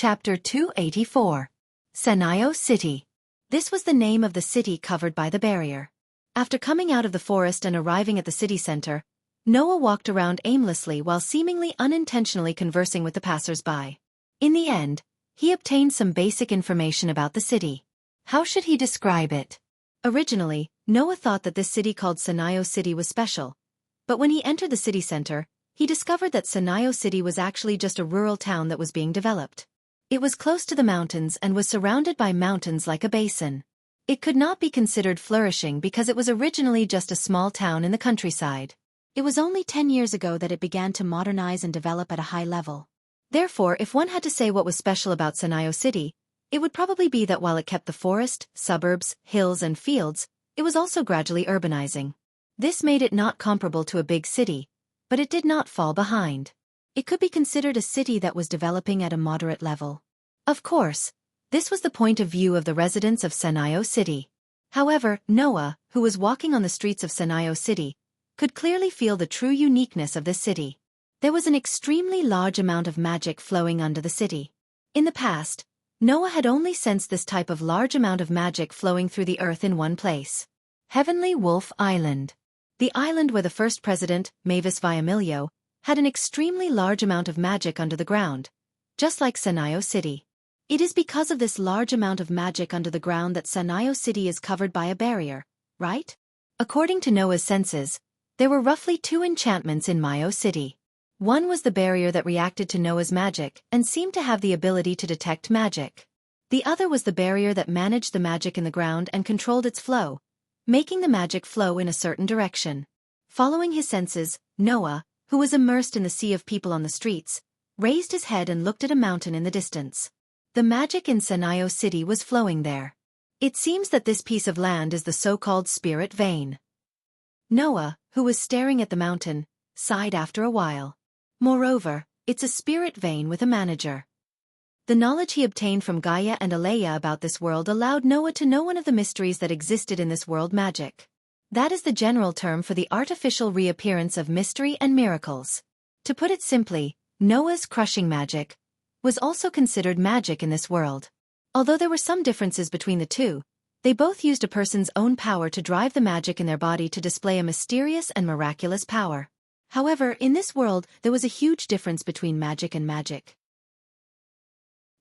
Chapter 284. Sanayo City. This was the name of the city covered by the barrier. After coming out of the forest and arriving at the city center, Noah walked around aimlessly while seemingly unintentionally conversing with the passers-by. In the end, he obtained some basic information about the city. How should he describe it? Originally, Noah thought that this city called Sanayo City was special. But when he entered the city center, he discovered that Sanayo City was actually just a rural town that was being developed. It was close to the mountains and was surrounded by mountains like a basin. It could not be considered flourishing because it was originally just a small town in the countryside. It was only 10 years ago that it began to modernize and develop at a high level. Therefore, if one had to say what was special about Sanayo City, it would probably be that while it kept the forest, suburbs, hills and fields, it was also gradually urbanizing. This made it not comparable to a big city, but it did not fall behind. It could be considered a city that was developing at a moderate level. Of course, this was the point of view of the residents of Sanayo City. However, Noah, who was walking on the streets of Sanayo City, could clearly feel the true uniqueness of this city. There was an extremely large amount of magic flowing under the city. In the past, Noah had only sensed this type of large amount of magic flowing through the earth in one place. Heavenly Wolf Island. The island where the first president, Mavis Viamilio, had an extremely large amount of magic under the ground, just like Sanayo City. It is because of this large amount of magic under the ground that Sanayo City is covered by a barrier, right? According to Noah's senses, there were roughly 2 enchantments in Mayo City. One was the barrier that reacted to Noah's magic and seemed to have the ability to detect magic. The other was the barrier that managed the magic in the ground and controlled its flow, making the magic flow in a certain direction. Following his senses, Noah, who was immersed in the sea of people on the streets, raised his head and looked at a mountain in the distance. The magic in Sanayo City was flowing there. It seems that this piece of land is the so-called spirit vein. Noah, who was staring at the mountain, sighed after a while. Moreover, it's a spirit vein with a manager. The knowledge he obtained from Gaia and Alea about this world allowed Noah to know one of the mysteries that existed in this world: magic. That is the general term for the artificial reappearance of mystery and miracles. To put it simply, Noah's crushing magic was also considered magic in this world. Although there were some differences between the two, they both used a person's own power to drive the magic in their body to display a mysterious and miraculous power. However, in this world, there was a huge difference between magic and magic.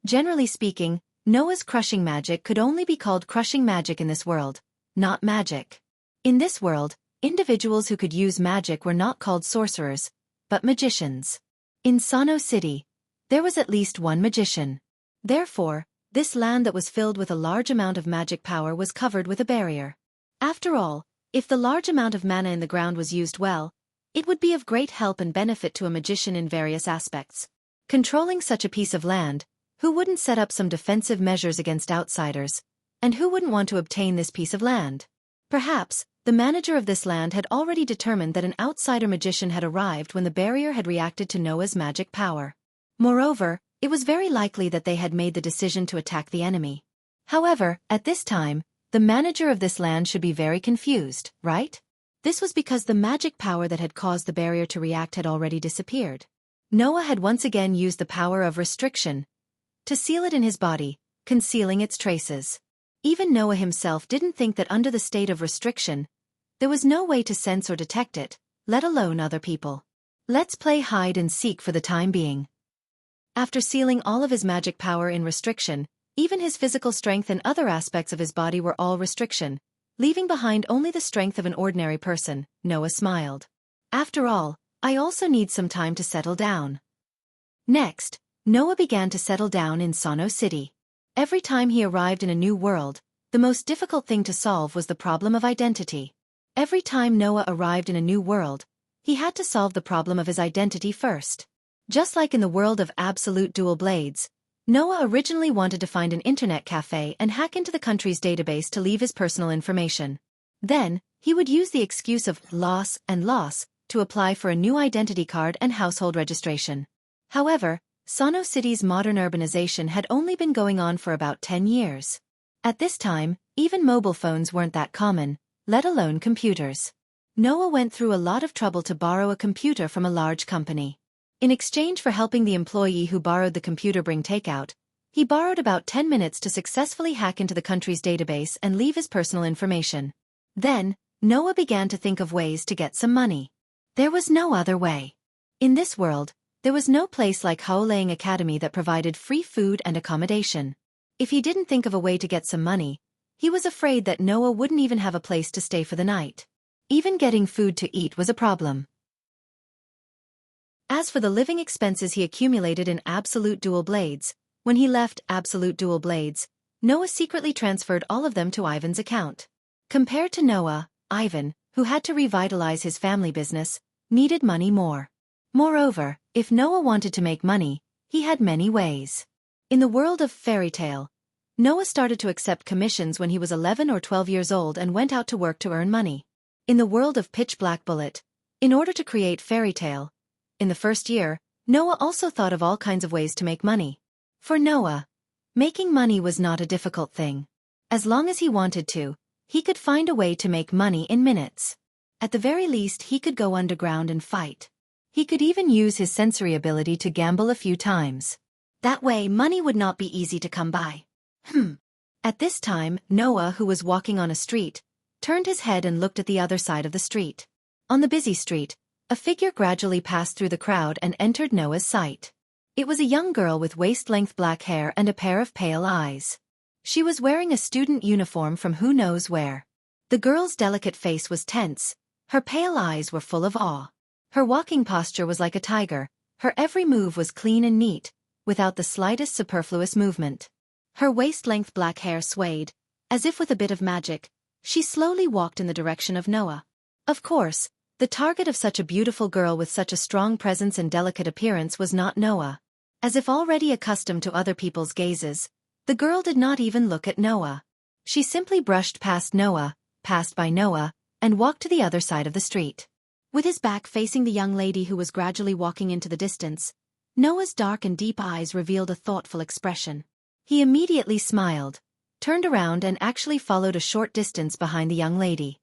Generally speaking, Noah's crushing magic could only be called crushing magic in this world, not magic. In this world, individuals who could use magic were not called sorcerers, but magicians. In Sanayo City, there was at least one magician. Therefore, this land that was filled with a large amount of magic power was covered with a barrier. After all, if the large amount of mana in the ground was used well, it would be of great help and benefit to a magician in various aspects. Controlling such a piece of land, who wouldn't set up some defensive measures against outsiders, and who wouldn't want to obtain this piece of land? Perhaps, the manager of this land had already determined that an outsider magician had arrived when the barrier had reacted to Noah's magic power. Moreover, it was very likely that they had made the decision to attack the enemy. However, at this time, the manager of this land should be very confused, right? This was because the magic power that had caused the barrier to react had already disappeared. Noah had once again used the power of restriction to seal it in his body, concealing its traces. Even Noah himself didn't think that under the state of restriction, there was no way to sense or detect it, let alone other people. Let's play hide and seek for the time being. After sealing all of his magic power in restriction, even his physical strength and other aspects of his body were all restriction, leaving behind only the strength of an ordinary person. Noah smiled. After all, I also need some time to settle down. Next, Noah began to settle down in Sanayo City. Every time he arrived in a new world, the most difficult thing to solve was the problem of identity. Every time Noah arrived in a new world, he had to solve the problem of his identity first. Just like in the world of absolute dual blades, Noah originally wanted to find an internet cafe and hack into the country's database to leave his personal information. Then, he would use the excuse of loss to apply for a new identity card and household registration. However, Sanayo City's modern urbanization had only been going on for about 10 years. At this time, even mobile phones weren't that common, let alone computers. Noah went through a lot of trouble to borrow a computer from a large company. In exchange for helping the employee who borrowed the computer bring takeout, He borrowed about 10 minutes to successfully hack into the country's database and leave his personal information. Then, Noah began to think of ways to get some money. There was no other way. In this world, there was no place like Haoleang Academy that provided free food and accommodation. If he didn't think of a way to get some money, he was afraid that Noah wouldn't even have a place to stay for the night. Even getting food to eat was a problem. As for the living expenses he accumulated in Absolute Dual Blades, when he left Absolute Dual Blades, Noah secretly transferred all of them to Ivan's account. Compared to Noah, Ivan, who had to revitalize his family business, needed money more. Moreover, if Noah wanted to make money, he had many ways. In the world of fairy tale, Noah started to accept commissions when he was 11 or 12 years old and went out to work to earn money. In the world of Pitch Black Bullet, in order to create fairy tale, in the first year, Noah also thought of all kinds of ways to make money. For Noah, making money was not a difficult thing. As long as he wanted to, he could find a way to make money in minutes. At the very least, he could go underground and fight. He could even use his sensory ability to gamble a few times. That way, money would not be easy to come by. At this time, Noah, who was walking on a street, turned his head and looked at the other side of the street. On the busy street, a figure gradually passed through the crowd and entered Noah's sight. It was a young girl with waist-length black hair and a pair of pale eyes. She was wearing a student uniform from who knows where. The girl's delicate face was tense, her pale eyes were full of awe. Her walking posture was like a tiger, her every move was clean and neat, without the slightest superfluous movement. Her waist-length black hair swayed, as if with a bit of magic. She slowly walked in the direction of Noah. Of course, the target of such a beautiful girl with such a strong presence and delicate appearance was not Noah. As if already accustomed to other people's gazes, the girl did not even look at Noah. She simply brushed past Noah, passed by Noah, and walked to the other side of the street. With his back facing the young lady who was gradually walking into the distance, Noah's dark and deep eyes revealed a thoughtful expression. He immediately smiled, turned around and actually followed a short distance behind the young lady.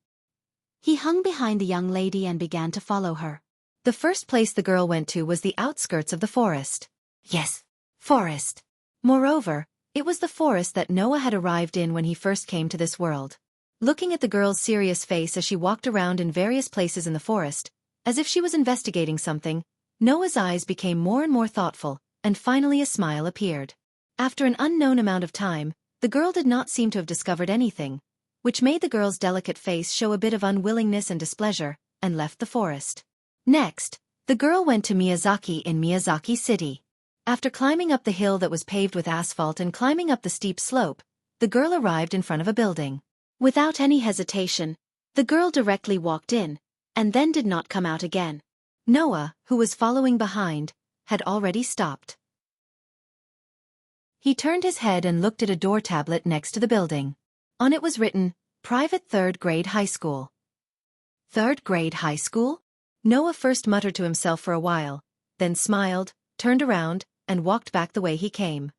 He hung behind the young lady and began to follow her. The first place the girl went to was the outskirts of the forest. Yes, forest. Moreover, it was the forest that Noah had arrived in when he first came to this world. Looking at the girl's serious face as she walked around in various places in the forest, as if she was investigating something, Noah's eyes became more and more thoughtful, and finally a smile appeared. After an unknown amount of time, the girl did not seem to have discovered anything, which made the girl's delicate face show a bit of unwillingness and displeasure, and left the forest. Next, the girl went to Miyazaki in Miyazaki City. After climbing up the hill that was paved with asphalt and climbing up the steep slope, the girl arrived in front of a building. Without any hesitation, the girl directly walked in, and then did not come out again. Noah, who was following behind, had already stopped. He turned his head and looked at a door tablet next to the building. On it was written, Private 3rd Grade High School. 3rd Grade High School? Noah first muttered to himself for a while, then smiled, turned around, and walked back the way he came.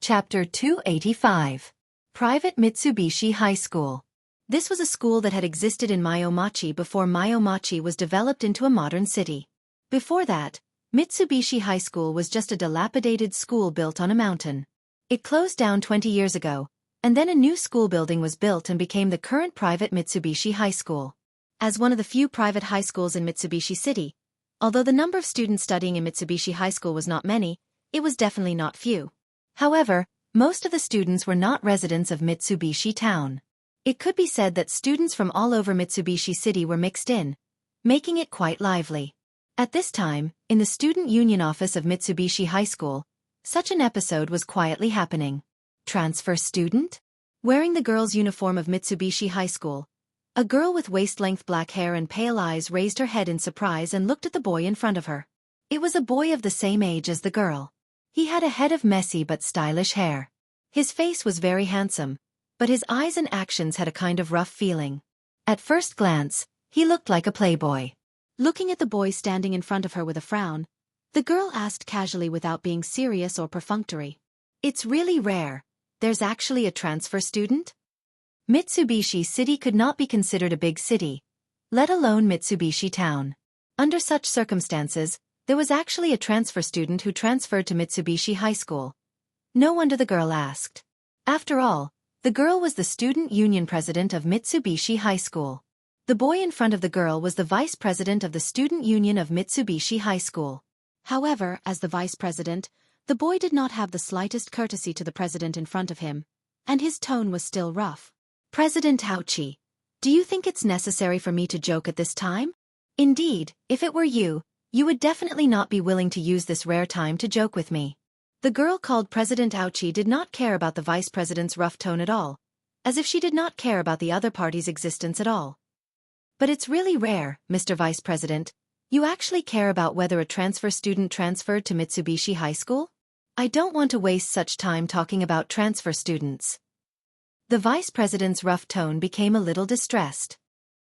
Chapter 285. Private Mitsubishi High School. This was a school that had existed in Myomachi before Myomachi was developed into a modern city. Before that, Mitsubishi High School was just a dilapidated school built on a mountain. It closed down 20 years ago, and then a new school building was built and became the current private Mitsubishi High School. As one of the few private high schools in Mitsubishi City, although the number of students studying in Mitsubishi High School was not many, it was definitely not few. However, most of the students were not residents of Mitsubishi Town. It could be said that students from all over Mitsubishi City were mixed in, making it quite lively. At this time, in the student union office of Mitsubishi High School, such an episode was quietly happening. Transfer student? Wearing the girl's uniform of Mitsubishi High School, a girl with waist-length black hair and pale eyes raised her head in surprise and looked at the boy in front of her. It was a boy of the same age as the girl. He had a head of messy but stylish hair. His face was very handsome, but his eyes and actions had a kind of rough feeling. At first glance, he looked like a playboy. Looking at the boy standing in front of her with a frown, the girl asked casually without being serious or perfunctory. It's really rare. There's actually a transfer student? Mitsubishi City could not be considered a big city, let alone Mitsubishi Town. Under such circumstances, There was actually a transfer student who transferred to Mitsubishi High School. No wonder the girl asked. After all, the girl was the student union president of Mitsubishi High School. The boy in front of the girl was the vice president of the student union of Mitsubishi High School. However, as the vice president, the boy did not have the slightest courtesy to the president in front of him, and his tone was still rough. President Ouchie, do you think it's necessary for me to joke at this time? Indeed, if it were you, you would definitely not be willing to use this rare time to joke with me. The girl called President Ouchie did not care about the vice president's rough tone at all, as if she did not care about the other party's existence at all. But it's really rare, Mr. Vice President. You actually care about whether a transfer student transferred to Mitsubishi High School? I don't want to waste such time talking about transfer students. The vice president's rough tone became a little distressed.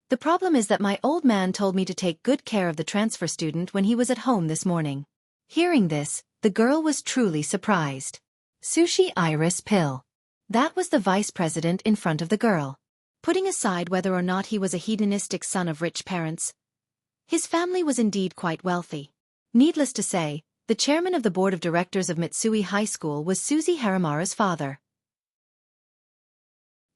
The problem is that my old man told me to take good care of the transfer student when he was at home this morning. Hearing this, the girl was truly surprised. Sushi Iris Pill. That was the vice president in front of the girl. Putting aside whether or not he was a hedonistic son of rich parents, his family was indeed quite wealthy. Needless to say, the chairman of the board of directors of Mitsui High School was Suzy Haramaru's father.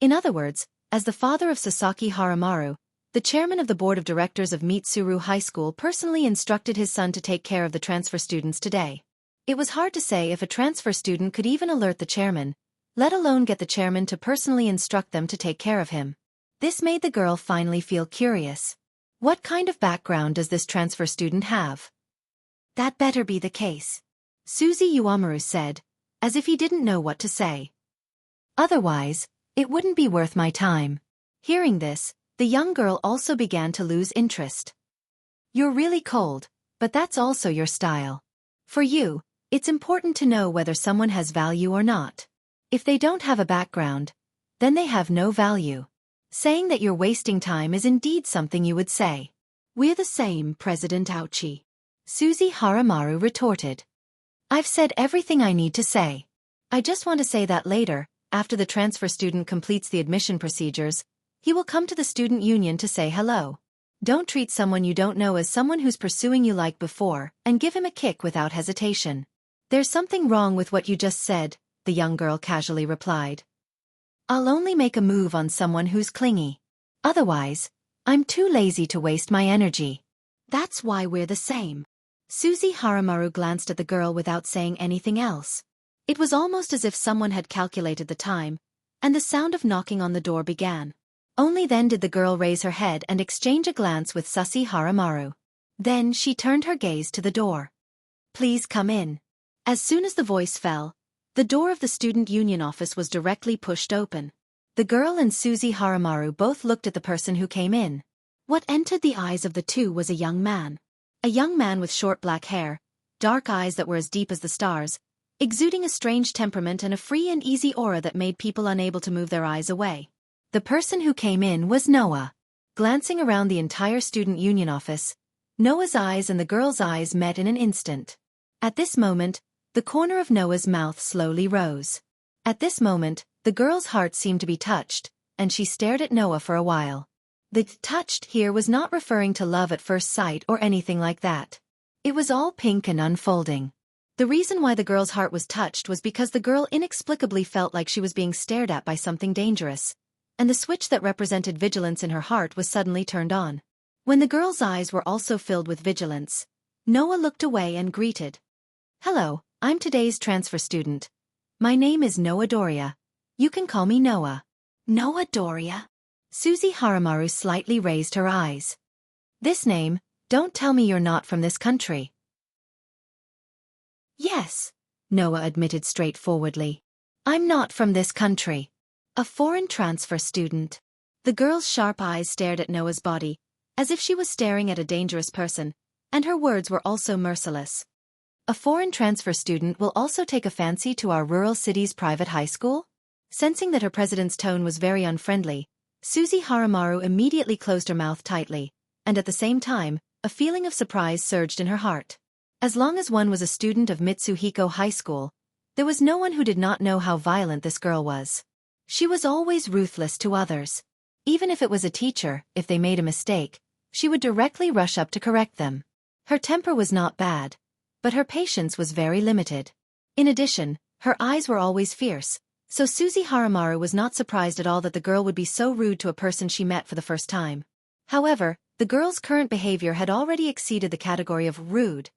In other words, as the father of Sasaki Haramaru, the chairman of the board of directors of Mitsuru High School personally instructed his son to take care of the transfer students today. It was hard to say if a transfer student could even alert the chairman, let alone get the chairman to personally instruct them to take care of him. This made the girl finally feel curious. What kind of background does this transfer student have? That better be the case, Suzy Uamaru said, as if he didn't know what to say. Otherwise, it wouldn't be worth my time. Hearing this, the young girl also began to lose interest. You're really cold, but that's also your style. For you, it's important to know whether someone has value or not. If they don't have a background, then they have no value. Saying that you're wasting time is indeed something you would say. We're the same, President Ouchie, Suzy Haramaru retorted. I've said everything I need to say. I just want to say that later, after the transfer student completes the admission procedures, he will come to the student union to say hello. Don't treat someone you don't know as someone who's pursuing you like before, and give him a kick without hesitation. There's something wrong with what you just said, the young girl casually replied. I'll only make a move on someone who's clingy. Otherwise, I'm too lazy to waste my energy. That's why we're the same. Suzy Haramaru glanced at the girl without saying anything else. It was almost as if someone had calculated the time, and the sound of knocking on the door began. Only then did the girl raise her head and exchange a glance with Suzy Haramaru. Then she turned her gaze to the door. Please come in. As soon as the voice fell, the door of the student union office was directly pushed open. The girl and Suzy Haramaru both looked at the person who came in. What entered the eyes of the two was a young man. A young man with short black hair, dark eyes that were as deep as the stars, exuding a strange temperament and a free and easy aura that made people unable to move their eyes away. The person who came in was Noah. Glancing around the entire student union office, Noah's eyes and the girl's eyes met in an instant. At this moment, the corner of Noah's mouth slowly rose. At this moment, the girl's heart seemed to be touched, and she stared at Noah for a while. The touched here was not referring to love at first sight or anything like that. It was all pink and unfolding. The reason why the girl's heart was touched was because the girl inexplicably felt like she was being stared at by something dangerous, and the switch that represented vigilance in her heart was suddenly turned on. When the girl's eyes were also filled with vigilance, Noah looked away and greeted. Hello, I'm today's transfer student. My name is Noah Doria. You can call me Noah. Noah Doria? Suzy Haramaru slightly raised her eyes. This name, don't tell me you're not from this country. Yes, Noah admitted straightforwardly. I'm not from this country. A foreign transfer student. The girl's sharp eyes stared at Noah's body, as if she was staring at a dangerous person, and her words were also merciless. A foreign transfer student will also take a fancy to our rural city's private high school? Sensing that her president's tone was very unfriendly, Suzy Haramaru immediately closed her mouth tightly, and at the same time, a feeling of surprise surged in her heart. As long as one was a student of Mitsuhiko High School, there was no one who did not know how violent this girl was. She was always ruthless to others. Even if it was a teacher, if they made a mistake, she would directly rush up to correct them. Her temper was not bad, but her patience was very limited. In addition, her eyes were always fierce, so Suzy Haramaru was not surprised at all that the girl would be so rude to a person she met for the first time. However, the girl's current behavior had already exceeded the category of rude,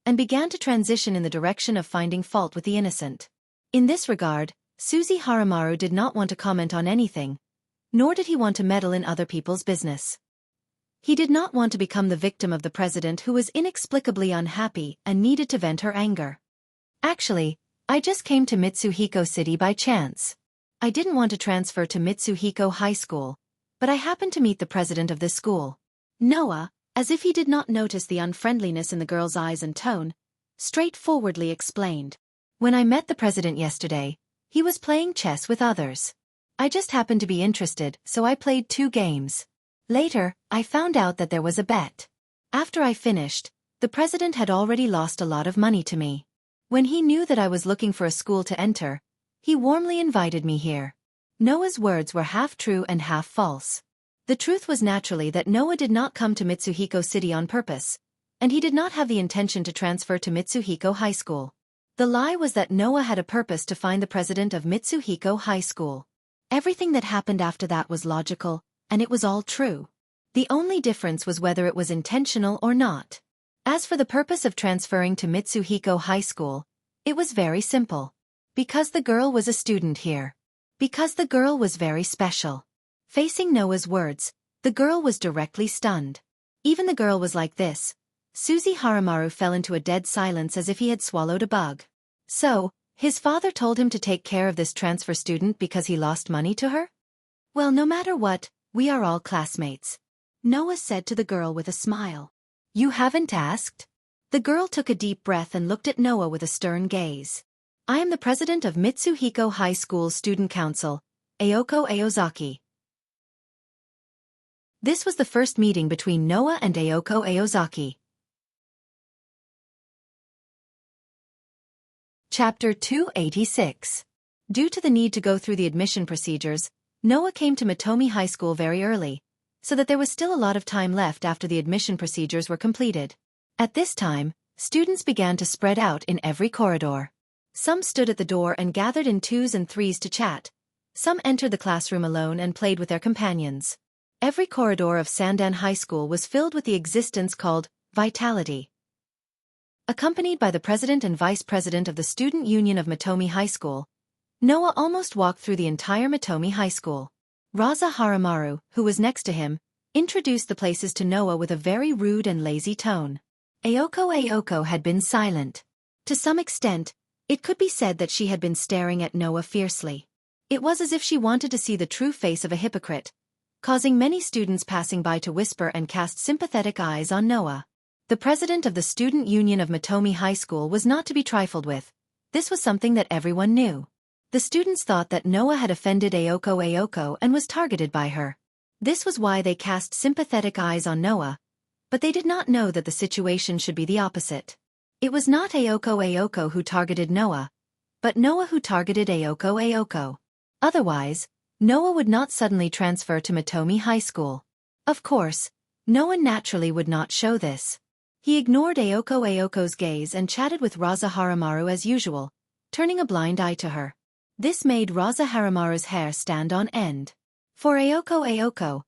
and began to transition in the direction of finding fault with the innocent. In this regard, Suzy Haramaru did not want to comment on anything, nor did he want to meddle in other people's business. He did not want to become the victim of the president who was inexplicably unhappy and needed to vent her anger. Actually, I just came to Mitsuhiko City by chance. I didn't want to transfer to Mitsuhiko High School, but I happened to meet the president of this school. Noah, as if he did not notice the unfriendliness in the girl's eyes and tone, straightforwardly explained. When I met the president yesterday, he was playing chess with others. I just happened to be interested, so I played 2 games. Later, I found out that there was a bet. After I finished, the president had already lost a lot of money to me. When he knew that I was looking for a school to enter, he warmly invited me here. Noah's words were half true and half false. The truth was naturally that Noah did not come to Mitsuhiko City on purpose, and he did not have the intention to transfer to Mitsuhiko High School. The lie was that Noah had a purpose to find the president of Mitsuhiko High School. Everything that happened after that was logical, and it was all true. The only difference was whether it was intentional or not. As for the purpose of transferring to Mitsuhiko High School, it was very simple. Because the girl was a student here. Because the girl was very special. Facing Noah's words, the girl was directly stunned. Even the girl was like this. Suzy Haramaru fell into a dead silence as if he had swallowed a bug. So, his father told him to take care of this transfer student because he lost money to her? Well, no matter what, we are all classmates. Noah said to the girl with a smile. You haven't asked? The girl took a deep breath and looked at Noah with a stern gaze. I am the president of Mitsuhiko High School Student Council, Ayoko Aozaki. This was the first meeting between Noah and Ayoko Aozaki. Chapter 286. Due to the need to go through the admission procedures, Noah came to Mitomi High School very early, so that there was still a lot of time left after the admission procedures were completed. At this time, students began to spread out in every corridor. Some stood at the door and gathered in 2s and 3s to chat. Some entered the classroom alone and played with their companions. Every corridor of Sandan High School was filled with the existence called vitality. Accompanied by the president and vice president of the Student Union of Mitomi High School, Noah almost walked through the entire Mitomi High School. Raza Haramaru, who was next to him, introduced the places to Noah with a very rude and lazy tone. Ayoko had been silent. To some extent, it could be said that she had been staring at Noah fiercely. It was as if she wanted to see the true face of a hypocrite, causing many students passing by to whisper and cast sympathetic eyes on Noah. The president of the Student Union of Mitomi High School was not to be trifled with. This was something that everyone knew. The students thought that Noah had offended Ayoko and was targeted by her. This was why they cast sympathetic eyes on Noah, but they did not know that the situation should be the opposite. It was not Ayoko who targeted Noah, but Noah who targeted Ayoko. Otherwise, Noah would not suddenly transfer to Mitomi High School. Of course, Noah naturally would not show this. He ignored Ayoko's gaze and chatted with Raza Haramaru as usual, turning a blind eye to her. This made Raza Haramaru's hair stand on end. For Ayoko,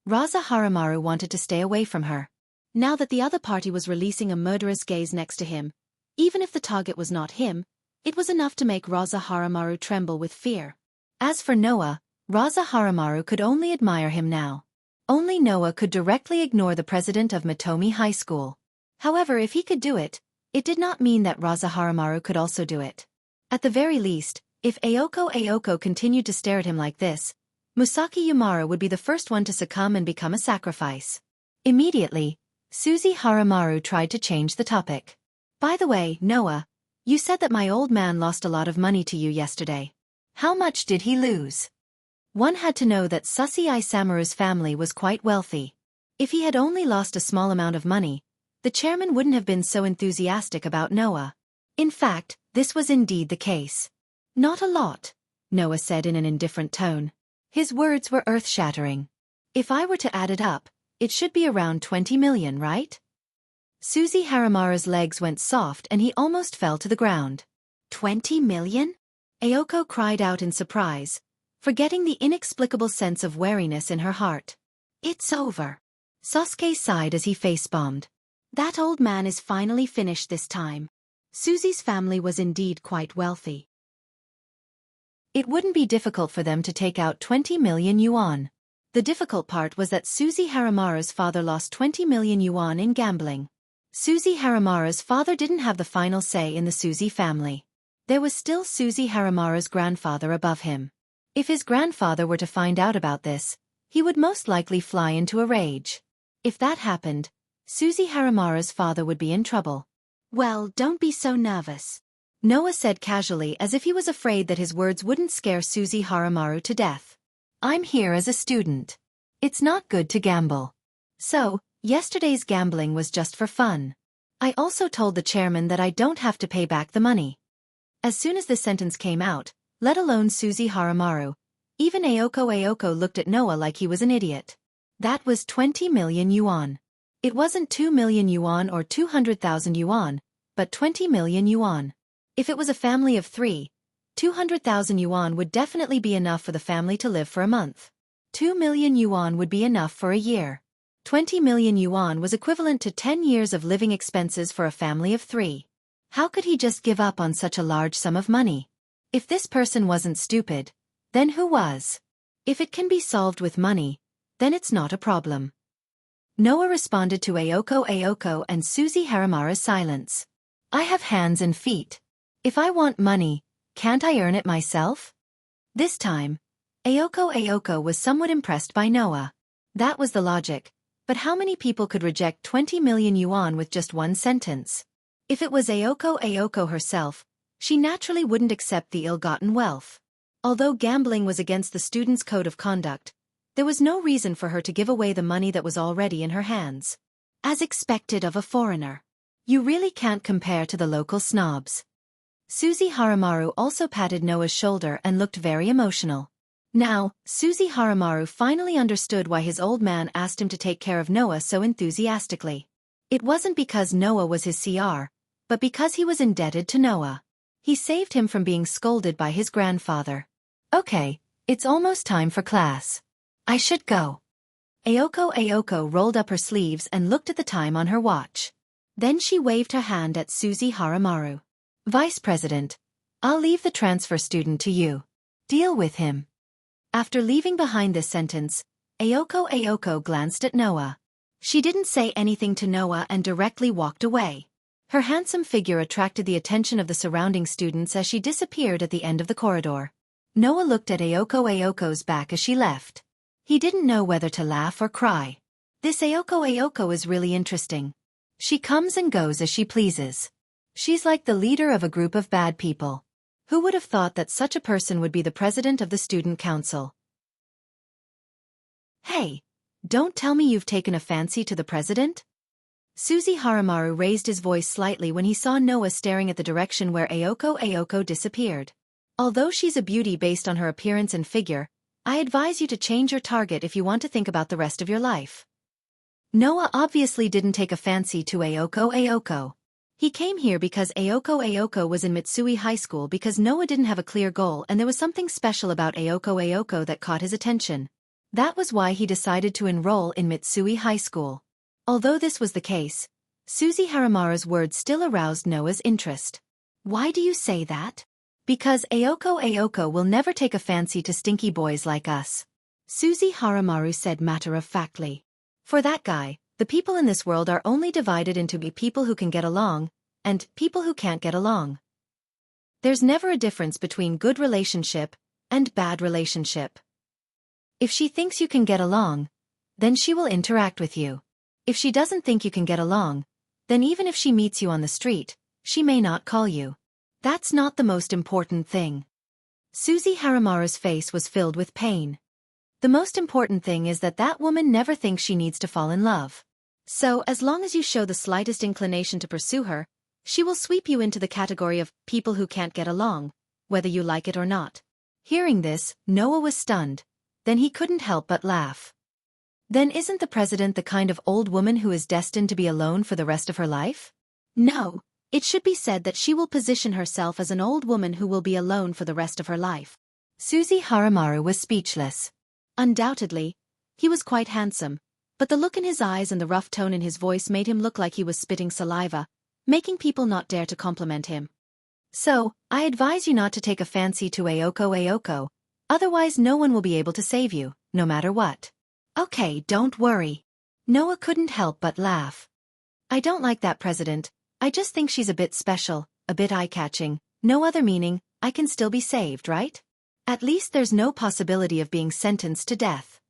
Raza Haramaru wanted to stay away from her. Now that the other party was releasing a murderous gaze next to him, even if the target was not him, it was enough to make Raza Haramaru tremble with fear. As for Noah, Raza Haramaru could only admire him now. Only Noah could directly ignore the president of Mitomi High School. However, if he could do it, it did not mean that Raza Haramaru could also do it. At the very least, if Ayoko continued to stare at him like this, Musaki Yamara would be the first one to succumb and become a sacrifice. Immediately, Suzy Haramaru tried to change the topic. By the way, Noah, you said that my old man lost a lot of money to you yesterday. How much did he lose? One had to know that Susi Samaru's family was quite wealthy. If he had only lost a small amount of money, the chairman wouldn't have been so enthusiastic about Noah. In fact, this was indeed the case. Not a lot, Noah said in an indifferent tone. His words were earth-shattering. If I were to add it up, it should be around 20 million, right? Susie Haramara's legs went soft and he almost fell to the ground. 20 million? Ayoko cried out in surprise, forgetting the inexplicable sense of weariness in her heart. It's over. Sasuke sighed as he face-bombed. That old man is finally finished this time. Susie's family was indeed quite wealthy. It wouldn't be difficult for them to take out 20 million yuan. The difficult part was that Susie Haramara's father lost 20 million yuan in gambling. Susie Haramara's father didn't have the final say in the Susie family. There was still Susie Haramara's grandfather above him. If his grandfather were to find out about this, he would most likely fly into a rage. If that happened, Susie Haramara's father would be in trouble. Well, don't be so nervous, Noah said casually as if he was afraid that his words wouldn't scare Susie Haramaru to death. I'm here as a student. It's not good to gamble. So, yesterday's gambling was just for fun. I also told the chairman that I don't have to pay back the money. As soon as this sentence came out, let alone Susie Haramaru, even Ayoko looked at Noah like he was an idiot. That was 20 million yuan. It wasn't 2 million yuan or 200,000 yuan, but 20 million yuan. If it was a family of 3, 200,000 yuan would definitely be enough for the family to live for a month. 2 million yuan would be enough for a year. 20 million yuan was equivalent to 10 years of living expenses for a family of 3. How could he just give up on such a large sum of money? If this person wasn't stupid, then who was? If it can be solved with money, then it's not a problem. Noah responded to Ayoko and Susie Haramara's silence. I have hands and feet. If I want money, can't I earn it myself? This time, Ayoko was somewhat impressed by Noah. That was the logic, but how many people could reject 20 million yuan with just one sentence? If it was Ayoko herself, she naturally wouldn't accept the ill-gotten wealth. Although gambling was against the student's code of conduct, there was no reason for her to give away the money that was already in her hands. As expected of a foreigner. You really can't compare to the local snobs. Susie Haramaru also patted Noah's shoulder and looked very emotional. Now, Susie Haramaru finally understood why his old man asked him to take care of Noah so enthusiastically. It wasn't because Noah was his CR, but because he was indebted to Noah. He saved him from being scolded by his grandfather. Okay, it's almost time for class. I should go. Ayoko rolled up her sleeves and looked at the time on her watch. Then she waved her hand at Susie Haramaru. Vice President, I'll leave the transfer student to you. Deal with him. After leaving behind this sentence, Ayoko glanced at Noah. She didn't say anything to Noah and directly walked away. Her handsome figure attracted the attention of the surrounding students as she disappeared at the end of the corridor. Noah looked at Ayoko's back as she left. He didn't know whether to laugh or cry. This Ayoko is really interesting. She comes and goes as she pleases. She's like the leader of a group of bad people. Who would have thought that such a person would be the president of the student council? Hey, don't tell me you've taken a fancy to the president? Susie Haramaru raised his voice slightly when he saw Noah staring at the direction where Ayoko disappeared. Although she's a beauty based on her appearance and figure, I advise you to change your target if you want to think about the rest of your life. Noah obviously didn't take a fancy to Ayoko. He came here because Ayoko was in Mitsui High School because Noah didn't have a clear goal and there was something special about Ayoko that caught his attention. That was why he decided to enroll in Mitsui High School. Although this was the case, Susie Haramara's words still aroused Noah's interest. Why do you say that? Because Ayoko will never take a fancy to stinky boys like us. Susie Haramaru said matter-of-factly. For that guy, the people in this world are only divided into people who can get along, and people who can't get along. There's never a difference between good relationship and bad relationship. If she thinks you can get along, then she will interact with you. If she doesn't think you can get along, then even if she meets you on the street, she may not call you. That's not the most important thing. Susie Haramaru's face was filled with pain. The most important thing is that that woman never thinks she needs to fall in love. So, as long as you show the slightest inclination to pursue her, she will sweep you into the category of people who can't get along, whether you like it or not. Hearing this, Noah was stunned. Then he couldn't help but laugh. Then isn't the president the kind of old woman who is destined to be alone for the rest of her life? No, it should be said that she will position herself as an old woman who will be alone for the rest of her life. Suzy Haramaru was speechless. Undoubtedly, he was quite handsome, but the look in his eyes and the rough tone in his voice made him look like he was spitting saliva, making people not dare to compliment him. So, I advise you not to take a fancy to Ayoko, otherwise no one will be able to save you, no matter what. Okay, don't worry. Noah couldn't help but laugh. I don't like that president, I just think she's a bit special, a bit eye-catching, no other meaning, I can still be saved, right? At least there's no possibility of being sentenced to death.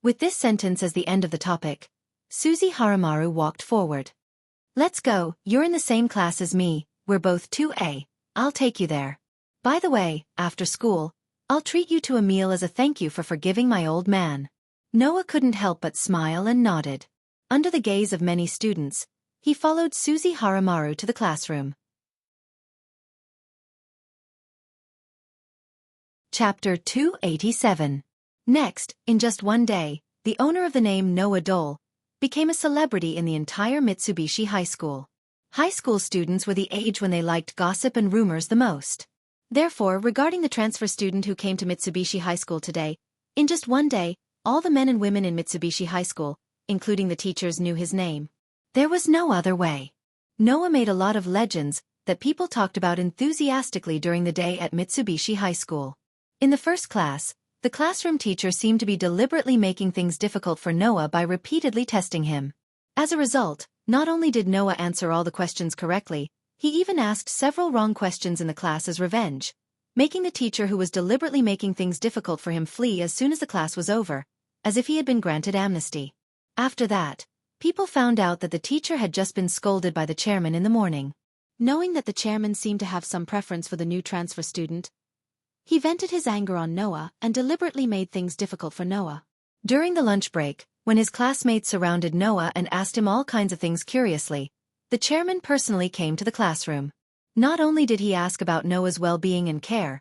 With this sentence as the end of the topic, Suzy Haramaru walked forward. Let's go, you're in the same class as me, we're both 2A, I'll take you there. By the way, after school, I'll treat you to a meal as a thank you for forgiving my old man. Noah couldn't help but smile and nodded. Under the gaze of many students, he followed Suzy Haramaru to the classroom. Chapter 287. Next, in just one day, the owner of the name Noah Dole became a celebrity in the entire Mitsubishi High School. High school students were the age when they liked gossip and rumors the most. Therefore, regarding the transfer student who came to Mitsubishi High School today, in just one day, all the men and women in Mitsubishi High School, including the teachers, knew his name. There was no other way. Noah made a lot of legends that people talked about enthusiastically during the day at Mitsubishi High School. In the first class, the classroom teacher seemed to be deliberately making things difficult for Noah by repeatedly testing him. As a result, not only did Noah answer all the questions correctly, he even asked several wrong questions in the class as revenge, making the teacher who was deliberately making things difficult for him flee as soon as the class was over, as if he had been granted amnesty. After that, people found out that the teacher had just been scolded by the chairman in the morning. Knowing that the chairman seemed to have some preference for the new transfer student, he vented his anger on Noah and deliberately made things difficult for Noah. During the lunch break, when his classmates surrounded Noah and asked him all kinds of things curiously, the chairman personally came to the classroom. Not only did he ask about Noah's well-being and care,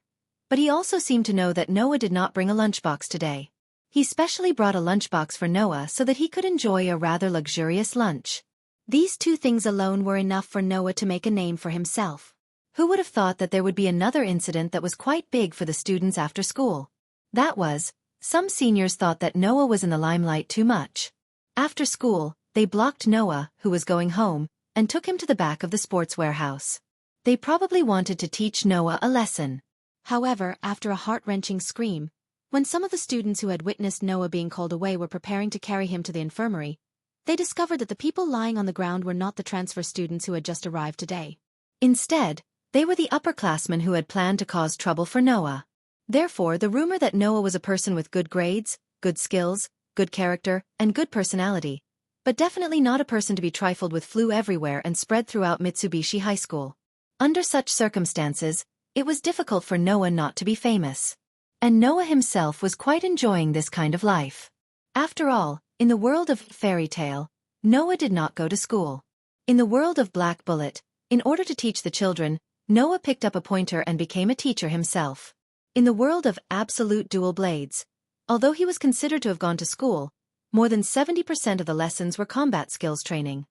but he also seemed to know that Noah did not bring a lunchbox today. He specially brought a lunchbox for Noah so that he could enjoy a rather luxurious lunch. These two things alone were enough for Noah to make a name for himself. Who would have thought that there would be another incident that was quite big for the students after school? That was, some seniors thought that Noah was in the limelight too much. After school, they blocked Noah, who was going home, and took him to the back of the sports warehouse. They probably wanted to teach Noah a lesson. However, after a heart-wrenching scream, when some of the students who had witnessed Noah being called away were preparing to carry him to the infirmary, they discovered that the people lying on the ground were not the transfer students who had just arrived today. Instead, they were the upperclassmen who had planned to cause trouble for Noah. Therefore, the rumor that Noah was a person with good grades, good skills, good character, and good personality, but definitely not a person to be trifled with, flew everywhere and spread throughout Mitsubishi High School. Under such circumstances, it was difficult for Noah not to be famous. And Noah himself was quite enjoying this kind of life. After all, in the world of fairy tale, Noah did not go to school. In the world of Black Bullet, in order to teach the children, Noah picked up a pointer and became a teacher himself. In the world of Absolute Dual Blades, although he was considered to have gone to school, more than 70% of the lessons were combat skills training.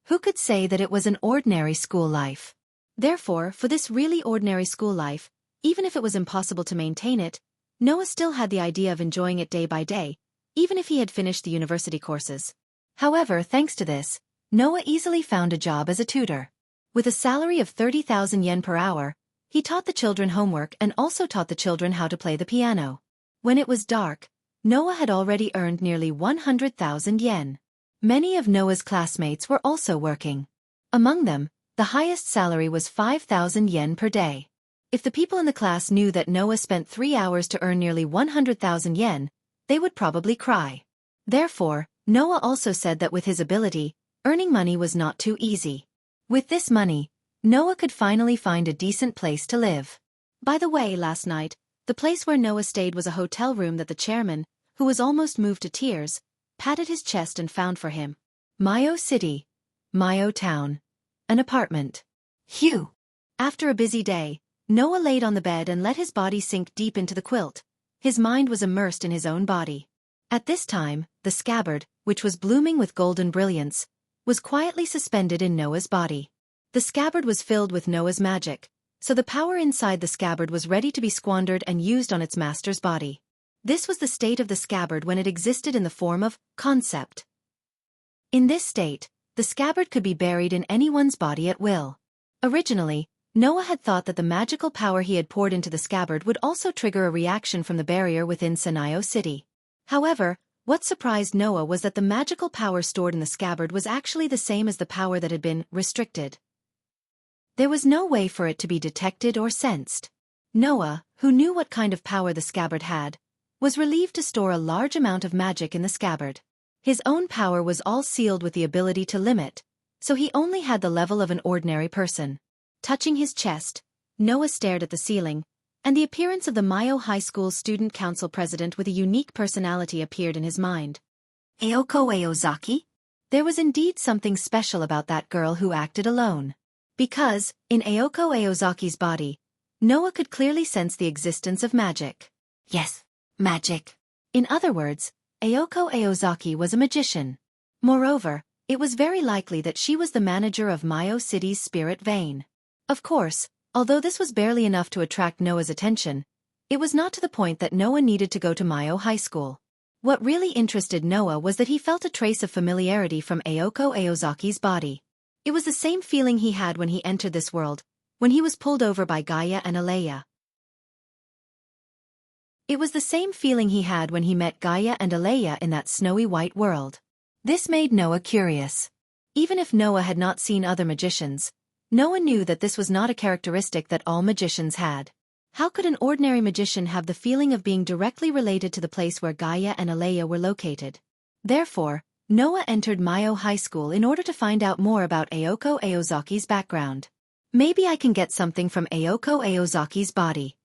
Who could say that it was an ordinary school life? Therefore, for this really ordinary school life, even if it was impossible to maintain it, Noah still had the idea of enjoying it day by day, even if he had finished the university courses. However, thanks to this, Noah easily found a job as a tutor. With a salary of 30,000 yen per hour, he taught the children homework and also taught the children how to play the piano. When it was dark, Noah had already earned nearly 100,000 yen. Many of Noah's classmates were also working. Among them, the highest salary was 5,000 yen per day. If the people in the class knew that Noah spent 3 hours to earn nearly 100,000 yen, they would probably cry. Therefore, Noah also said that with his ability, earning money was not too easy. With this money, Noah could finally find a decent place to live. By the way, last night, the place where Noah stayed was a hotel room that the chairman, who was almost moved to tears, patted his chest and found for him. Mayo City. Mayo Town. An apartment. Phew! After a busy day, Noah laid on the bed and let his body sink deep into the quilt. His mind was immersed in his own body. At this time, the scabbard, which was blooming with golden brilliance, was quietly suspended in Noah's body. The scabbard was filled with Noah's magic, so the power inside the scabbard was ready to be squandered and used on its master's body. This was the state of the scabbard when it existed in the form of concept. In this state, the scabbard could be buried in anyone's body at will. Originally, Noah had thought that the magical power he had poured into the scabbard would also trigger a reaction from the barrier within Sanio City. However, what surprised Noah was that the magical power stored in the scabbard was actually the same as the power that had been restricted. There was no way for it to be detected or sensed. Noah, who knew what kind of power the scabbard had, was relieved to store a large amount of magic in the scabbard. His own power was all sealed with the ability to limit, so he only had the level of an ordinary person. Touching his chest, Noah stared at the ceiling, and the appearance of the Mayo High School Student Council president with a unique personality appeared in his mind. Ayoko Aozaki? There was indeed something special about that girl who acted alone. Because, in Ayoko Aozaki's body, Noah could clearly sense the existence of magic. Yes, magic. In other words, Ayoko Aozaki was a magician. Moreover, it was very likely that she was the manager of Mayo City's spirit vein. Of course, although this was barely enough to attract Noah's attention, it was not to the point that Noah needed to go to Mayo High School. What really interested Noah was that he felt a trace of familiarity from Ayoko Aozaki's body. It was the same feeling he had when he entered this world, when he was pulled over by Gaia and Alea. It was the same feeling he had when he met Gaia and Alea in that snowy white world. This made Noah curious. Even if Noah had not seen other magicians, Noah knew that this was not a characteristic that all magicians had. How could an ordinary magician have the feeling of being directly related to the place where Gaia and Alea were located? Therefore, Noah entered Mayo High School in order to find out more about Ayoko Aozaki's background. Maybe I can get something from Ayoko Aozaki's body.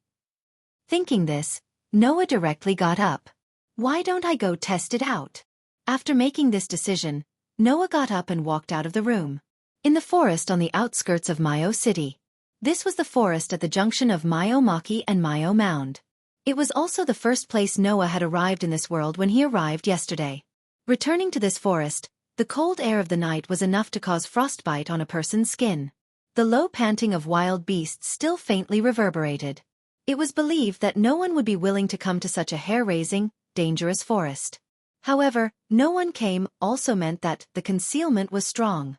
Thinking this, Noah directly got up. Why don't I go test it out? After making this decision, Noah got up and walked out of the room. In the forest on the outskirts of Mayo City. This was the forest at the junction of Mayo Maki and Mayo Mound. It was also the first place Noah had arrived in this world when he arrived yesterday. Returning to this forest, the cold air of the night was enough to cause frostbite on a person's skin. The low panting of wild beasts still faintly reverberated. It was believed that no one would be willing to come to such a hair-raising, dangerous forest. However, no one came also meant that the concealment was strong.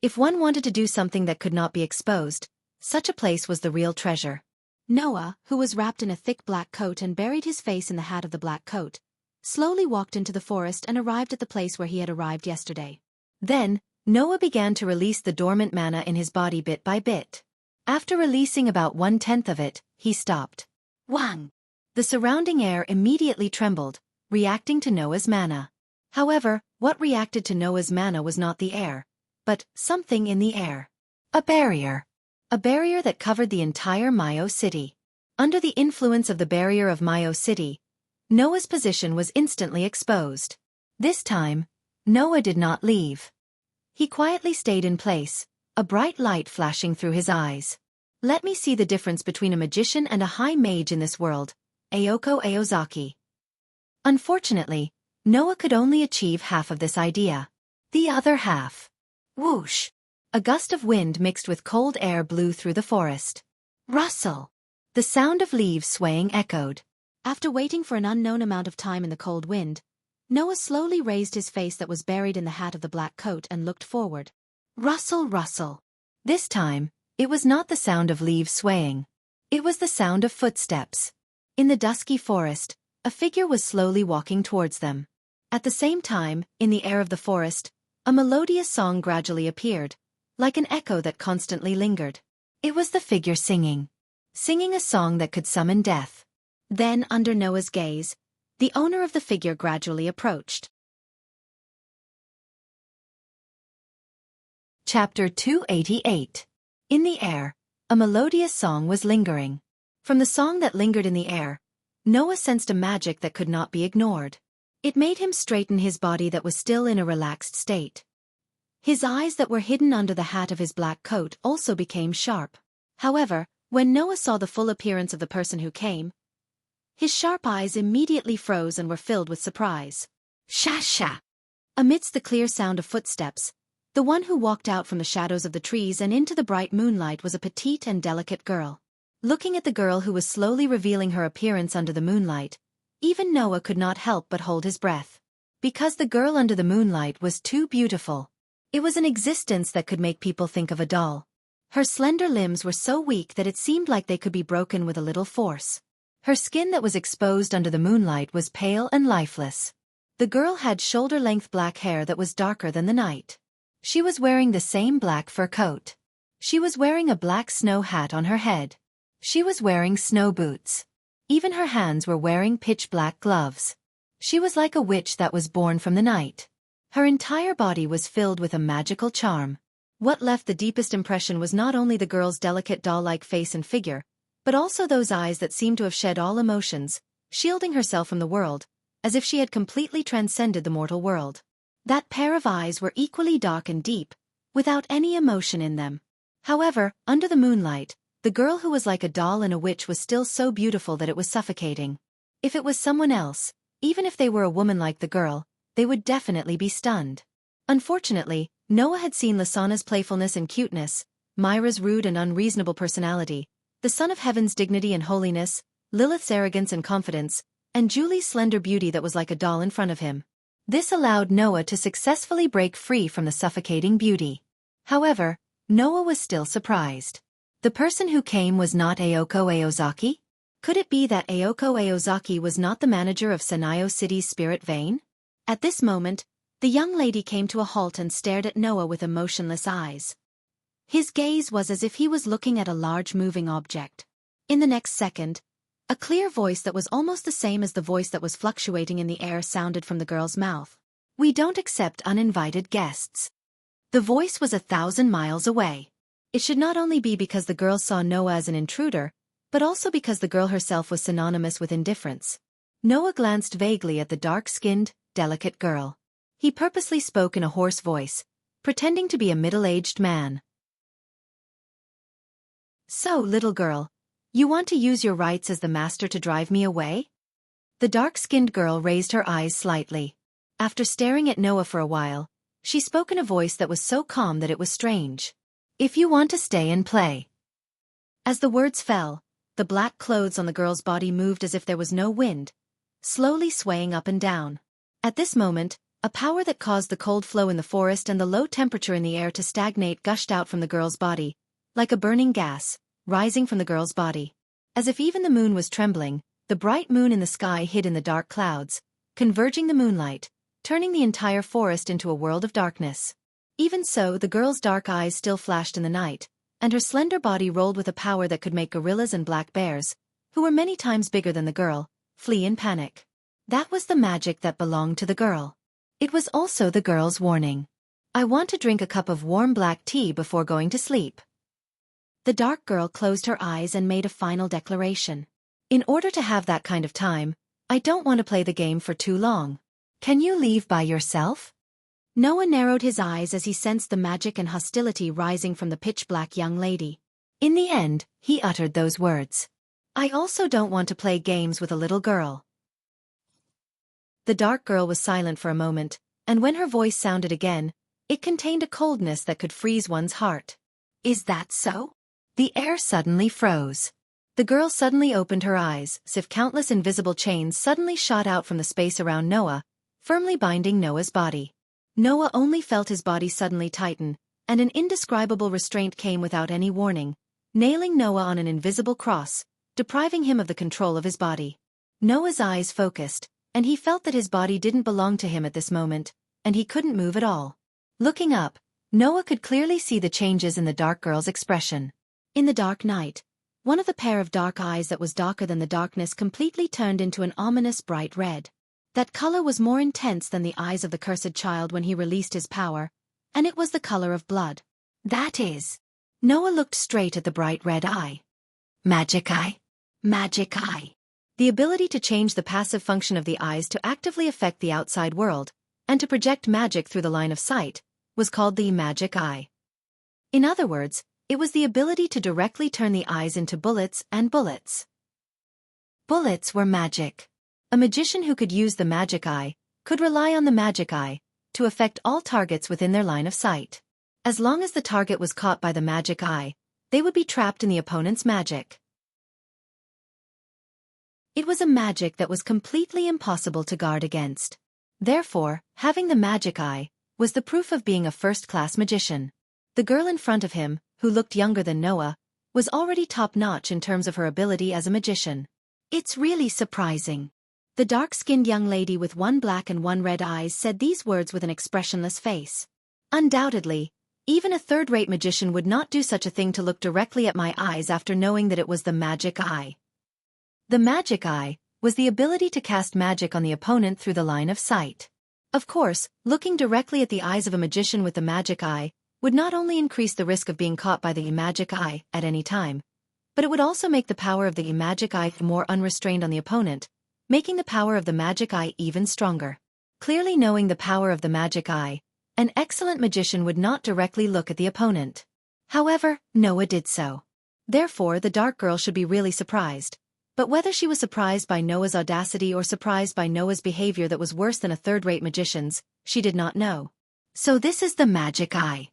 If one wanted to do something that could not be exposed, such a place was the real treasure. Noah, who was wrapped in a thick black coat and buried his face in the hat of the black coat, slowly walked into the forest and arrived at the place where he had arrived yesterday. Then, Noah began to release the dormant mana in his body bit by bit. After releasing about 1/10 of it, he stopped. Wang! The surrounding air immediately trembled, reacting to Noah's mana. However, what reacted to Noah's mana was not the air, but something in the air. A barrier. A barrier that covered the entire Mayo City. Under the influence of the barrier of Mayo City, Noah's position was instantly exposed. This time, Noah did not leave. He quietly stayed in place, a bright light flashing through his eyes. Let me see the difference between a magician and a high mage in this world, Ayoko Aozaki. Unfortunately, Noah could only achieve half of this idea. The other half. Whoosh! A gust of wind mixed with cold air blew through the forest. Rustle! The sound of leaves swaying echoed. After waiting for an unknown amount of time in the cold wind, Noah slowly raised his face that was buried in the hat of the black coat and looked forward. Rustle, rustle. This time, it was not the sound of leaves swaying. It was the sound of footsteps. In the dusky forest, a figure was slowly walking towards them. At the same time, in the air of the forest, a melodious song gradually appeared, like an echo that constantly lingered. It was the figure singing a song that could summon death. Then, under Noah's gaze, the owner of the figure gradually approached. Chapter 288. In the air, a melodious song was lingering. From the song that lingered in the air, Noah sensed a magic that could not be ignored. It made him straighten his body that was still in a relaxed state. His eyes that were hidden under the hat of his black coat also became sharp. However, when Noah saw the full appearance of the person who came, His sharp eyes immediately froze and were filled with surprise. Sha! Amidst the clear sound of footsteps, the one who walked out from the shadows of the trees and into the bright moonlight was a petite and delicate girl. Looking at the girl who was slowly revealing her appearance under the moonlight, even Noah could not help but hold his breath. Because the girl under the moonlight was too beautiful. It was an existence that could make people think of a doll. Her slender limbs were so weak that it seemed like they could be broken with a little force. Her skin that was exposed under the moonlight was pale and lifeless. The girl had shoulder-length black hair that was darker than the night. She was wearing the same black fur coat. She was wearing a black snow hat on her head. She was wearing snow boots. Even her hands were wearing pitch-black gloves. She was like a witch that was born from the night. Her entire body was filled with a magical charm. What left the deepest impression was not only the girl's delicate doll-like face and figure, but also those eyes that seemed to have shed all emotions, shielding herself from the world, as if she had completely transcended the mortal world. That pair of eyes were equally dark and deep, without any emotion in them. However, under the moonlight, the girl who was like a doll and a witch was still so beautiful that it was suffocating. If it was someone else, even if they were a woman like the girl, they would definitely be stunned. Unfortunately, Noah had seen Lasana's playfulness and cuteness, Myra's rude and unreasonable personality, the Son of Heaven's dignity and holiness, Lilith's arrogance and confidence, and Julie's slender beauty that was like a doll in front of him. This allowed Noah to successfully break free from the suffocating beauty. However, Noah was still surprised. The person who came was not Aoko Aozaki? Could it be that Aoko Aozaki was not the manager of Sanayo City's spirit vein? At this moment, the young lady came to a halt and stared at Noah with emotionless eyes. His gaze was as if he was looking at a large moving object. In the next second, a clear voice that was almost the same as the voice that was fluctuating in the air sounded from the girl's mouth. "We don't accept uninvited guests." The voice was 1,000 miles away. It should not only be because the girl saw Noah as an intruder, but also because the girl herself was synonymous with indifference. Noah glanced vaguely at the dark-skinned, delicate girl. He purposely spoke in a hoarse voice, pretending to be a middle-aged man. "So, little girl, you want to use your rights as the master to drive me away?" The dark-skinned girl raised her eyes slightly. After staring at Noah for a while, she spoke in a voice that was so calm that it was strange. "If you want to stay and play." As the words fell, the black clothes on the girl's body moved as if there was no wind, slowly swaying up and down. At this moment, a power that caused the cold flow in the forest and the low temperature in the air to stagnate gushed out from the girl's body, like a burning gas, rising from the girl's body. As if even the moon was trembling, the bright moon in the sky hid in the dark clouds, converging the moonlight, turning the entire forest into a world of darkness. Even so, the girl's dark eyes still flashed in the night, and her slender body rolled with a power that could make gorillas and black bears, who were many times bigger than the girl, flee in panic. That was the magic that belonged to the girl. It was also the girl's warning. "I want to drink a cup of warm black tea before going to sleep." The dark girl closed her eyes and made a final declaration. "In order to have that kind of time, I don't want to play the game for too long. Can you leave by yourself?" Noah narrowed his eyes as he sensed the magic and hostility rising from the pitch-black young lady. In the end, he uttered those words. "I also don't want to play games with a little girl." The dark girl was silent for a moment, and when her voice sounded again, it contained a coldness that could freeze one's heart. "Is that so?" The air suddenly froze. The girl suddenly opened her eyes, as if countless invisible chains suddenly shot out from the space around Noah, firmly binding Noah's body. Noah only felt his body suddenly tighten, and an indescribable restraint came without any warning, nailing Noah on an invisible cross, depriving him of the control of his body. Noah's eyes focused, and he felt that his body didn't belong to him at this moment, and he couldn't move at all. Looking up, Noah could clearly see the changes in the dark girl's expression. In the dark night, one of the pair of dark eyes that was darker than the darkness completely turned into an ominous bright red. That color was more intense than the eyes of the cursed child when he released his power, and it was the color of blood. "That is." Noah looked straight at the bright red eye. "Magic eye? Magic eye." The ability to change the passive function of the eyes to actively affect the outside world, and to project magic through the line of sight, was called the magic eye. In other words, it was the ability to directly turn the eyes into bullets and bullets. Bullets were magic. A magician who could use the magic eye could rely on the magic eye to affect all targets within their line of sight. As long as the target was caught by the magic eye, they would be trapped in the opponent's magic. It was a magic that was completely impossible to guard against. Therefore, having the magic eye was the proof of being a first-class magician. The girl in front of him, who looked younger than Noah, was already top-notch in terms of her ability as a magician. It's really surprising. The dark-skinned young lady with one black and one red eyes said these words with an expressionless face. Undoubtedly, even a third-rate magician would not do such a thing to look directly at my eyes after knowing that it was the magic eye. The magic eye was the ability to cast magic on the opponent through the line of sight. Of course, looking directly at the eyes of a magician with the magic eye would not only increase the risk of being caught by the magic eye at any time, but it would also make the power of the magic eye more unrestrained on the opponent, making the power of the magic eye even stronger. Clearly knowing the power of the magic eye, an excellent magician would not directly look at the opponent. However, Noah did so. Therefore, the dark girl should be really surprised. But whether she was surprised by Noah's audacity or surprised by Noah's behavior that was worse than a third-rate magician's, she did not know. So this is the magic eye.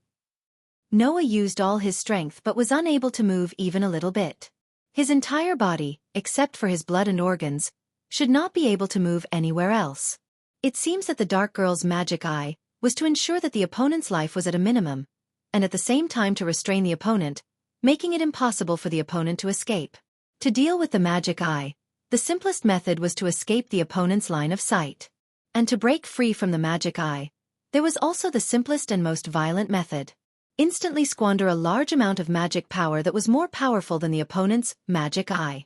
Noah used all his strength but was unable to move even a little bit. His entire body, except for his blood and organs, should not be able to move anywhere else. It seems that the dark girl's magic eye was to ensure that the opponent's life was at a minimum, and at the same time to restrain the opponent, making it impossible for the opponent to escape. To deal with the magic eye, the simplest method was to escape the opponent's line of sight. And to break free from the magic eye, there was also the simplest and most violent method. Instantly squander a large amount of magic power that was more powerful than the opponent's magic eye.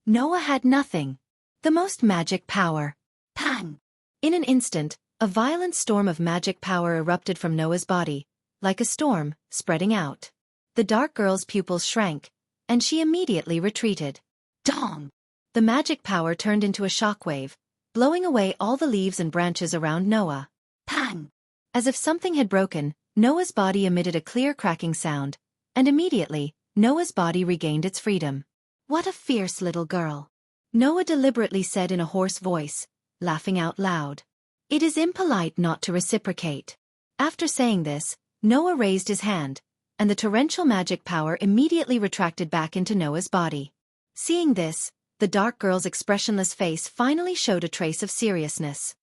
Noah had nothing. The most magic power. Pang! In an instant, a violent storm of magic power erupted from Noah's body, like a storm, spreading out. The dark girl's pupils shrank, and she immediately retreated. Dong! The magic power turned into a shockwave, blowing away all the leaves and branches around Noah. Pang! As if something had broken, Noah's body emitted a clear cracking sound, and immediately, Noah's body regained its freedom. What a fierce little girl! Noah deliberately said in a hoarse voice, laughing out loud. It is impolite not to reciprocate. After saying this, Noah raised his hand, and the torrential magic power immediately retracted back into Noah's body. Seeing this, the dark girl's expressionless face finally showed a trace of seriousness.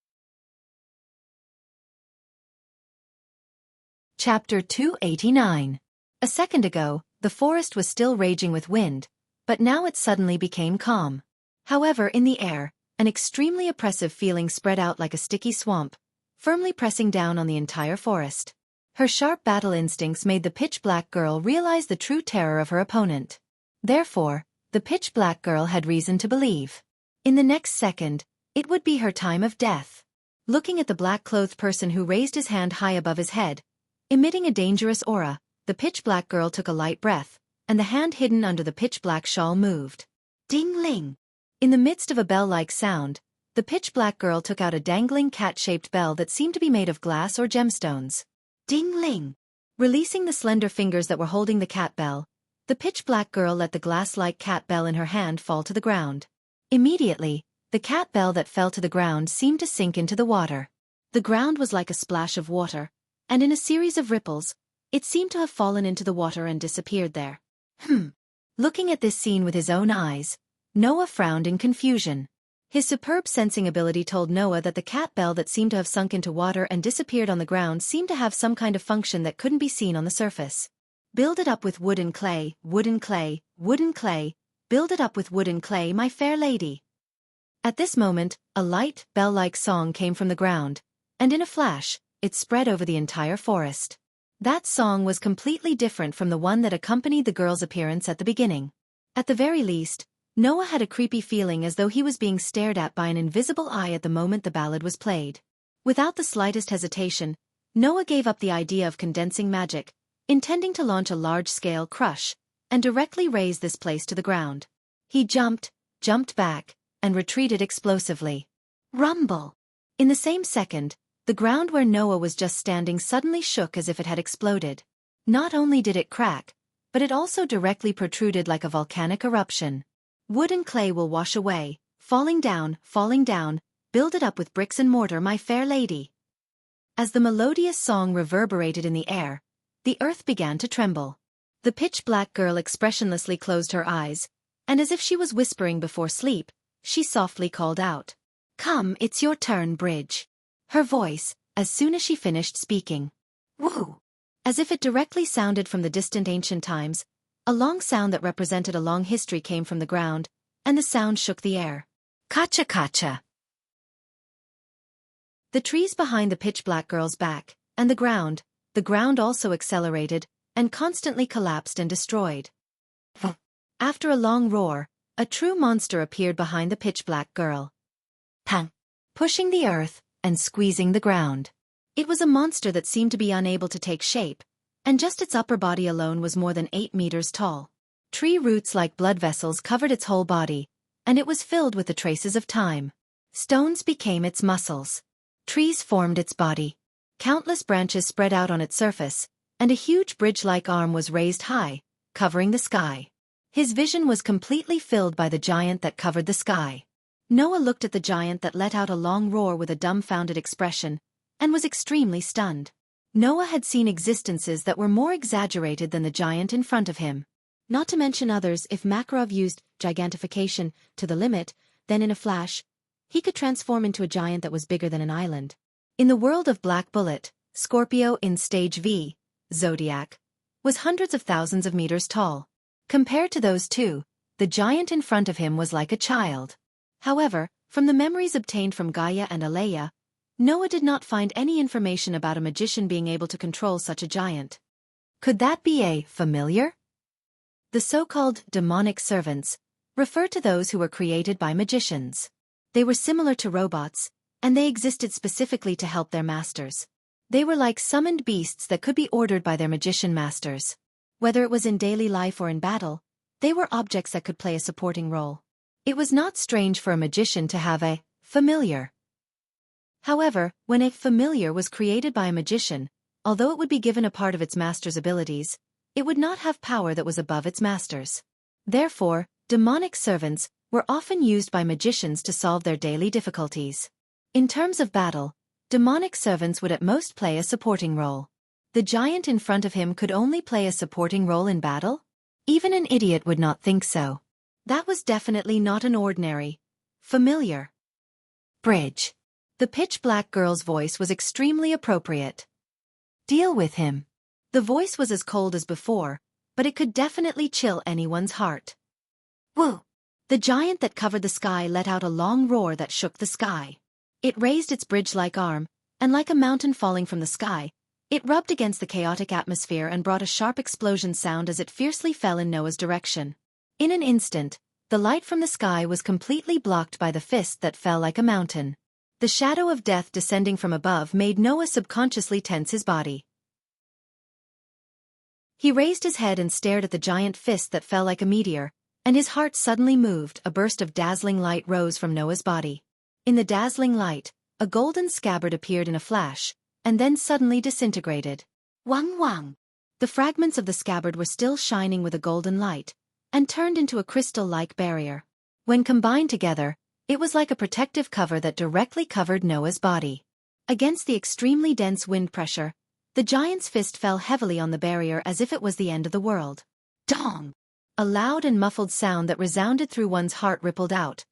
Chapter 289. A second ago, the forest was still raging with wind, but now it suddenly became calm. However, in the air, an extremely oppressive feeling spread out like a sticky swamp, firmly pressing down on the entire forest. Her sharp battle instincts made the pitch-black girl realize the true terror of her opponent. Therefore, the pitch-black girl had reason to believe. In the next second, it would be her time of death. Looking at the black-clothed person who raised his hand high above his head, emitting a dangerous aura, the pitch-black girl took a light breath, and the hand hidden under the pitch-black shawl moved. Ding-ling! In the midst of a bell-like sound, the pitch-black girl took out a dangling cat-shaped bell that seemed to be made of glass or gemstones. Ding-ling! Releasing the slender fingers that were holding the cat bell, the pitch-black girl let the glass-like cat bell in her hand fall to the ground. Immediately, the cat bell that fell to the ground seemed to sink into the water. The ground was like a splash of water, and in a series of ripples, it seemed to have fallen into the water and disappeared there. Looking at this scene with his own eyes, Noah frowned in confusion. His superb sensing ability told Noah that the cat bell that seemed to have sunk into water and disappeared on the ground seemed to have some kind of function that couldn't be seen on the surface. Build it up with wood and clay, wood and clay, wood and clay, build it up with wood and clay, my fair lady. At this moment, a light, bell-like song came from the ground, and in a flash, it spread over the entire forest. That song was completely different from the one that accompanied the girl's appearance at the beginning. At the very least, Noah had a creepy feeling as though he was being stared at by an invisible eye at the moment the ballad was played. Without the slightest hesitation, Noah gave up the idea of condensing magic, intending to launch a large-scale crush, and directly raze this place to the ground. He jumped back, and retreated explosively. Rumble! In the same second, the ground where Noah was just standing suddenly shook as if it had exploded. Not only did it crack, but it also directly protruded like a volcanic eruption. Wood and clay will wash away, falling down, build it up with bricks and mortar, my fair lady. As the melodious song reverberated in the air, the earth began to tremble. The pitch-black girl expressionlessly closed her eyes, and as if she was whispering before sleep, she softly called out, "Come, it's your turn, Bridge." Her voice, as soon as she finished speaking, "Woo!" as if it directly sounded from the distant ancient times, a long sound that represented a long history came from the ground, and the sound shook the air. Kacha-kacha. The trees behind the pitch-black girl's back, and the ground also accelerated, and constantly collapsed and destroyed. After a long roar, a true monster appeared behind the pitch-black girl. Pang! Pushing the earth, and squeezing the ground. It was a monster that seemed to be unable to take shape, and just its upper body alone was more than 8 meters tall. Tree roots like blood vessels covered its whole body, and it was filled with the traces of time. Stones became its muscles. Trees formed its body. Countless branches spread out on its surface, and a huge bridge-like arm was raised high, covering the sky. His vision was completely filled by the giant that covered the sky. Noah looked at the giant that let out a long roar with a dumbfounded expression, and was extremely stunned. Noah had seen existences that were more exaggerated than the giant in front of him. Not to mention others, if Makarov used gigantification to the limit, then in a flash, he could transform into a giant that was bigger than an island. In the world of Black Bullet, Scorpio in Stage V, Zodiac, was hundreds of thousands of meters tall. Compared to those two, the giant in front of him was like a child. However, from the memories obtained from Gaia and Aleya, Noah did not find any information about a magician being able to control such a giant. Could that be a familiar? The so-called demonic servants refer to those who were created by magicians. They were similar to robots, and they existed specifically to help their masters. They were like summoned beasts that could be ordered by their magician masters. Whether it was in daily life or in battle, they were objects that could play a supporting role. It was not strange for a magician to have a familiar. However, when a familiar was created by a magician, although it would be given a part of its master's abilities, it would not have power that was above its master's. Therefore, demonic servants were often used by magicians to solve their daily difficulties. In terms of battle, demonic servants would at most play a supporting role. The giant in front of him could only play a supporting role in battle? Even an idiot would not think so. That was definitely not an ordinary familiar. Bridge. The pitch-black girl's voice was extremely appropriate. Deal with him. The voice was as cold as before, but it could definitely chill anyone's heart. Woo! The giant that covered the sky let out a long roar that shook the sky. It raised its bridge-like arm, and like a mountain falling from the sky, it rubbed against the chaotic atmosphere and brought a sharp explosion sound as it fiercely fell in Noah's direction. In an instant, the light from the sky was completely blocked by the fist that fell like a mountain. The shadow of death descending from above made Noah subconsciously tense his body. He raised his head and stared at the giant fist that fell like a meteor, and his heart suddenly moved. A burst of dazzling light rose from Noah's body. In the dazzling light, a golden scabbard appeared in a flash, and then suddenly disintegrated. Wang wang! The fragments of the scabbard were still shining with a golden light, and turned into a crystal-like barrier. When combined together, it was like a protective cover that directly covered Noah's body. Against the extremely dense wind pressure, the giant's fist fell heavily on the barrier as if it was the end of the world. Dong! A loud and muffled sound that resounded through one's heart rippled out,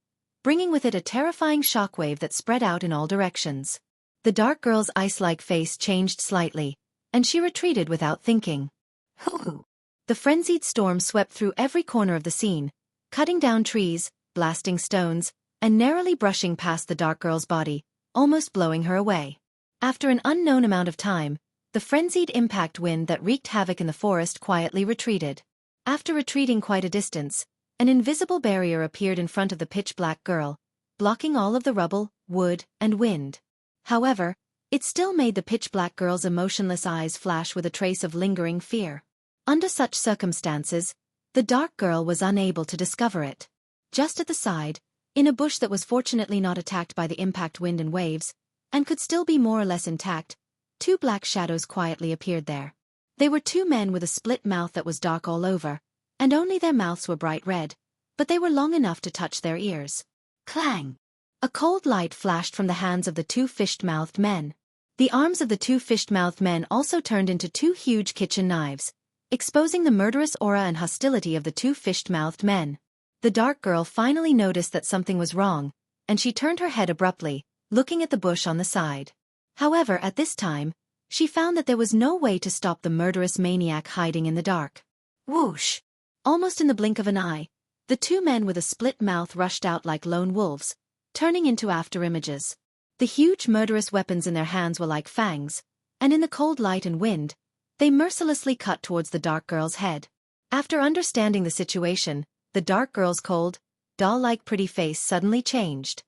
bringing with it a terrifying shockwave that spread out in all directions. The dark girl's ice-like face changed slightly, and she retreated without thinking. Hoo! The frenzied storm swept through every corner of the scene, cutting down trees, blasting stones, and narrowly brushing past the dark girl's body, almost blowing her away. After an unknown amount of time, the frenzied impact wind that wreaked havoc in the forest quietly retreated. After retreating quite a distance, an invisible barrier appeared in front of the pitch-black girl, blocking all of the rubble, wood, and wind. However, it still made the pitch-black girl's emotionless eyes flash with a trace of lingering fear. Under such circumstances, the dark girl was unable to discover it. Just at the side, in a bush that was fortunately not attacked by the impact wind and waves, and could still be more or less intact, 2 black shadows quietly appeared there. They were 2 men with a split mouth that was dark all over, and only their mouths were bright red, but they were long enough to touch their ears. Clang! A cold light flashed from the hands of the two fish-mouthed men. The arms of the two fish-mouthed men also turned into two huge kitchen knives, exposing the murderous aura and hostility of the two fish-mouthed men. The dark girl finally noticed that something was wrong, and she turned her head abruptly, looking at the bush on the side. However, at this time, she found that there was no way to stop the murderous maniac hiding in the dark. Whoosh! Almost in the blink of an eye, the two men with a split mouth rushed out like lone wolves, turning into afterimages. The huge murderous weapons in their hands were like fangs, and in the cold light and wind, they mercilessly cut towards the dark girl's head. After understanding the situation, the dark girl's cold, doll-like pretty face suddenly changed.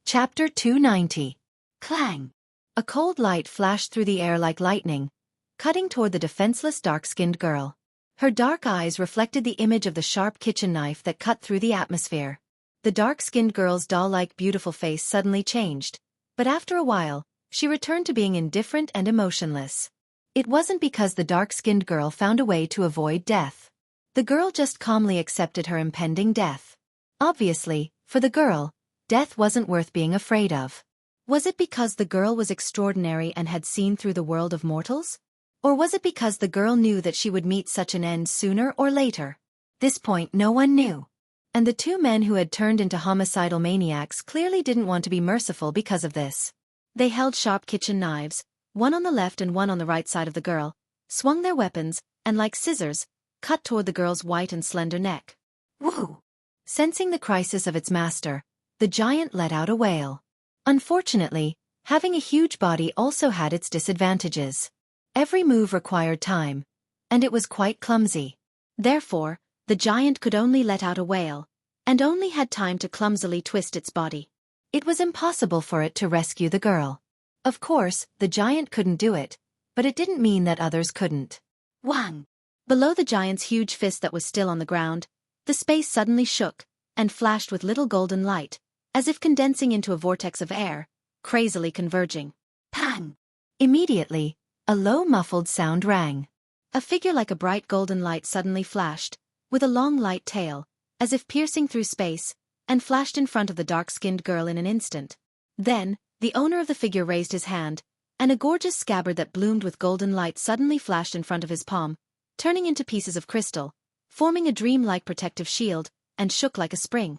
Chapter 290. Clang! A cold light flashed through the air like lightning, cutting toward the defenseless dark-skinned girl. Her dark eyes reflected the image of the sharp kitchen knife that cut through the atmosphere. The dark-skinned girl's doll-like beautiful face suddenly changed, but after a while, she returned to being indifferent and emotionless. It wasn't because the dark-skinned girl found a way to avoid death. The girl just calmly accepted her impending death. Obviously, for the girl, death wasn't worth being afraid of. Was it because the girl was extraordinary and had seen through the world of mortals? Or was it because the girl knew that she would meet such an end sooner or later? This point no one knew. And the two men who had turned into homicidal maniacs clearly didn't want to be merciful because of this. They held sharp kitchen knives, one on the left and one on the right side of the girl, swung their weapons, and like scissors, cut toward the girl's white and slender neck. Woo! Sensing the crisis of its master, the giant let out a wail. Unfortunately, having a huge body also had its disadvantages. Every move required time, and it was quite clumsy. Therefore, the giant could only let out a wail, and only had time to clumsily twist its body. It was impossible for it to rescue the girl. Of course, the giant couldn't do it, but it didn't mean that others couldn't. Whang! Below the giant's huge fist that was still on the ground, the space suddenly shook, and flashed with little golden light, as if condensing into a vortex of air, crazily converging. Pang! Immediately, a low muffled sound rang. A figure like a bright golden light suddenly flashed, with a long light tail, as if piercing through space, and flashed in front of the dark-skinned girl in an instant. Then, the owner of the figure raised his hand, and a gorgeous scabbard that bloomed with golden light suddenly flashed in front of his palm, turning into pieces of crystal, forming a dream-like protective shield, and shook like a spring.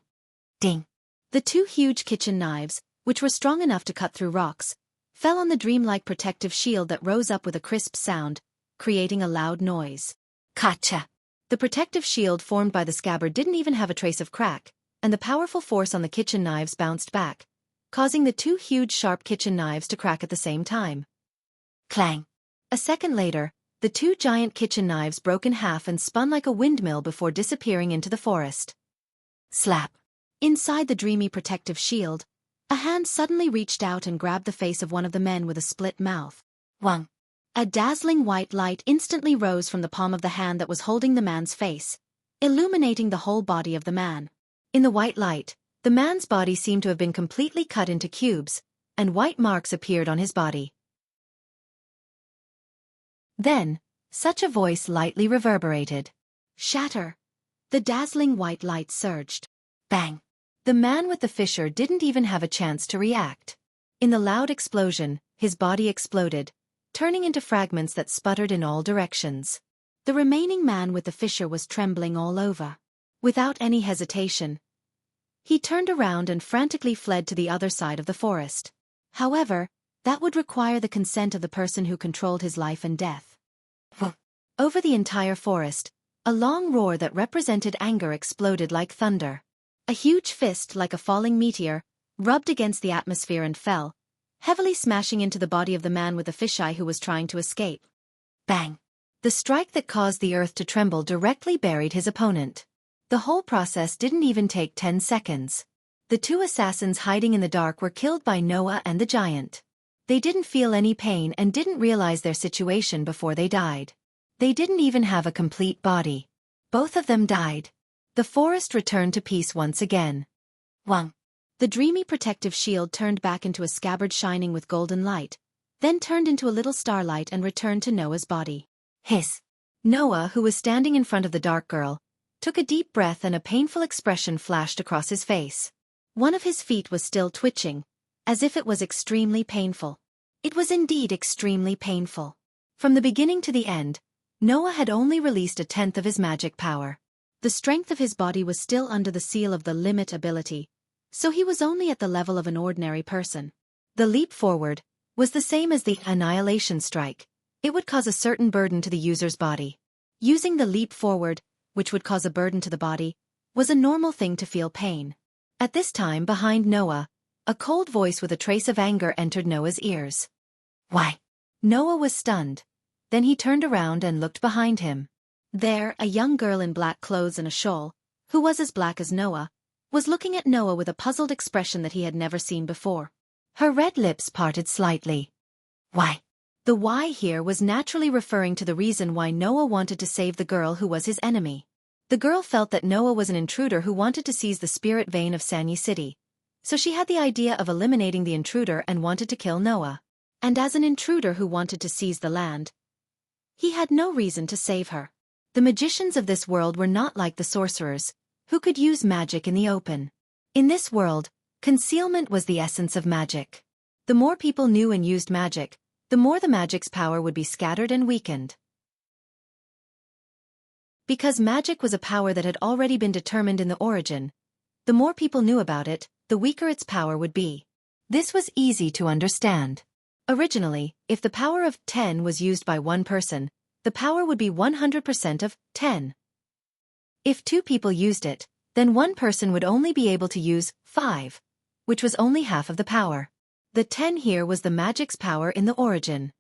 Ding! The two huge kitchen knives, which were strong enough to cut through rocks, fell on the dream-like protective shield that rose up with a crisp sound, creating a loud noise. Gotcha! The protective shield formed by the scabbard didn't even have a trace of crack, and the powerful force on the kitchen knives bounced back, causing the two huge sharp kitchen knives to crack at the same time. Clang! A second later, the two giant kitchen knives broke in half and spun like a windmill before disappearing into the forest. Slap! Inside the dreamy protective shield, a hand suddenly reached out and grabbed the face of one of the men with a split mouth. Whang! A dazzling white light instantly rose from the palm of the hand that was holding the man's face, illuminating the whole body of the man. In the white light, the man's body seemed to have been completely cut into cubes, and white marks appeared on his body. Then, such a voice lightly reverberated. Shatter! The dazzling white light surged. Bang! The man with the fissure didn't even have a chance to react. In the loud explosion, his body exploded, turning into fragments that sputtered in all directions. The remaining man with the fissure was trembling all over. Without any hesitation, he turned around and frantically fled to the other side of the forest. However, that would require the consent of the person who controlled his life and death. Over the entire forest, a long roar that represented anger exploded like thunder. A huge fist, like a falling meteor, rubbed against the atmosphere and fell, heavily smashing into the body of the man with the fisheye who was trying to escape. Bang! The strike that caused the earth to tremble directly buried his opponent. The whole process didn't even take 10 seconds. The two assassins hiding in the dark were killed by Noah and the giant. They didn't feel any pain and didn't realize their situation before they died. They didn't even have a complete body. Both of them died. The forest returned to peace once again. Whang! The dreamy protective shield turned back into a scabbard shining with golden light, then turned into a little starlight and returned to Noah's body. Hiss! Noah, who was standing in front of the dark girl, took a deep breath and a painful expression flashed across his face. One of his feet was still twitching, as if it was extremely painful. It was indeed extremely painful. From the beginning to the end, Noah had only released a tenth of his magic power. The strength of his body was still under the seal of the limit ability, so he was only at the level of an ordinary person. The leap forward was the same as the annihilation strike. It would cause a certain burden to the user's body. Using the leap forward, which would cause a burden to the body, was a normal thing to feel pain. At this time, behind Noah, a cold voice with a trace of anger entered Noah's ears. Why? Noah was stunned. Then he turned around and looked behind him. There, a young girl in black clothes and a shawl, who was as black as Noah, was looking at Noah with a puzzled expression that he had never seen before. Her red lips parted slightly. Why? The why here was naturally referring to the reason why Noah wanted to save the girl who was his enemy. The girl felt that Noah was an intruder who wanted to seize the spirit vein of Sanyi City, so she had the idea of eliminating the intruder and wanted to kill Noah. And as an intruder who wanted to seize the land, he had no reason to save her. The magicians of this world were not like the sorcerers, who could use magic in the open. In this world, concealment was the essence of magic. The more people knew and used magic, the more the magic's power would be scattered and weakened. Because magic was a power that had already been determined in the origin, the more people knew about it, the weaker its power would be. This was easy to understand. Originally, if the power of 10 was used by one person, the power would be 100% of 10. If 2 people used it, then one person would only be able to use 5, which was only half of the power. The 10 here was the magic's power in the origin.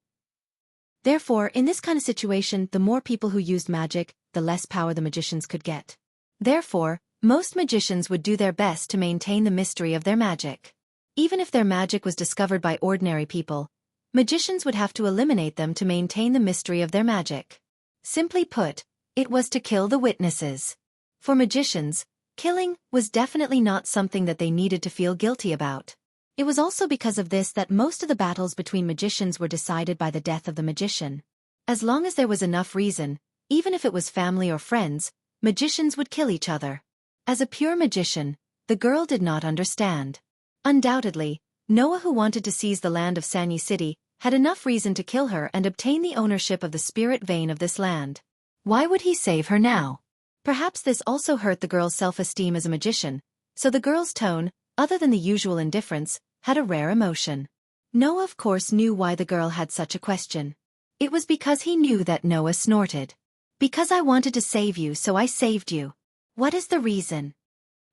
Therefore, in this kind of situation, the more people who used magic, the less power the magicians could get. Therefore, most magicians would do their best to maintain the mystery of their magic. Even if their magic was discovered by ordinary people, magicians would have to eliminate them to maintain the mystery of their magic. Simply put, it was to kill the witnesses. For magicians, killing was definitely not something that they needed to feel guilty about. It was also because of this that most of the battles between magicians were decided by the death of the magician. As long as there was enough reason, even if it was family or friends, magicians would kill each other. As a pure magician, the girl did not understand. Undoubtedly, Noah, who wanted to seize the land of Sanyi City, had enough reason to kill her and obtain the ownership of the spirit vein of this land. Why would he save her now? Perhaps this also hurt the girl's self-esteem as a magician, so the girl's tone, other than the usual indifference, had a rare emotion. Noah of course knew why the girl had such a question. It was because he knew that Noah snorted. Because I wanted to save you, so I saved you. What is the reason?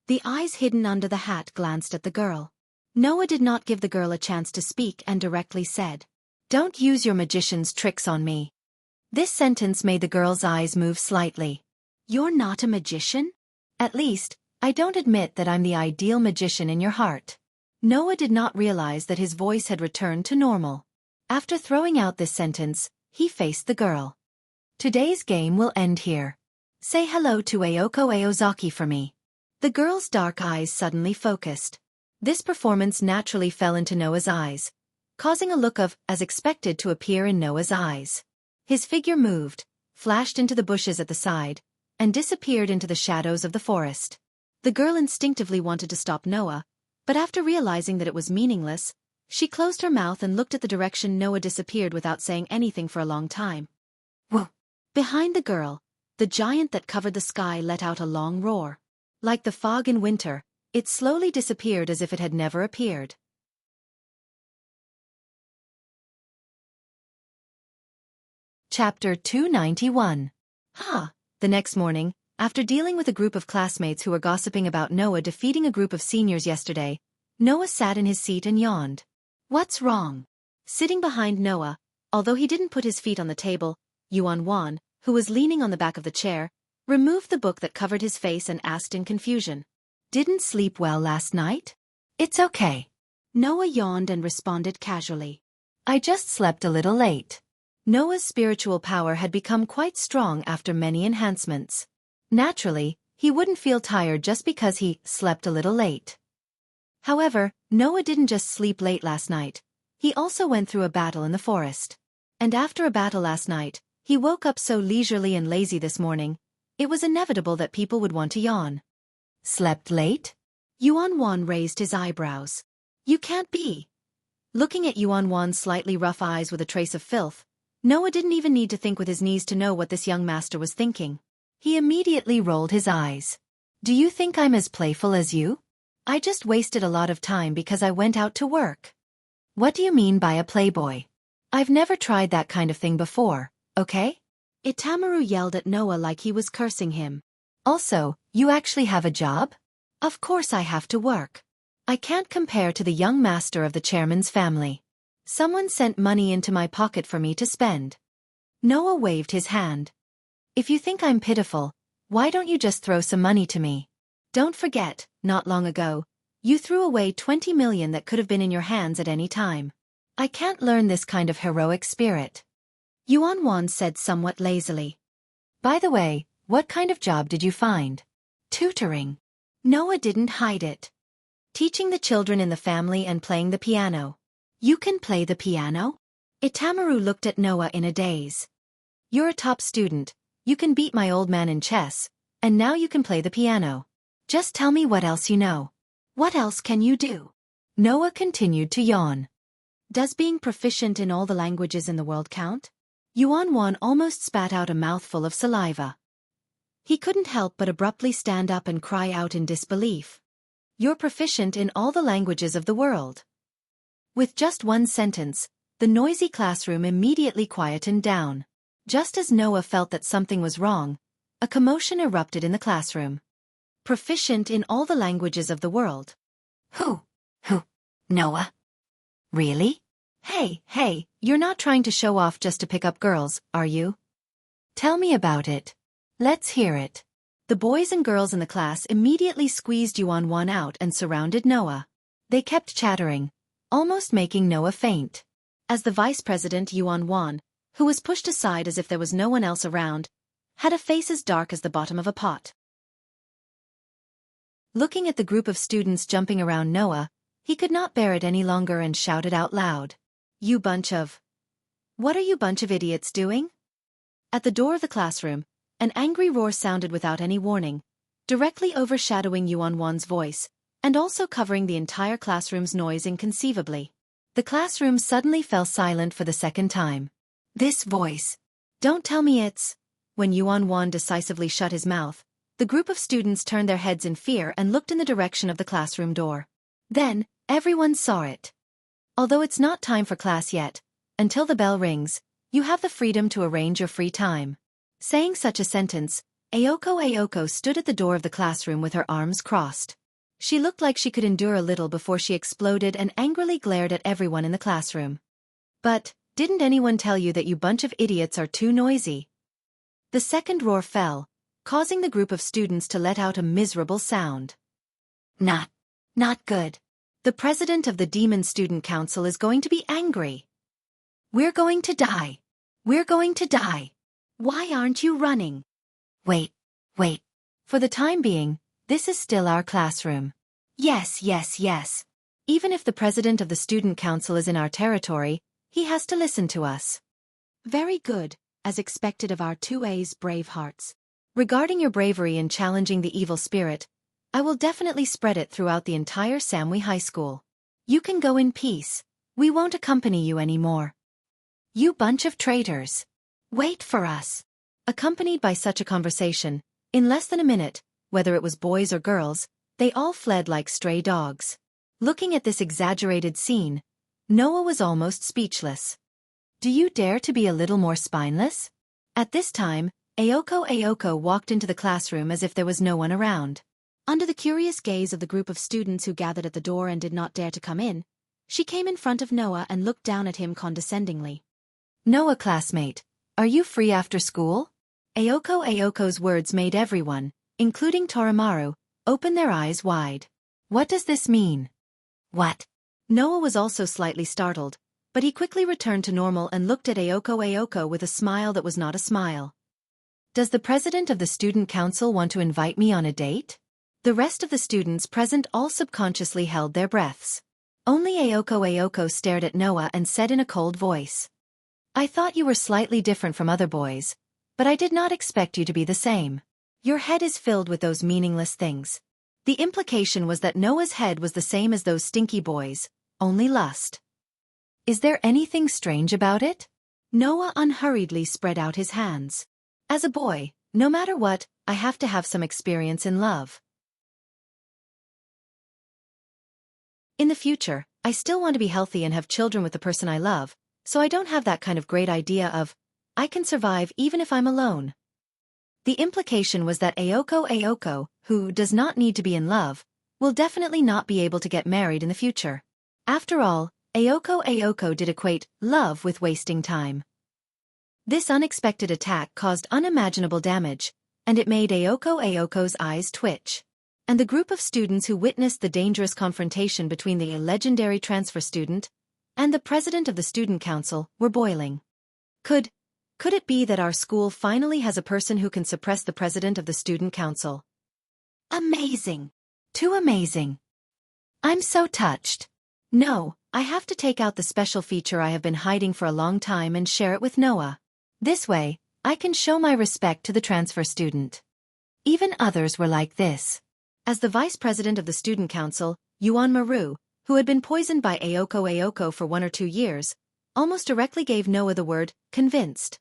The eyes hidden under the hat glanced at the girl. Noah did not give the girl a chance to speak and directly said, "Don't use your magician's tricks on me." This sentence made the girl's eyes move slightly. You're not a magician? At least, I don't admit that I'm the ideal magician in your heart. Noah did not realize that his voice had returned to normal. After throwing out this sentence, he faced the girl. Today's game will end here. Say hello to Ayoko Aozaki for me. The girl's dark eyes suddenly focused. This performance naturally fell into Noah's eyes, causing a look of, as expected, to appear in Noah's eyes. His figure moved, flashed into the bushes at the side, and disappeared into the shadows of the forest. The girl instinctively wanted to stop Noah, but after realizing that it was meaningless, she closed her mouth and looked at the direction Noah disappeared without saying anything for a long time. Whoa! Behind the girl, the giant that covered the sky let out a long roar. Like the fog in winter, it slowly disappeared as if it had never appeared. Chapter 291. The next morning, after dealing with a group of classmates who were gossiping about Noah defeating a group of seniors yesterday, Noah sat in his seat and yawned. What's wrong? Sitting behind Noah, although he didn't put his feet on the table, Yuan Wan, who was leaning on the back of the chair, removed the book that covered his face and asked in confusion. Didn't sleep well last night? It's okay. Noah yawned and responded casually. I just slept a little late. Noah's spiritual power had become quite strong after many enhancements. Naturally, he wouldn't feel tired just because he slept a little late. However, Noah didn't just sleep late last night. He also went through a battle in the forest. And after a battle last night, He woke up so leisurely and lazy this morning, it was inevitable that people would want to yawn. Slept late? Yuan raised his eyebrows. You can't be. Looking at Yuan's slightly rough eyes with a trace of filth, Noah didn't even need to think with his knees to know what this young master was thinking. He immediately rolled his eyes. Do you think I'm as playful as you? I just wasted a lot of time because I went out to work. What do you mean by a playboy? I've never tried that kind of thing before, okay? Itamaru yelled at Noah like he was cursing him. Also, you actually have a job? Of course I have to work. I can't compare to the young master of the chairman's family. Someone sent money into my pocket for me to spend. Noah waved his hand. If you think I'm pitiful, why don't you just throw some money to me? Don't forget, not long ago, you threw away 20 million that could have been in your hands at any time. I can't learn this kind of heroic spirit. Yuan said somewhat lazily. By the way, what kind of job did you find? Tutoring. Noah didn't hide it. Teaching the children in the family and playing the piano. You can play the piano? Itamaru looked at Noah in a daze. You're a top student, you can beat my old man in chess, and now you can play the piano. Just tell me what else you know. What else can you do? Noah continued to yawn. Does being proficient in all the languages in the world count? Yuan almost spat out a mouthful of saliva. He couldn't help but abruptly stand up and cry out in disbelief. You're proficient in all the languages of the world. With just one sentence, the noisy classroom immediately quietened down. Just as Noah felt that something was wrong, a commotion erupted in the classroom. Proficient in all the languages of the world. Who? Noah? Really? Hey, you're not trying to show off just to pick up girls, are you? Tell me about it. Let's hear it. The boys and girls in the class immediately squeezed Yuan out and surrounded Noah. They kept chattering, almost making Noah faint. As the vice president Yuan, who was pushed aside as if there was no one else around, had a face as dark as the bottom of a pot. Looking at the group of students jumping around Noah, he could not bear it any longer and shouted out loud. You bunch of... What are you bunch of idiots doing? At the door of the classroom, an angry roar sounded without any warning, directly overshadowing Yuan's voice, and also covering the entire classroom's noise inconceivably. The classroom suddenly fell silent for the second time. This voice. Don't tell me it's... When Yuan decisively shut his mouth, the group of students turned their heads in fear and looked in the direction of the classroom door. Then, everyone saw it. Although it's not time for class yet, until the bell rings, you have the freedom to arrange your free time. Saying such a sentence, Ayoko stood at the door of the classroom with her arms crossed. She looked like she could endure a little before she exploded and angrily glared at everyone in the classroom. But, didn't anyone tell you that you bunch of idiots are too noisy? The second roar fell, causing the group of students to let out a miserable sound. Not good. The president of the Demon Student Council is going to be angry. We're going to die. We're going to die. Why aren't you running? Wait. For the time being, this is still our classroom. Yes. Even if the president of the student council is in our territory, he has to listen to us. Very good, as expected of our 2A's brave hearts. Regarding your bravery in challenging the evil spirit, I will definitely spread it throughout the entire Samui High School. You can go in peace. We won't accompany you anymore. You bunch of traitors. Wait for us. Accompanied by such a conversation, in less than a minute, whether it was boys or girls, they all fled like stray dogs. Looking at this exaggerated scene, Noah was almost speechless. Do you dare to be a little more spineless? At this time, Ayoko walked into the classroom as if there was no one around. Under the curious gaze of the group of students who gathered at the door and did not dare to come in, she came in front of Noah and looked down at him condescendingly. Noah, classmate, are you free after school? Ayoko's words made everyone, including Torimaru, open their eyes wide. What does this mean? What? Noah was also slightly startled, but he quickly returned to normal and looked at Ayoko with a smile that was not a smile. Does the president of the student council want to invite me on a date? The rest of the students present all subconsciously held their breaths. Only Ayoko stared at Noah and said in a cold voice. I thought you were slightly different from other boys, but I did not expect you to be the same. Your head is filled with those meaningless things. The implication was that Noah's head was the same as those stinky boys, only lust. Is there anything strange about it? Noah unhurriedly spread out his hands. As a boy, no matter what, I have to have some experience in love. In the future, I still want to be healthy and have children with the person I love, so I don't have that kind of great idea of, I can survive even if I'm alone. The implication was that Ayoko, who does not need to be in love, will definitely not be able to get married in the future. After all, Ayoko did equate love with wasting time. This unexpected attack caused unimaginable damage, and it made Ayoko's eyes twitch. And the group of students who witnessed the dangerous confrontation between the legendary transfer student and the president of the student council were boiling. Could it be that our school finally has a person who can suppress the president of the student council? Amazing! Too amazing! I'm so touched. No, I have to take out the special feature I have been hiding for a long time and share it with Noah. This way, I can show my respect to the transfer student. Even others were like this. As the vice president of the student council, Yuan Maru, who had been poisoned by Ayoko for 1 or 2 years, almost directly gave Noah the word, convinced.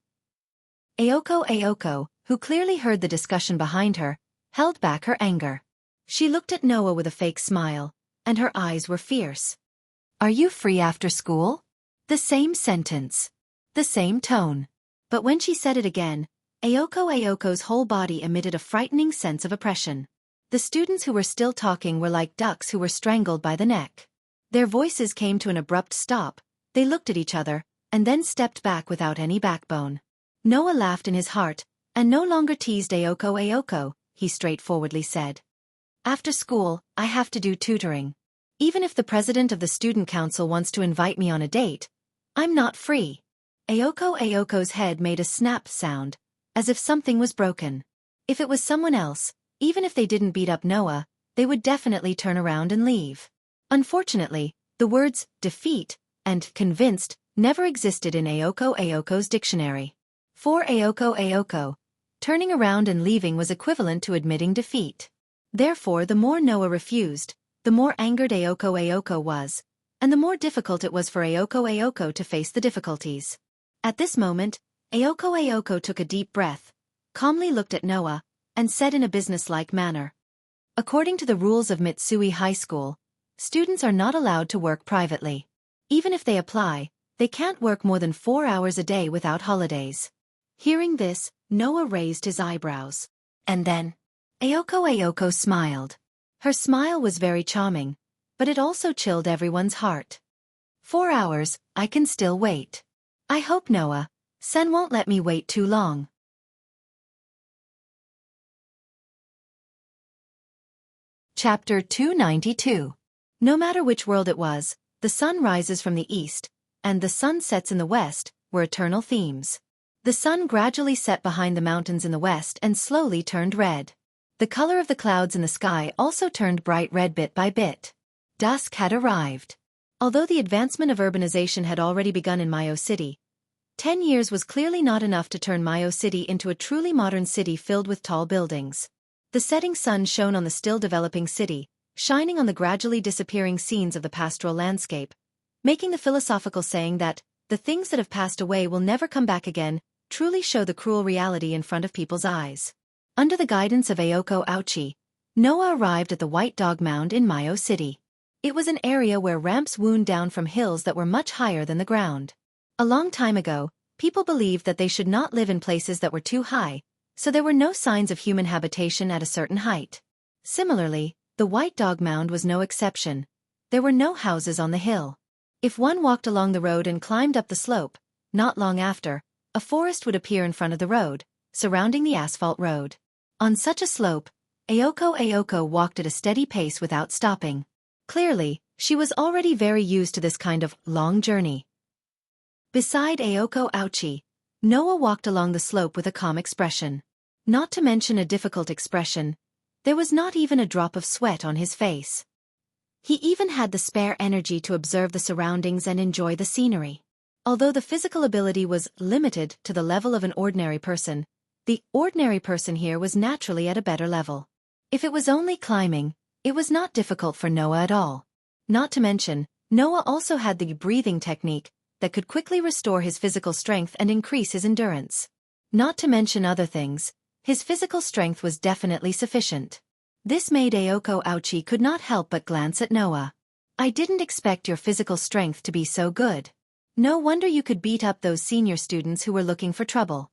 Ayoko, who clearly heard the discussion behind her, held back her anger. She looked at Noah with a fake smile, and her eyes were fierce. Are you free after school? The same sentence. The same tone. But when she said it again, Ayoko's whole body emitted a frightening sense of oppression. The students who were still talking were like ducks who were strangled by the neck. Their voices came to an abrupt stop, they looked at each other, and then stepped back without any backbone. Noah laughed in his heart, and no longer teased Ayoko, he straightforwardly said. After school, I have to do tutoring. Even if the president of the student council wants to invite me on a date, I'm not free. Ayoko's head made a snap sound, as if something was broken. If it was someone else, even if they didn't beat up Noah, they would definitely turn around and leave. Unfortunately, the words defeat and convinced never existed in Ayoko's dictionary. For Ayoko, turning around and leaving was equivalent to admitting defeat. Therefore, the more Noah refused, the more angered Ayoko was, and the more difficult it was for Ayoko to face the difficulties. At this moment, Ayoko took a deep breath, calmly looked at Noah, and said in a businesslike manner. According to the rules of Mitsui High School, students are not allowed to work privately. Even if they apply, they can't work more than 4 hours a day without holidays. Hearing this, Noah raised his eyebrows. And then, Ayoko smiled. Her smile was very charming, but it also chilled everyone's heart. 4 hours, I can still wait. I hope Noah-san won't let me wait too long. Chapter 292. No matter which world it was, the sun rises from the east, and the sun sets in the west, were eternal themes. The sun gradually set behind the mountains in the west and slowly turned red. The color of the clouds in the sky also turned bright red bit by bit. Dusk had arrived. Although the advancement of urbanization had already begun in Mayo City, 10 years was clearly not enough to turn Mayo City into a truly modern city filled with tall buildings. The setting sun shone on the still developing city, shining on the gradually disappearing scenes of the pastoral landscape, making the philosophical saying that the things that have passed away will never come back again truly show the cruel reality in front of people's eyes. Under the guidance of Ayoko, Noah arrived at the White Dog Mound in Mayo City. It was an area where ramps wound down from hills that were much higher than the ground. A long time ago, people believed that they should not live in places that were too high, so there were no signs of human habitation at a certain height. Similarly, the White Dog Mound was no exception. There were no houses on the hill. If one walked along the road and climbed up the slope, not long after, a forest would appear in front of the road, surrounding the asphalt road. On such a slope, Ayoko walked at a steady pace without stopping. Clearly, she was already very used to this kind of long journey. Beside Ayoko, Noah walked along the slope with a calm expression. Not to mention a difficult expression, there was not even a drop of sweat on his face. He even had the spare energy to observe the surroundings and enjoy the scenery. Although the physical ability was limited to the level of an ordinary person, the ordinary person here was naturally at a better level. If it was only climbing, it was not difficult for Noah at all. Not to mention, Noah also had the breathing technique that could quickly restore his physical strength and increase his endurance. Not to mention other things, his physical strength was definitely sufficient. This made Ayako Ouchi could not help but glance at Noah. I didn't expect your physical strength to be so good. No wonder you could beat up those senior students who were looking for trouble.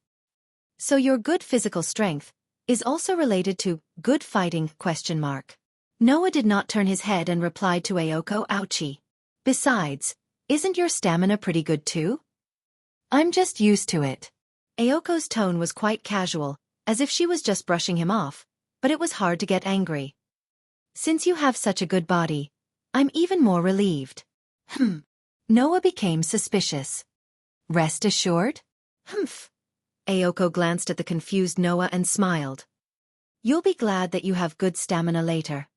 So your good physical strength is also related to good fighting? Noah did not turn his head and replied to Ayako Ouchi. Besides, isn't your stamina pretty good too? I'm just used to it. Ayoko's tone was quite casual, as if she was just brushing him off, but it was hard to get angry. Since you have such a good body, I'm even more relieved. Noah became suspicious. Rest assured? Humph. Ayako glanced at the confused Noah and smiled. You'll be glad that you have good stamina later.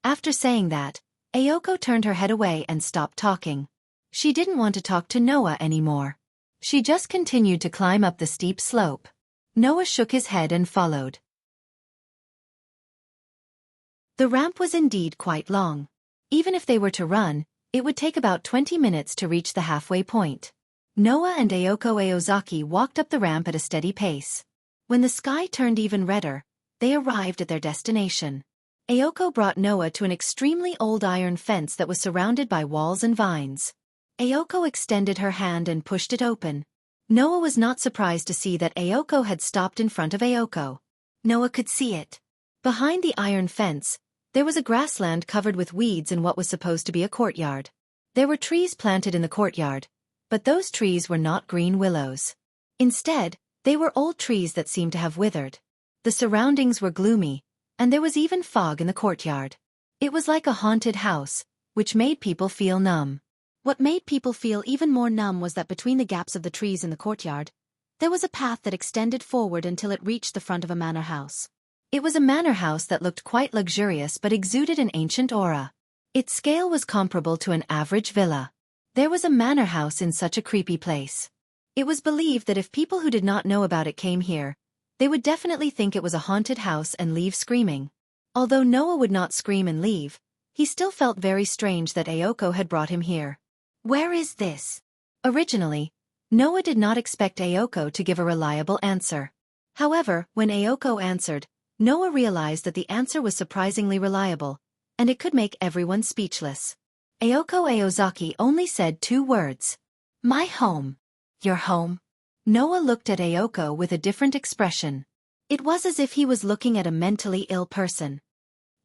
After saying that, Ayako turned her head away and stopped talking. She didn't want to talk to Noah anymore. She just continued to climb up the steep slope. Noah shook his head and followed. The ramp was indeed quite long. Even if they were to run, it would take about 20 minutes to reach the halfway point. Noah and Ayako Aozaki walked up the ramp at a steady pace. When the sky turned even redder, they arrived at their destination. Ayako brought Noah to an extremely old iron fence that was surrounded by walls and vines. Ayako extended her hand and pushed it open. Noah was not surprised to see that Ayako had stopped in front of Ayako. Noah could see it. Behind the iron fence, there was a grassland covered with weeds in what was supposed to be a courtyard. There were trees planted in the courtyard, but those trees were not green willows. Instead, they were old trees that seemed to have withered. The surroundings were gloomy, and there was even fog in the courtyard. It was like a haunted house, which made people feel numb. What made people feel even more numb was that between the gaps of the trees in the courtyard, there was a path that extended forward until it reached the front of a manor house. It was a manor house that looked quite luxurious but exuded an ancient aura. Its scale was comparable to an average villa. There was a manor house in such a creepy place. It was believed that if people who did not know about it came here, they would definitely think it was a haunted house and leave screaming. Although Noah would not scream and leave, he still felt very strange that Ayako had brought him here. Where is this? Originally, Noah did not expect Ayako to give a reliable answer. However, when Ayako answered, Noah realized that the answer was surprisingly reliable, and it could make everyone speechless. Ayako Aozaki only said 2 words. My home. Your home? Noah looked at Ayako with a different expression. It was as if he was looking at a mentally ill person.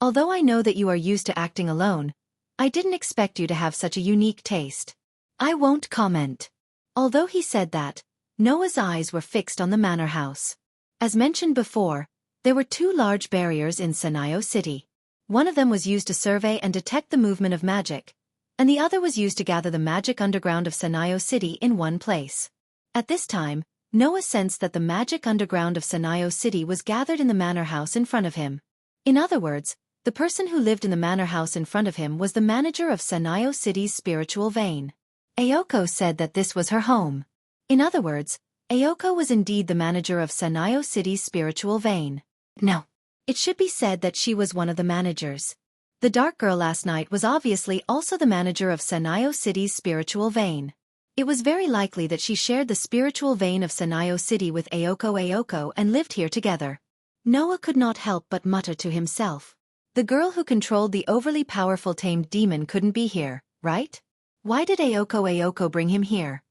Although I know that you are used to acting alone, I didn't expect you to have such a unique taste. I won't comment. Although he said that, Noah's eyes were fixed on the manor house. As mentioned before, there were 2 large barriers in Sanayo City. One of them was used to survey and detect the movement of magic, and the other was used to gather the magic underground of Sanayo City in one place. At this time, Noah sensed that the magic underground of Sanayo City was gathered in the manor house in front of him. In other words, the person who lived in the manor house in front of him was the manager of Sanayo City's spiritual vein. Ayako said that this was her home. In other words, Ayako was indeed the manager of Sanayo City's spiritual vein. No. It should be said that she was one of the managers. The dark girl last night was obviously also the manager of Sanayo City's spiritual vein. It was very likely that she shared the spiritual vein of Sanayo City with Ayako and lived here together. Noah could not help but mutter to himself. The girl who controlled the overly powerful tamed demon couldn't be here, right? Why did Ayako bring him here?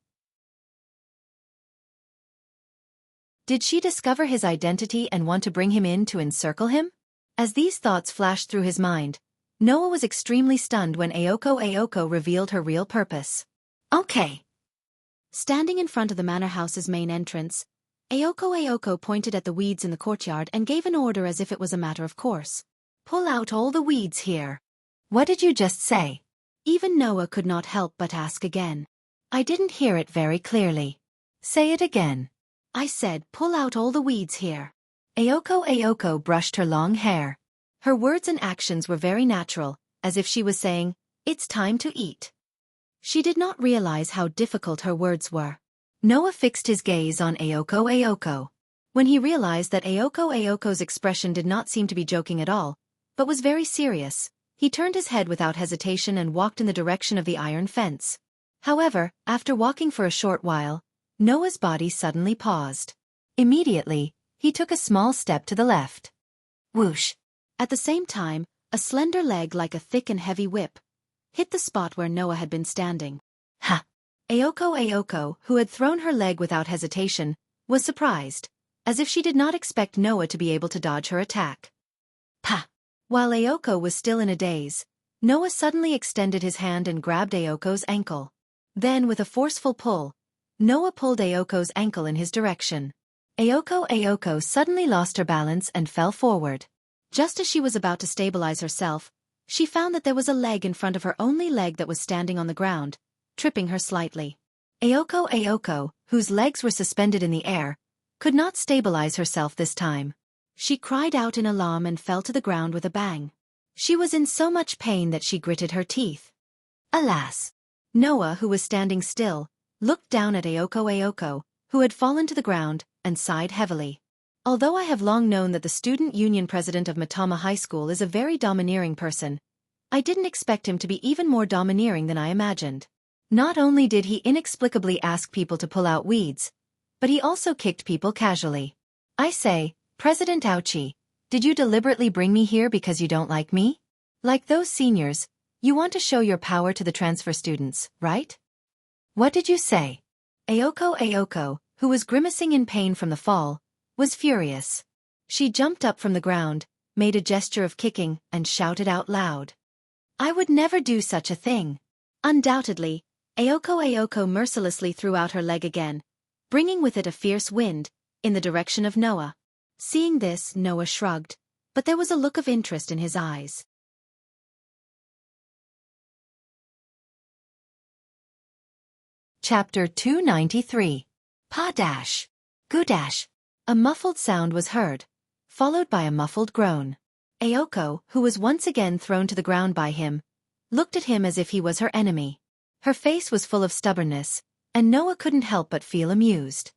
Did she discover his identity and want to bring him in to encircle him? As these thoughts flashed through his mind, Noah was extremely stunned when Ayako revealed her real purpose. Okay. Standing in front of the manor house's main entrance, Ayako pointed at the weeds in the courtyard and gave an order as if it was a matter of course. Pull out all the weeds here. What did you just say? Even Noah could not help but ask again. I didn't hear it very clearly. Say it again. I said pull out all the weeds here. Ayako brushed her long hair. Her words and actions were very natural, as if she was saying, it's time to eat. She did not realize how difficult her words were. Noah fixed his gaze on Ayoko. When he realized that Ayoko's expression did not seem to be joking at all, but was very serious, he turned his head without hesitation and walked in the direction of the iron fence. However, after walking for a short while, Noah's body suddenly paused. Immediately, he took a small step to the left. Whoosh! At the same time, a slender leg like a thick and heavy whip hit the spot where Noah had been standing. Ha! Ayoko, who had thrown her leg without hesitation, was surprised, as if she did not expect Noah to be able to dodge her attack. Pa! While Ayoko was still in a daze, Noah suddenly extended his hand and grabbed Ayoko's ankle. Then, with a forceful pull, Noah pulled Ayoko's ankle in his direction. Ayoko suddenly lost her balance and fell forward. Just as she was about to stabilize herself, she found that there was a leg in front of her only leg that was standing on the ground, tripping her slightly. Ayoko, whose legs were suspended in the air, could not stabilize herself this time. She cried out in alarm and fell to the ground with a bang. She was in so much pain that she gritted her teeth. Alas! Noah, who was standing still, looked down at Ayoko, who had fallen to the ground, and sighed heavily. Although I have long known that the student union president of Matama High School is a very domineering person, I didn't expect him to be even more domineering than I imagined. Not only did he inexplicably ask people to pull out weeds, but he also kicked people casually. I say, President Ouchie, did you deliberately bring me here because you don't like me? Like those seniors, you want to show your power to the transfer students, right? What did you say? Ayoko, who was grimacing in pain from the fall, was furious. She jumped up from the ground, made a gesture of kicking, and shouted out loud. I would never do such a thing. Undoubtedly, Ayoko mercilessly threw out her leg again, bringing with it a fierce wind, in the direction of Noah. Seeing this, Noah shrugged, but there was a look of interest in his eyes. Chapter 293. Pa-dash. Goo-dash. A muffled sound was heard, followed by a muffled groan. Ayoko, who was once again thrown to the ground by him, looked at him as if he was her enemy. Her face was full of stubbornness, and Noah couldn't help but feel amused.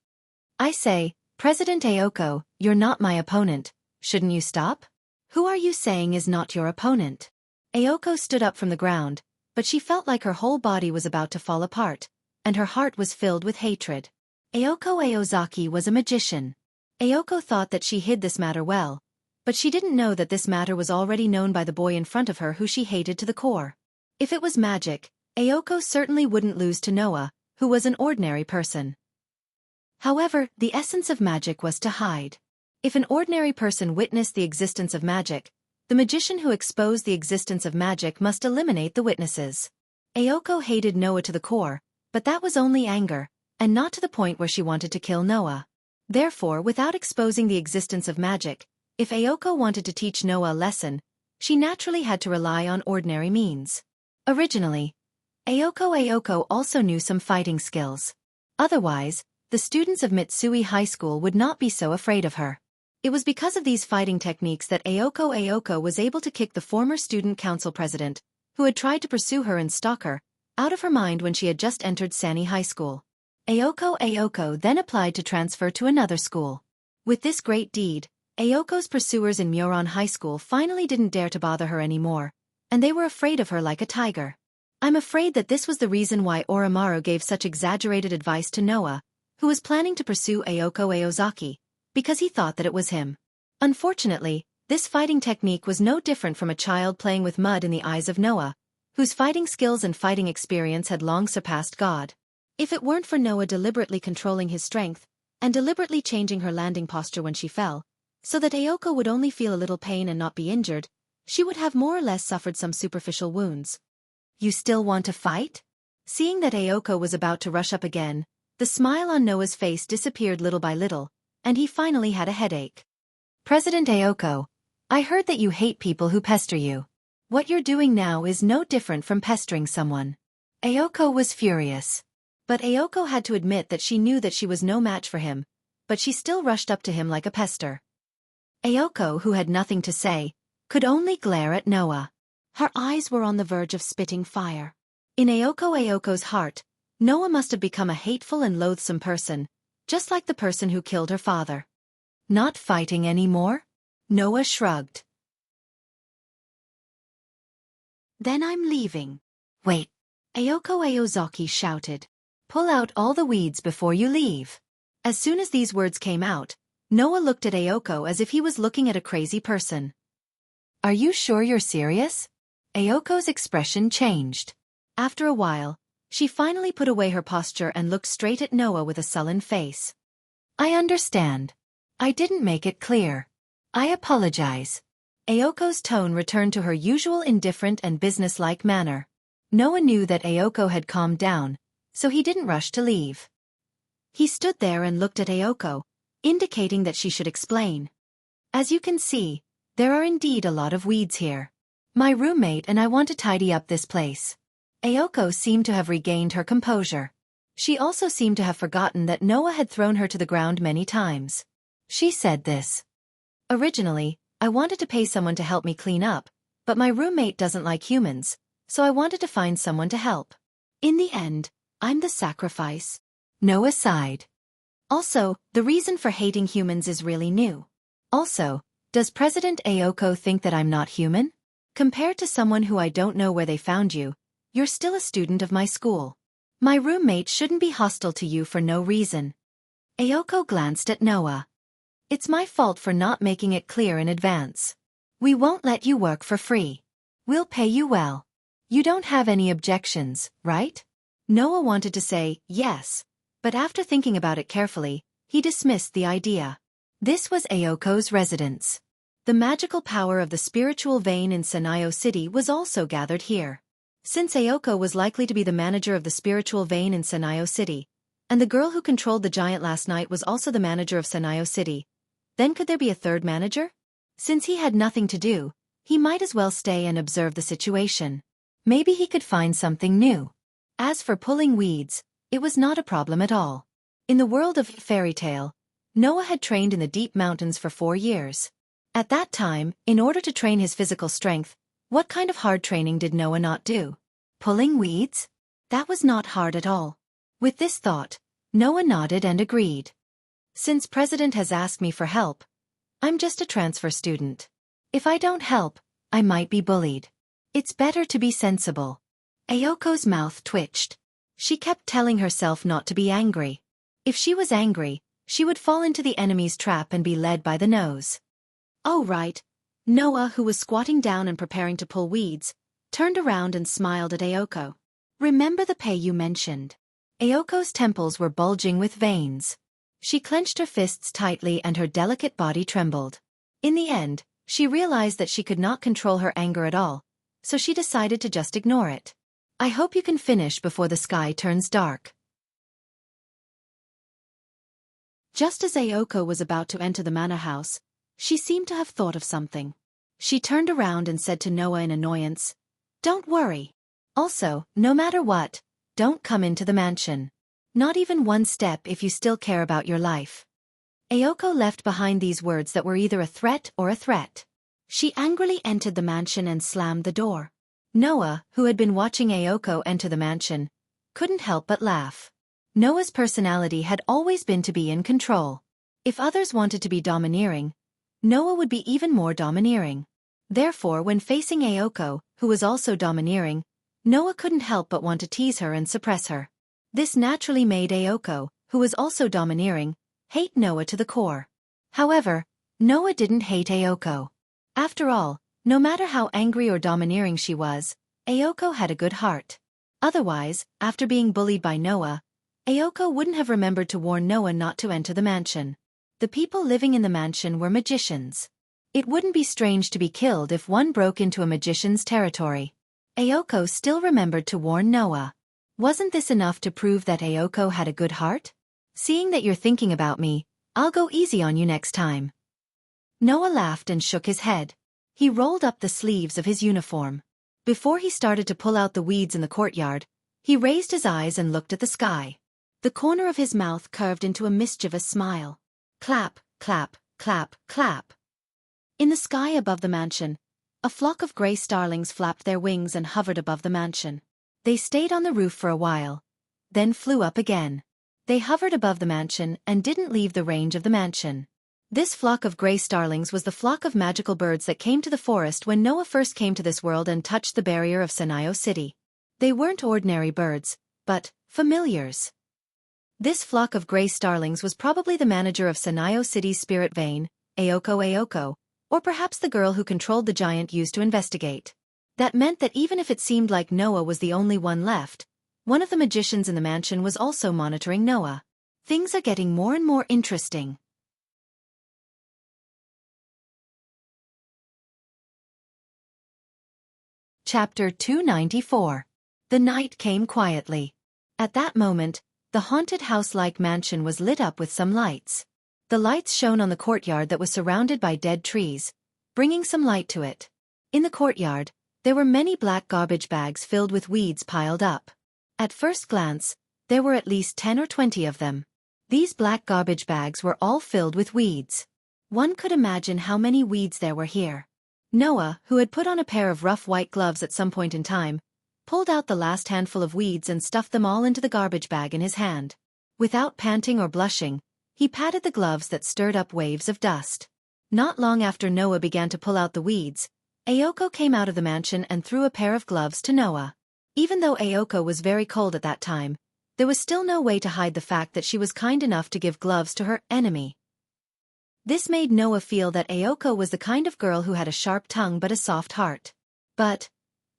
I say, President Ayoko, you're not my opponent, shouldn't you stop? Who are you saying is not your opponent? Ayoko stood up from the ground, but she felt like her whole body was about to fall apart, and her heart was filled with hatred. Ayoko Aozaki was a magician. Ayoko thought that she hid this matter well, but she didn't know that this matter was already known by the boy in front of her who she hated to the core. If it was magic, Ayoko certainly wouldn't lose to Noah, who was an ordinary person. However, the essence of magic was to hide. If an ordinary person witnessed the existence of magic, the magician who exposed the existence of magic must eliminate the witnesses. Ayoko hated Noah to the core, but that was only anger, and not to the point where she wanted to kill Noah. Therefore, without exposing the existence of magic, if Ayoko wanted to teach Noah a lesson, she naturally had to rely on ordinary means. Originally, Ayoko also knew some fighting skills. Otherwise, the students of Mitsui High School would not be so afraid of her. It was because of these fighting techniques that Ayoko was able to kick the former student council president, who had tried to pursue her and stalk her, out of her mind when she had just entered Sani High School. Ayoko then applied to transfer to another school. With this great deed, Ayoko's pursuers in Myoron High School finally didn't dare to bother her anymore, and they were afraid of her like a tiger. I'm afraid that this was the reason why Oromaru gave such exaggerated advice to Noah, who was planning to pursue Ayoko Aozaki, because he thought that it was him. Unfortunately, this fighting technique was no different from a child playing with mud in the eyes of Noah, whose fighting skills and fighting experience had long surpassed God. If it weren't for Noah deliberately controlling his strength, and deliberately changing her landing posture when she fell, so that Ayoko would only feel a little pain and not be injured, she would have more or less suffered some superficial wounds. You still want to fight? Seeing that Ayoko was about to rush up again, the smile on Noah's face disappeared little by little, and he finally had a headache. President Ayoko, I heard that you hate people who pester you. What you're doing now is no different from pestering someone. Ayoko was furious. But Ayoko had to admit that she knew that she was no match for him, but she still rushed up to him like a pester. Ayoko, who had nothing to say, could only glare at Noah. Her eyes were on the verge of spitting fire. In Ayoko's heart, Noah must have become a hateful and loathsome person, just like the person who killed her father. Not fighting anymore? Noah shrugged. Then I'm leaving. Wait. Ayoko shouted. Pull out all the weeds before you leave. As soon as these words came out, Noah looked at Ayoko as if he was looking at a crazy person. Are you sure you're serious? Ayoko's expression changed. After a while, she finally put away her posture and looked straight at Noah with a sullen face. I understand. I didn't make it clear. I apologize. Ayoko's tone returned to her usual indifferent and businesslike manner. Noah knew that Ayoko had calmed down, so he didn't rush to leave. He stood there and looked at Ayoko, indicating that she should explain. As you can see, there are indeed a lot of weeds here. My roommate and I want to tidy up this place. Ayoko seemed to have regained her composure. She also seemed to have forgotten that Noah had thrown her to the ground many times. She said this. Originally, I wanted to pay someone to help me clean up, but my roommate doesn't like humans, so I wanted to find someone to help. In the end, I'm the sacrifice. Noah sighed. Also, the reason for hating humans is really new. Also, does President Ayoko think that I'm not human? Compared to someone who I don't know where they found you, you're still a student of my school. My roommate shouldn't be hostile to you for no reason. Ayoko glanced at Noah. It's my fault for not making it clear in advance. We won't let you work for free. We'll pay you well. You don't have any objections, right? Noah wanted to say yes, but after thinking about it carefully, he dismissed the idea. This was Ayoko's residence. The magical power of the spiritual vein in Sanayo City was also gathered here. Since Ayoko was likely to be the manager of the spiritual vein in Sanayo City, and the girl who controlled the giant last night was also the manager of Sanayo City, then could there be a third manager? Since he had nothing to do, he might as well stay and observe the situation. Maybe he could find something new. As for pulling weeds, it was not a problem at all. In the world of fairy tale, Noah had trained in the deep mountains for 4 years. At that time, in order to train his physical strength, what kind of hard training did Noah not do? Pulling weeds? That was not hard at all. With this thought, Noah nodded and agreed. Since President has asked me for help, I'm just a transfer student. If I don't help, I might be bullied. It's better to be sensible. Ayoko's mouth twitched. She kept telling herself not to be angry. If she was angry, she would fall into the enemy's trap and be led by the nose. Oh right. Noah, who was squatting down and preparing to pull weeds, turned around and smiled at Ayoko. Remember the pay you mentioned. Ayoko's temples were bulging with veins. She clenched her fists tightly and her delicate body trembled. In the end, she realized that she could not control her anger at all, so she decided to just ignore it. I hope you can finish before the sky turns dark. Just as Ayoko was about to enter the manor house, she seemed to have thought of something. She turned around and said to Noah in annoyance, "Don't worry. Also, no matter what, don't come into the mansion. Not even one step if you still care about your life." Ayoko left behind these words that were either a threat or a threat. She angrily entered the mansion and slammed the door. Noah, who had been watching Ayoko enter the mansion, couldn't help but laugh. Noah's personality had always been to be in control. If others wanted to be domineering, Noah would be even more domineering. Therefore, when facing Ayoko, who was also domineering, Noah couldn't help but want to tease her and suppress her. This naturally made Ayoko, who was also domineering, hate Noah to the core. However, Noah didn't hate Ayoko. After all, no matter how angry or domineering she was, Ayoko had a good heart. Otherwise, after being bullied by Noah, Ayoko wouldn't have remembered to warn Noah not to enter the mansion. The people living in the mansion were magicians. It wouldn't be strange to be killed if one broke into a magician's territory. Ayoko still remembered to warn Noah. Wasn't this enough to prove that Ayoko had a good heart? Seeing that you're thinking about me, I'll go easy on you next time. Noah laughed and shook his head. He rolled up the sleeves of his uniform. Before he started to pull out the weeds in the courtyard, he raised his eyes and looked at the sky. The corner of his mouth curved into a mischievous smile. Clap, clap, clap, clap. In the sky above the mansion, a flock of gray starlings flapped their wings and hovered above the mansion. They stayed on the roof for a while, then flew up again. They hovered above the mansion and didn't leave the range of the mansion. This flock of gray starlings was the flock of magical birds that came to the forest when Noah first came to this world and touched the barrier of Sanayo City. They weren't ordinary birds, but familiars. This flock of gray starlings was probably the manager of Sanayo City's spirit vein, Aoko, or perhaps the girl who controlled the giant used to investigate. That meant that even if it seemed like Noah was the only one left, one of the magicians in the mansion was also monitoring Noah. Things are getting more and more interesting. Chapter 294. The night came quietly. At that moment, the haunted house-like mansion was lit up with some lights. The lights shone on the courtyard that was surrounded by dead trees, bringing some light to it. In the courtyard, there were many black garbage bags filled with weeds piled up. At first glance, there were at least 10 or 20 of them. These black garbage bags were all filled with weeds. One could imagine how many weeds there were here. Noah, who had put on a pair of rough white gloves at some point in time, pulled out the last handful of weeds and stuffed them all into the garbage bag in his hand. Without panting or blushing, he patted the gloves that stirred up waves of dust. Not long after Noah began to pull out the weeds, Aoko came out of the mansion and threw a pair of gloves to Noah. Even though Aoko was very cold at that time, there was still no way to hide the fact that she was kind enough to give gloves to her enemy. This made Noah feel that Aoko was the kind of girl who had a sharp tongue but a soft heart. But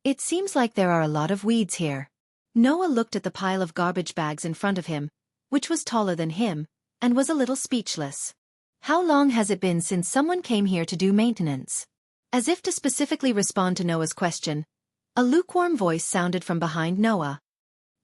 it seems like there are a lot of weeds here. Noah looked at the pile of garbage bags in front of him, which was taller than him, and was a little speechless. How long has it been since someone came here to do maintenance? As if to specifically respond to Noah's question, a lukewarm voice sounded from behind Noah.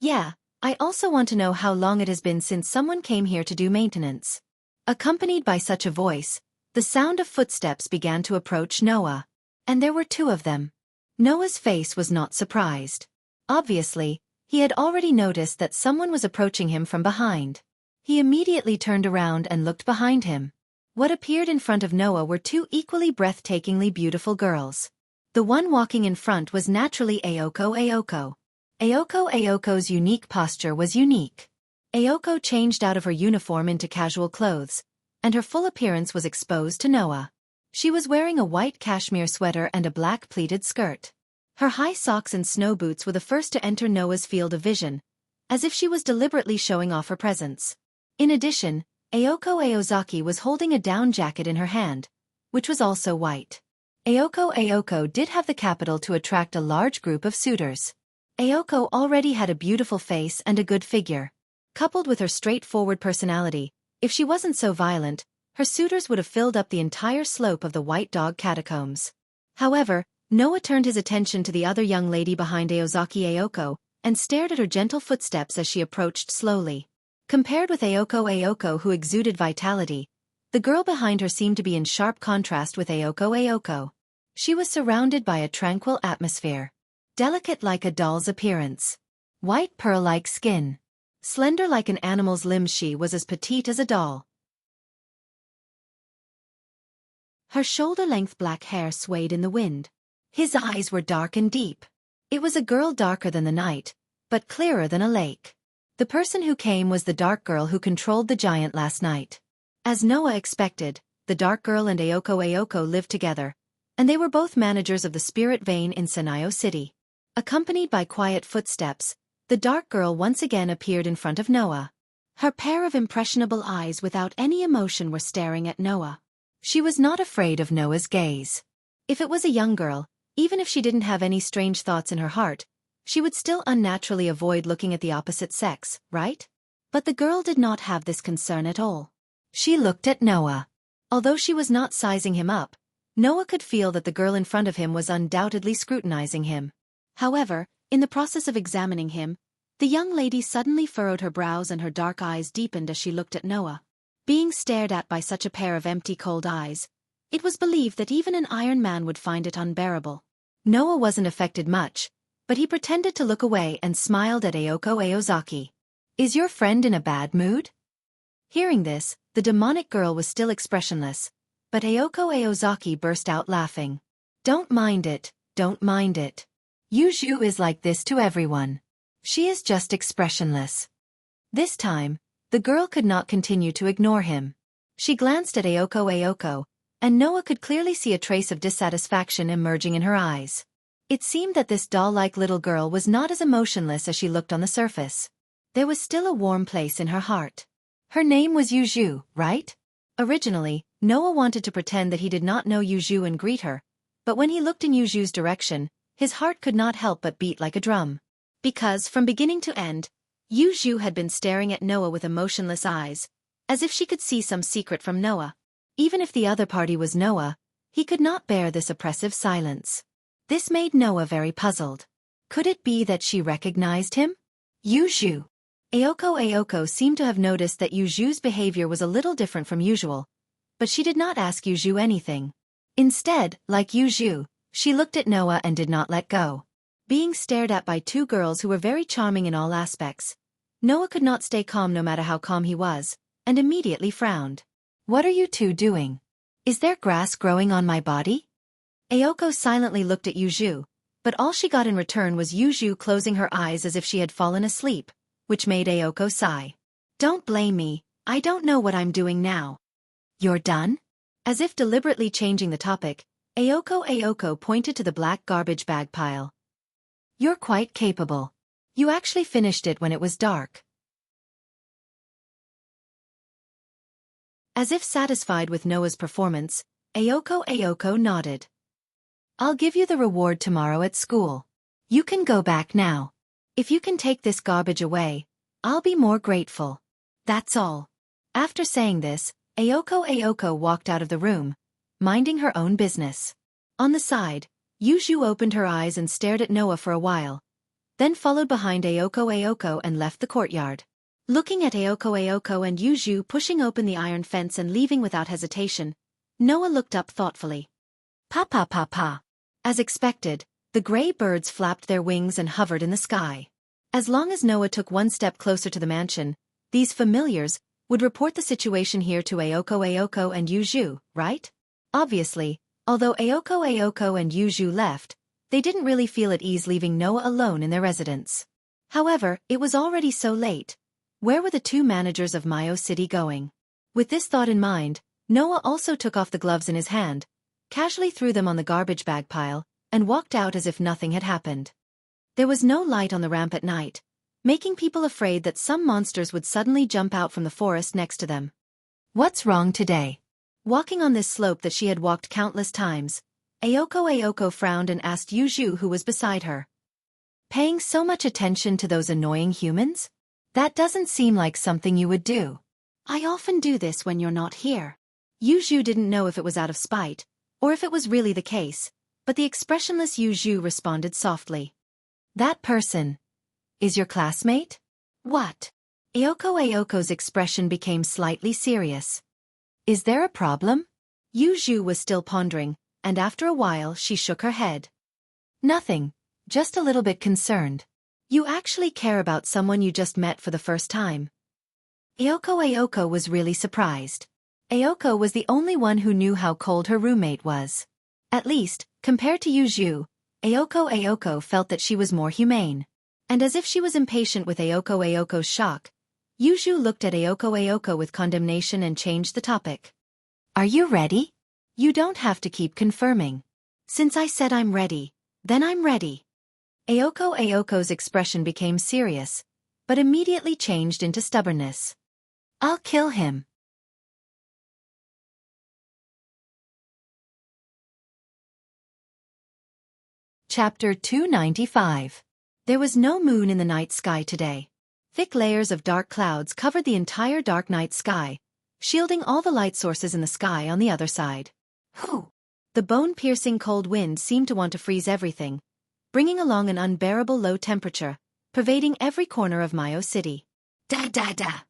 Yeah, I also want to know how long it has been since someone came here to do maintenance. Accompanied by such a voice, the sound of footsteps began to approach Noah. And there were 2 of them. Noah's face was not surprised. Obviously, he had already noticed that someone was approaching him from behind. He immediately turned around and looked behind him. What appeared in front of Noah were 2 equally breathtakingly beautiful girls. The one walking in front was naturally Aoko. Aoko's unique posture was unique. Aoko changed out of her uniform into casual clothes, and her full appearance was exposed to Noah. She was wearing a white cashmere sweater and a black pleated skirt. Her high socks and snow boots were the first to enter Noah's field of vision, as if she was deliberately showing off her presence. In addition, Aoko Aozaki was holding a down jacket in her hand, which was also white. Aoko did have the capital to attract a large group of suitors. Aoko already had a beautiful face and a good figure. Coupled with her straightforward personality, if she wasn't so violent, her suitors would have filled up the entire slope of the White Dog Catacombs. However, Noah turned his attention to the other young lady behind Aoko and stared at her gentle footsteps as she approached slowly. Compared with Aoko who exuded vitality, the girl behind her seemed to be in sharp contrast with Aoko. She was surrounded by a tranquil atmosphere. Delicate like a doll's appearance. White pearl-like skin. Slender like an animal's limbs, she was as petite as a doll. Her shoulder-length black hair swayed in the wind. His eyes were dark and deep. It was a girl darker than the night, but clearer than a lake. The person who came was the dark girl who controlled the giant last night. As Noah expected, the dark girl and Aoko lived together, and they were both managers of the spirit vein in Sanayo City. Accompanied by quiet footsteps, the dark girl once again appeared in front of Noah. Her pair of impressionable eyes without any emotion were staring at Noah. She was not afraid of Noah's gaze. If it was a young girl, even if she didn't have any strange thoughts in her heart, she would still unnaturally avoid looking at the opposite sex, right? But the girl did not have this concern at all. She looked at Noah. Although she was not sizing him up, Noah could feel that the girl in front of him was undoubtedly scrutinizing him. However, in the process of examining him, the young lady suddenly furrowed her brows and her dark eyes deepened as she looked at Noah. Being stared at by such a pair of empty cold eyes, it was believed that even an iron man would find it unbearable. Noah wasn't affected much, but he pretended to look away and smiled at Aoko Aozaki. Is your friend in a bad mood? Hearing this, the demonic girl was still expressionless, but Aoko Aozaki burst out laughing. Don't mind it, don't mind it. Yuju is like this to everyone. She is just expressionless. This time, the girl could not continue to ignore him. She glanced at Ayoko, and Noah could clearly see a trace of dissatisfaction emerging in her eyes. It seemed that this doll-like little girl was not as emotionless as she looked on the surface. There was still a warm place in her heart. Her name was Yuju, right? Originally, Noah wanted to pretend that he did not know Yuju and greet her, but when he looked in Yuju's direction, his heart could not help but beat like a drum. Because, from beginning to end, Yuju had been staring at Noah with emotionless eyes, as if she could see some secret from Noah. Even if the other party was Noah, he could not bear this oppressive silence. This made Noah very puzzled. Could it be that she recognized him? Yuju. Ayoko seemed to have noticed that Yuju's behavior was a little different from usual, but she did not ask Yuju anything. Instead, like Yuju, she looked at Noah and did not let go. Being stared at by two girls who were very charming in all aspects, Noah could not stay calm no matter how calm he was, and immediately frowned. What are you two doing? Is there grass growing on my body? Ayoko silently looked at Yuju, but all she got in return was Yuju closing her eyes as if she had fallen asleep, which made Ayoko sigh. Don't blame me, I don't know what I'm doing now. You're done? As if deliberately changing the topic, Ayoko pointed to the black garbage bag pile. You're quite capable. You actually finished it when it was dark. As if satisfied with Noah's performance, Ayoko nodded. I'll give you the reward tomorrow at school. You can go back now. If you can take this garbage away, I'll be more grateful. That's all. After saying this, Ayoko walked out of the room, minding her own business. On the side, Yuju opened her eyes and stared at Noah for a while, then followed behind Ayoko and left the courtyard. Looking at Ayoko and Yuju pushing open the iron fence and leaving without hesitation, Noah looked up thoughtfully. Pa. As expected, the gray birds flapped their wings and hovered in the sky. As long as Noah took one step closer to the mansion, these familiars would report the situation here to Ayoko and Yuju, right? Obviously, although Ayoko and Yuju left, they didn't really feel at ease leaving Noah alone in their residence. However, it was already so late. Where were the two managers of Mayo City going? With this thought in mind, Noah also took off the gloves in his hand, casually threw them on the garbage bag pile, and walked out as if nothing had happened. There was no light on the ramp at night, making people afraid that some monsters would suddenly jump out from the forest next to them. What's wrong today? Walking on this slope that she had walked countless times, Ayoko frowned and asked Yuju who was beside her. Paying so much attention to those annoying humans? That doesn't seem like something you would do. I often do this when you're not here. Yuju didn't know if it was out of spite, or if it was really the case, but the expressionless Yuju responded softly. That person is your classmate? What? Ayoko's expression became slightly serious. Is there a problem? Yuju was still pondering, and after a while she shook her head. Nothing, just a little bit concerned. You actually care about someone you just met for the first time. Ayoko was really surprised. Ayoko was the only one who knew how cold her roommate was. At least, compared to Yuju, Ayoko felt that she was more humane. And as if she was impatient with Ayoko's shock, Yuju looked at Ayoko with condemnation and changed the topic. Are you ready? You don't have to keep confirming. Since I said I'm ready, then I'm ready. Ayoko's expression became serious, but immediately changed into stubbornness. I'll kill him. Chapter 295. There was no moon in the night sky today. Thick layers of dark clouds covered the entire dark night sky, shielding all the light sources in the sky on the other side. Whew! The bone-piercing cold wind seemed to want to freeze everything, bringing along an unbearable low temperature, pervading every corner of Mayo City. Da.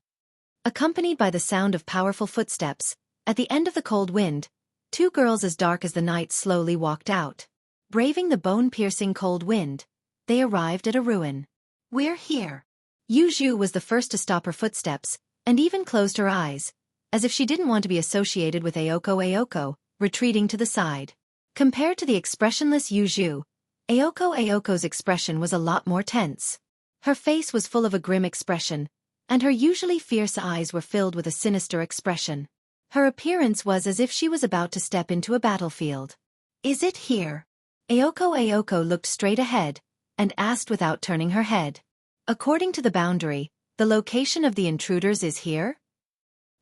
Accompanied by the sound of powerful footsteps, at the end of the cold wind, two girls as dark as the night slowly walked out. Braving the bone-piercing cold wind, they arrived at a ruin. We're here. Yuju was the first to stop her footsteps, and even closed her eyes, as if she didn't want to be associated with Ayoko, retreating to the side. Compared to the expressionless Yuju, Ayoko's expression was a lot more tense. Her face was full of a grim expression, and her usually fierce eyes were filled with a sinister expression. Her appearance was as if she was about to step into a battlefield. "Is it here?" Ayoko looked straight ahead, and asked without turning her head. "According to the boundary, the location of the intruders is here?"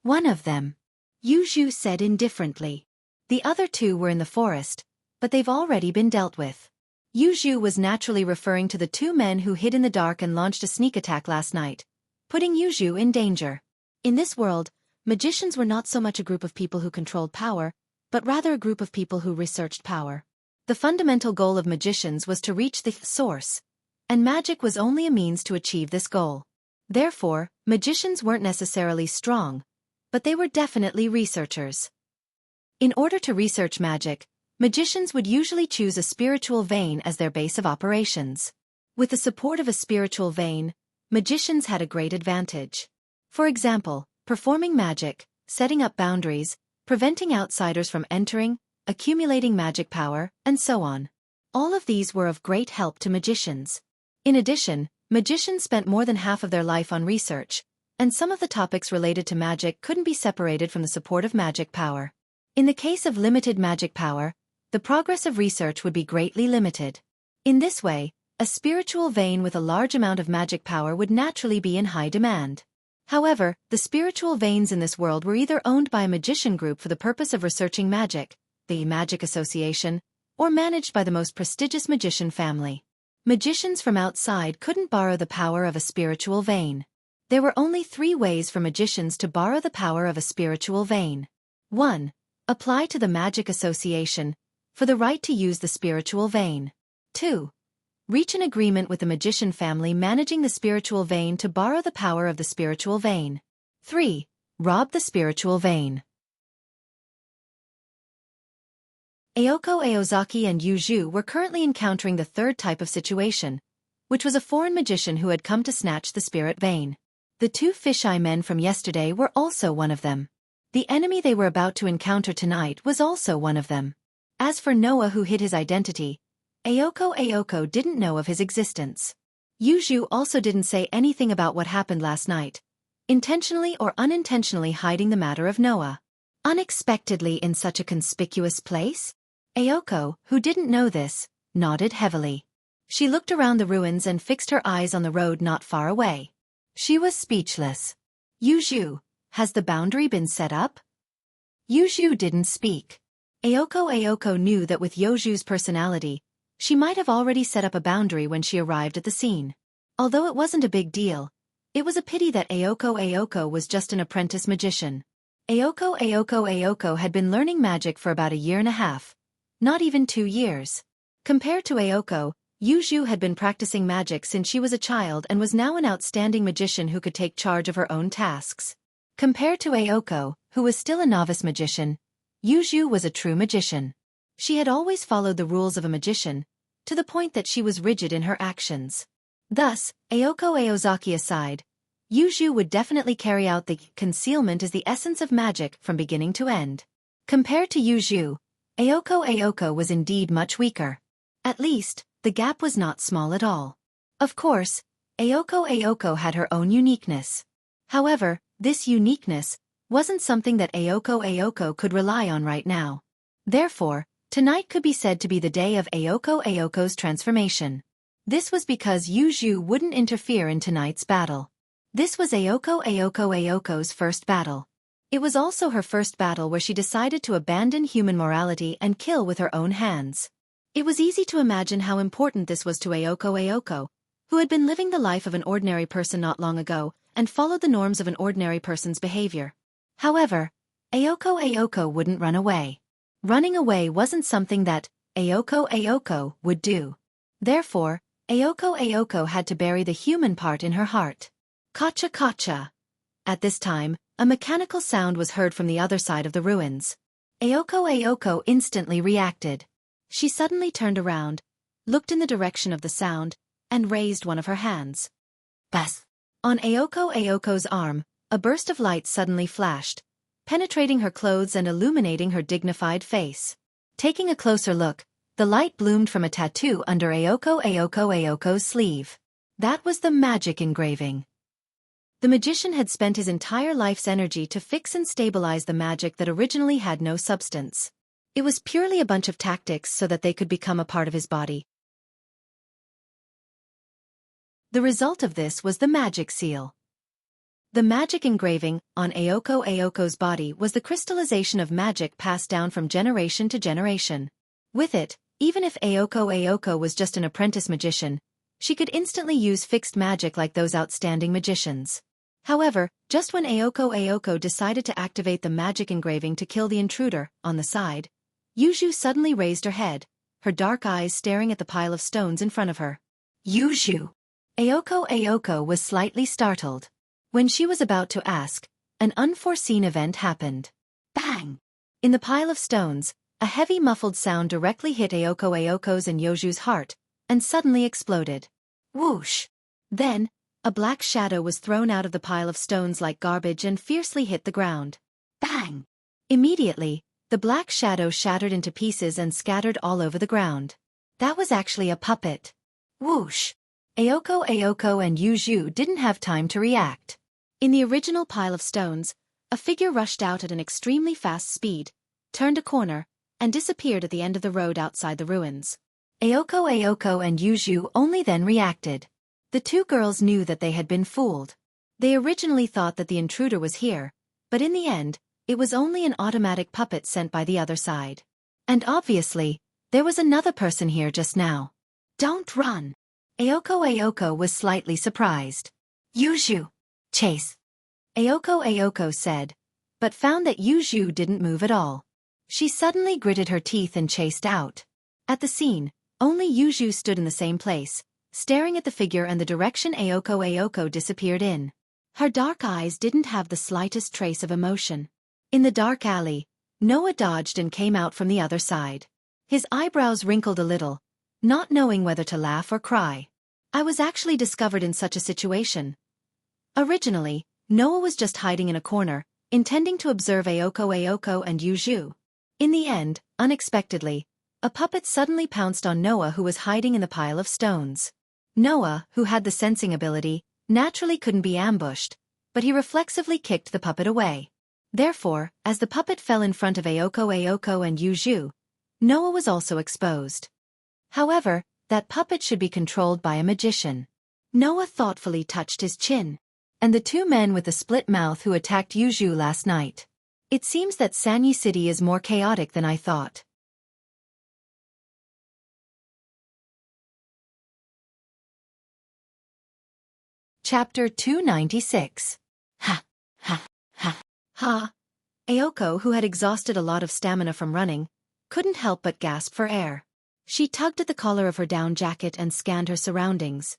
"One of them," Yuju said indifferently. "The other two were in the forest, but they've already been dealt with." Yuju was naturally referring to the two men who hid in the dark and launched a sneak attack last night, putting Yuju in danger. In this world, magicians were not so much a group of people who controlled power, but rather a group of people who researched power. The fundamental goal of magicians was to reach the source, and magic was only a means to achieve this goal. Therefore, magicians weren't necessarily strong, but they were definitely researchers. In order to research magic, magicians would usually choose a spiritual vein as their base of operations. With the support of a spiritual vein, magicians had a great advantage. For example, performing magic, setting up boundaries, preventing outsiders from entering, accumulating magic power, and so on. All of these were of great help to magicians. In addition, magicians spent more than half of their life on research, and some of the topics related to magic couldn't be separated from the support of magic power. In the case of limited magic power, the progress of research would be greatly limited. In this way, a spiritual vein with a large amount of magic power would naturally be in high demand. However, the spiritual veins in this world were either owned by a magician group for the purpose of researching magic, the Magic Association, or managed by the most prestigious magician family. Magicians from outside couldn't borrow the power of a spiritual vein. There were only 3 ways for magicians to borrow the power of a spiritual vein. 1. Apply to the Magic Association for the right to use the spiritual vein. 2. Reach an agreement with the magician family managing the spiritual vein to borrow the power of the spiritual vein. 3. Rob the spiritual vein. Ayoko Aozaki and Yuju were currently encountering the third type of situation, which was a foreign magician who had come to snatch the spirit vein. The 2 fisheye men from yesterday were also one of them. The enemy they were about to encounter tonight was also one of them. As for Noah, who hid his identity, Ayoko didn't know of his existence. Yuju also didn't say anything about what happened last night, intentionally or unintentionally hiding the matter of Noah. Unexpectedly in such a conspicuous place? Ayoko, who didn't know this, nodded heavily. She looked around the ruins and fixed her eyes on the road not far away. She was speechless. Yuju, has the boundary been set up? Yuju didn't speak. Ayoko knew that with Yuju's personality, she might have already set up a boundary when she arrived at the scene. Although it wasn't a big deal, it was a pity that Ayoko was just an apprentice magician. Ayoko had been learning magic for about 1.5 years, not even 2 years. Compared to Ayoko, Yuju had been practicing magic since she was a child and was now an outstanding magician who could take charge of her own tasks. Compared to Ayoko, who was still a novice magician, Yuju was a true magician. She had always followed the rules of a magician, to the point that she was rigid in her actions. Thus, Ayoko Aozaki aside, Yuju would definitely carry out the concealment as the essence of magic from beginning to end. Compared to Yuju, Ayoko was indeed much weaker. At least, the gap was not small at all. Of course, Ayoko had her own uniqueness. However, this uniqueness wasn't something that Ayoko could rely on right now. Therefore, tonight could be said to be the day of Ayoko's transformation. This was because Yuju wouldn't interfere in tonight's battle. This was Ayoko's first battle. It was also her first battle where she decided to abandon human morality and kill with her own hands. It was easy to imagine how important this was to Ayoko, who had been living the life of an ordinary person not long ago and followed the norms of an ordinary person's behavior. However, Ayoko wouldn't run away. Running away wasn't something that Ayoko would do. Therefore, Ayoko had to bury the human part in her heart. Kacha kacha. At this time, a mechanical sound was heard from the other side of the ruins. Ayoko instantly reacted. She suddenly turned around, looked in the direction of the sound, and raised one of her hands. Bas! On Ayoko's arm, a burst of light suddenly flashed, penetrating her clothes and illuminating her dignified face. Taking a closer look, the light bloomed from a tattoo under Ayoko's sleeve. That was the magic engraving. The magician had spent his entire life's energy to fix and stabilize the magic that originally had no substance. It was purely a bunch of tactics so that they could become a part of his body. The result of this was the magic seal. The magic engraving on Aoko's body was the crystallization of magic passed down from generation to generation. With it, even if Aoko was just an apprentice magician, she could instantly use fixed magic like those outstanding magicians. However, just when Aoko decided to activate the magic engraving to kill the intruder, on the side, Yuju suddenly raised her head, her dark eyes staring at the pile of stones in front of her. Yuju! Aoko was slightly startled. When she was about to ask, an unforeseen event happened. Bang! In the pile of stones, a heavy muffled sound directly hit Aoko's and Yuju's heart, and suddenly exploded. Whoosh! Then, a black shadow was thrown out of the pile of stones like garbage and fiercely hit the ground. Bang! Immediately, the black shadow shattered into pieces and scattered all over the ground. That was actually a puppet. Whoosh! Aoko and Yuju didn't have time to react. In the original pile of stones, a figure rushed out at an extremely fast speed, turned a corner, and disappeared at the end of the road outside the ruins. Aoko and Yuju only then reacted. The two girls knew that they had been fooled. They originally thought that the intruder was here, but in the end, it was only an automatic puppet sent by the other side. And obviously, there was another person here just now. Don't run! Aoko was slightly surprised. Yuju! Chase! Aoko said, but found that Yuju didn't move at all. She suddenly gritted her teeth and chased out. At the scene, only Yuju stood in the same place, staring at the figure and the direction Aoko disappeared in. Her dark eyes didn't have the slightest trace of emotion. In the dark alley, Noah dodged and came out from the other side. His eyebrows wrinkled a little, not knowing whether to laugh or cry. I was actually discovered in such a situation. Originally, Noah was just hiding in a corner, intending to observe Aoko and Yuju. In the end, unexpectedly, a puppet suddenly pounced on Noah who was hiding in the pile of stones. Noah, who had the sensing ability, naturally couldn't be ambushed, but he reflexively kicked the puppet away. Therefore, as the puppet fell in front of Aoko and Yuju, Noah was also exposed. However, that puppet should be controlled by a magician. Noah thoughtfully touched his chin. And the two men with the split mouth who attacked Yuju last night. It seems that Sanyi City is more chaotic than I thought. Chapter 296. Ha, ha, ha, ha. Aoko, who had exhausted a lot of stamina from running, couldn't help but gasp for air. She tugged at the collar of her down jacket and scanned her surroundings.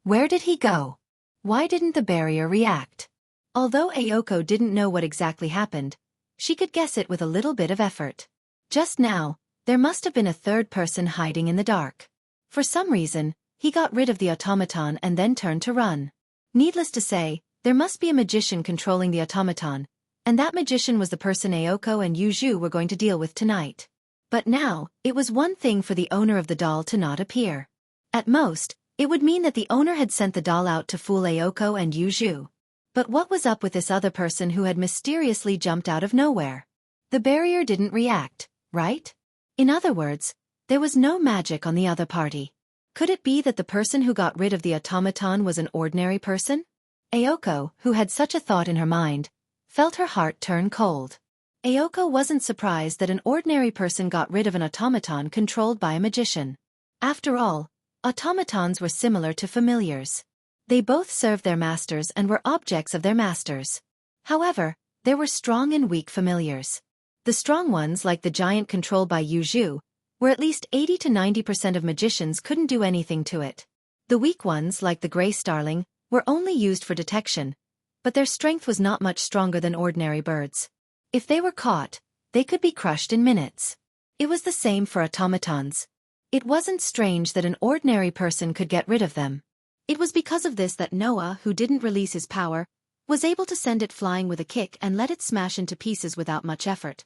Where did he go? Why didn't the barrier react? Although Aoko didn't know what exactly happened, she could guess it with a little bit of effort. Just now, there must have been a third person hiding in the dark. For some reason, he got rid of the automaton and then turned to run. Needless to say, there must be a magician controlling the automaton, and that magician was the person Aoko and Yuju were going to deal with tonight. But now, it was one thing for the owner of the doll to not appear. At most, it would mean that the owner had sent the doll out to fool Aoko and Yuju. But what was up with this other person who had mysteriously jumped out of nowhere? The barrier didn't react, right? In other words, there was no magic on the other party. Could it be that the person who got rid of the automaton was an ordinary person? Aoko, who had such a thought in her mind, felt her heart turn cold. Aoko wasn't surprised that an ordinary person got rid of an automaton controlled by a magician. After all, automatons were similar to familiars. They both served their masters and were objects of their masters. However, there were strong and weak familiars. The strong ones, like the giant controlled by Yuju, where at least 80 to 90% of magicians couldn't do anything to it. The weak ones, like the gray starling, were only used for detection, but their strength was not much stronger than ordinary birds. If they were caught, they could be crushed in minutes. It was the same for automatons. It wasn't strange that an ordinary person could get rid of them. It was because of this that Noah, who didn't release his power, was able to send it flying with a kick and let it smash into pieces without much effort.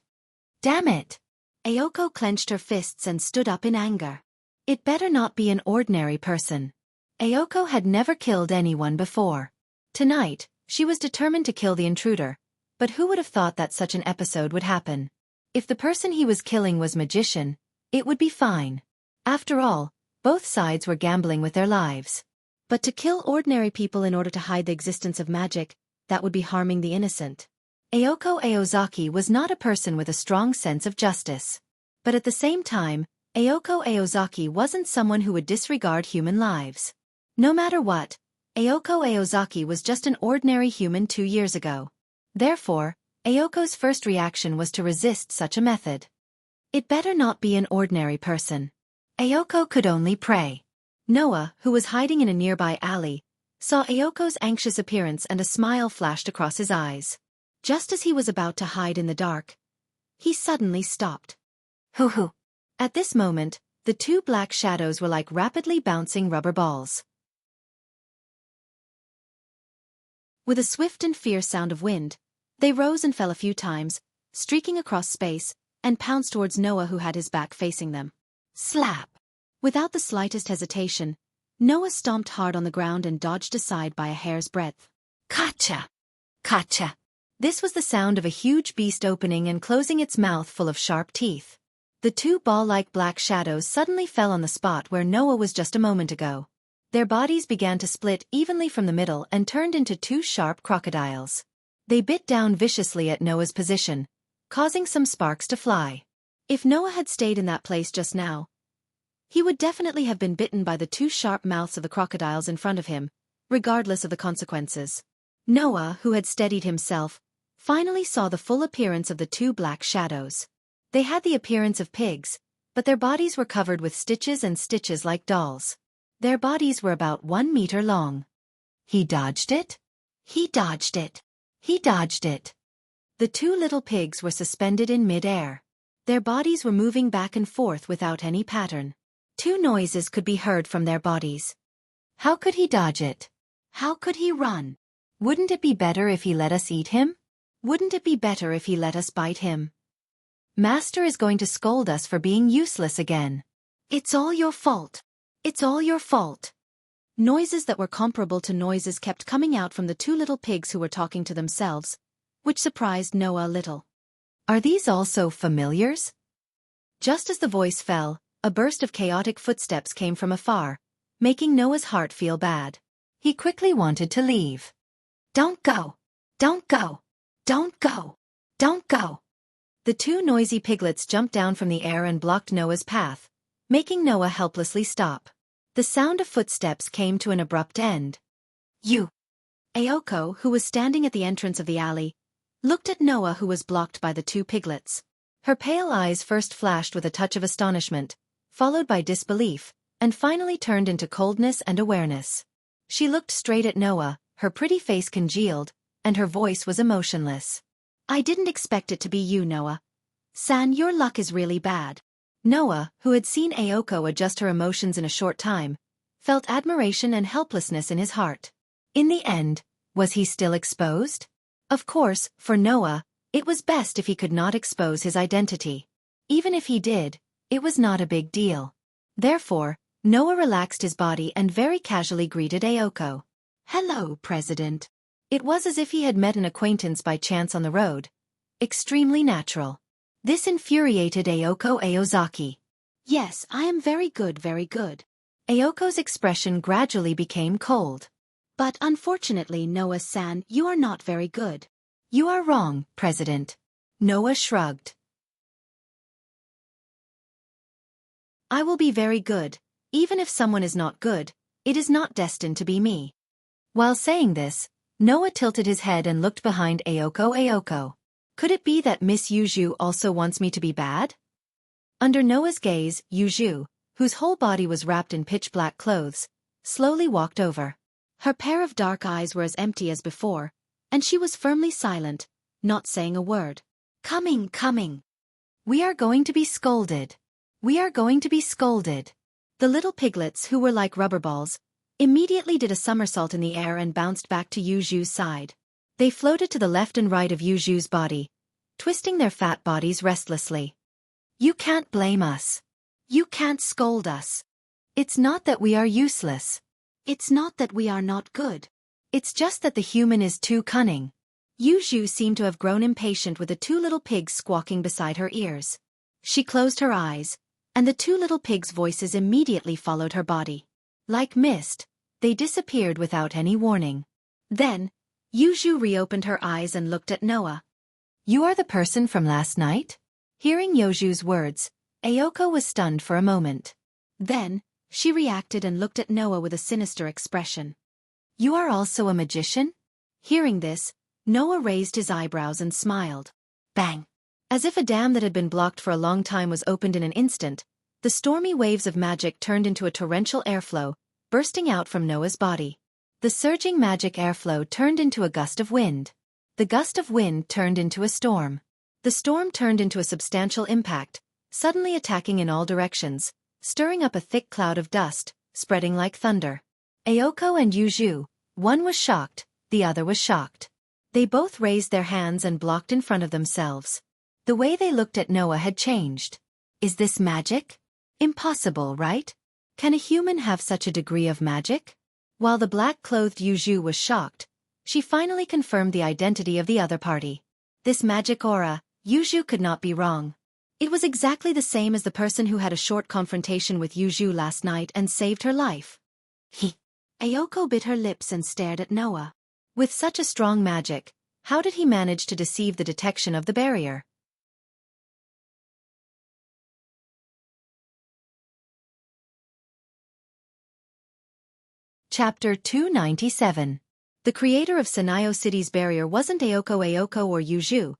Damn it! Aoko clenched her fists and stood up in anger. It better not be an ordinary person. Ayoko had never killed anyone before. Tonight, she was determined to kill the intruder, but who would have thought that such an episode would happen? If the person he was killing was magician, it would be fine. After all, both sides were gambling with their lives. But to kill ordinary people in order to hide the existence of magic, that would be harming the innocent. Ayoko Aozaki was not a person with a strong sense of justice. But at the same time, Ayoko Aozaki wasn't someone who would disregard human lives. No matter what, Ayoko Aozaki was just an ordinary human 2 years ago. Therefore, Ayoko's first reaction was to resist such a method. It better not be an ordinary person. Ayoko could only pray. Noah, who was hiding in a nearby alley, saw Ayoko's anxious appearance and a smile flashed across his eyes. Just as he was about to hide in the dark, he suddenly stopped. Hoo-hoo. At this moment, the two black shadows were like rapidly bouncing rubber balls. With a swift and fierce sound of wind, they rose and fell a few times, streaking across space, and pounced towards Noah who had his back facing them. Slap! Without the slightest hesitation, Noah stomped hard on the ground and dodged aside by a hair's breadth. Kacha! Kacha! This was the sound of a huge beast opening and closing its mouth full of sharp teeth. The two ball-like black shadows suddenly fell on the spot where Noah was just a moment ago. Their bodies began to split evenly from the middle and turned into two sharp crocodiles. They bit down viciously at Noah's position, causing some sparks to fly. If Noah had stayed in that place just now, he would definitely have been bitten by the two sharp mouths of the crocodiles in front of him, regardless of the consequences. Noah, who had steadied himself, finally saw the full appearance of the two black shadows. They had the appearance of pigs, but their bodies were covered with stitches and stitches like dolls. Their bodies were about 1 meter long. He dodged it? He dodged it. He dodged it. The two little pigs were suspended in mid-air. Their bodies were moving back and forth without any pattern. Two noises could be heard from their bodies. How could he dodge it? How could he run? Wouldn't it be better if he let us eat him? Wouldn't it be better if he let us bite him? Master is going to scold us for being useless again. It's all your fault. It's all your fault. Noises that were comparable to noises kept coming out from the two little pigs who were talking to themselves, which surprised Noah a little. Are these also familiars? Just as the voice fell, a burst of chaotic footsteps came from afar, making Noah's heart feel bad. He quickly wanted to leave. Don't go! Don't go! Don't go! Don't go! The two noisy piglets jumped down from the air and blocked Noah's path, making Noah helplessly stop. The sound of footsteps came to an abrupt end. You! Ayoko, who was standing at the entrance of the alley, looked at Noah who was blocked by the two piglets. Her pale eyes first flashed with a touch of astonishment, followed by disbelief, and finally turned into coldness and awareness. She looked straight at Noah, her pretty face congealed, and her voice was emotionless. I didn't expect it to be you, Noah. San, your luck is really bad. Noah, who had seen Ayoko adjust her emotions in a short time, felt admiration and helplessness in his heart. In the end, was he still exposed? Of course, for Noah, it was best if he could not expose his identity. Even if he did, it was not a big deal. Therefore, Noah relaxed his body and very casually greeted Ayoko. Hello, President. It was as if he had met an acquaintance by chance on the road. Extremely natural. This infuriated Ayoko Aozaki. Yes, I am very good, very good. Ayoko's expression gradually became cold. But unfortunately, Noah-san, you are not very good. You are wrong, President. Noah shrugged. I will be very good. Even if someone is not good, it is not destined to be me. While saying this, Noah tilted his head and looked behind Ayoko Ayoko. Could it be that Miss Yuju also wants me to be bad? Under Noah's gaze, Yuju, whose whole body was wrapped in pitch-black clothes, slowly walked over. Her pair of dark eyes were as empty as before, and she was firmly silent, not saying a word. Coming, coming. We are going to be scolded. We are going to be scolded. The little piglets, who were like rubber balls, immediately did a somersault in the air and bounced back to Yuju's side. They floated to the left and right of Yuju's body, twisting their fat bodies restlessly. You can't blame us. You can't scold us. It's not that we are useless. It's not that we are not good. It's just that the human is too cunning. Yuju seemed to have grown impatient with the two little pigs squawking beside her ears. She closed her eyes, and the two little pigs' voices immediately followed her body. Like mist, they disappeared without any warning. Then, Yuju reopened her eyes and looked at Noah. "You are the person from last night?" Hearing Yoju's words, Ayoko was stunned for a moment. Then, she reacted and looked at Noah with a sinister expression. "You are also a magician?" Hearing this, Noah raised his eyebrows and smiled. Bang! As if a dam that had been blocked for a long time was opened in an instant, the stormy waves of magic turned into a torrential airflow, bursting out from Noah's body. The surging magic airflow turned into a gust of wind. The gust of wind turned into a storm. The storm turned into a substantial impact, suddenly attacking in all directions, stirring up a thick cloud of dust, spreading like thunder. Ayoko and Yuju, one was shocked, the other was shocked. They both raised their hands and blocked in front of themselves. The way they looked at Noah had changed. Is this magic? Impossible, right? Can a human have such a degree of magic? While the black-clothed Yuju was shocked, she finally confirmed the identity of the other party. This magic aura, Yuju could not be wrong. It was exactly the same as the person who had a short confrontation with Yuju last night and saved her life. Ayoko bit her lips and stared at Noah. With such a strong magic, how did he manage to deceive the detection of the barrier? Chapter 297. The creator of Sanayo City's barrier wasn't Ayoko or Yuju,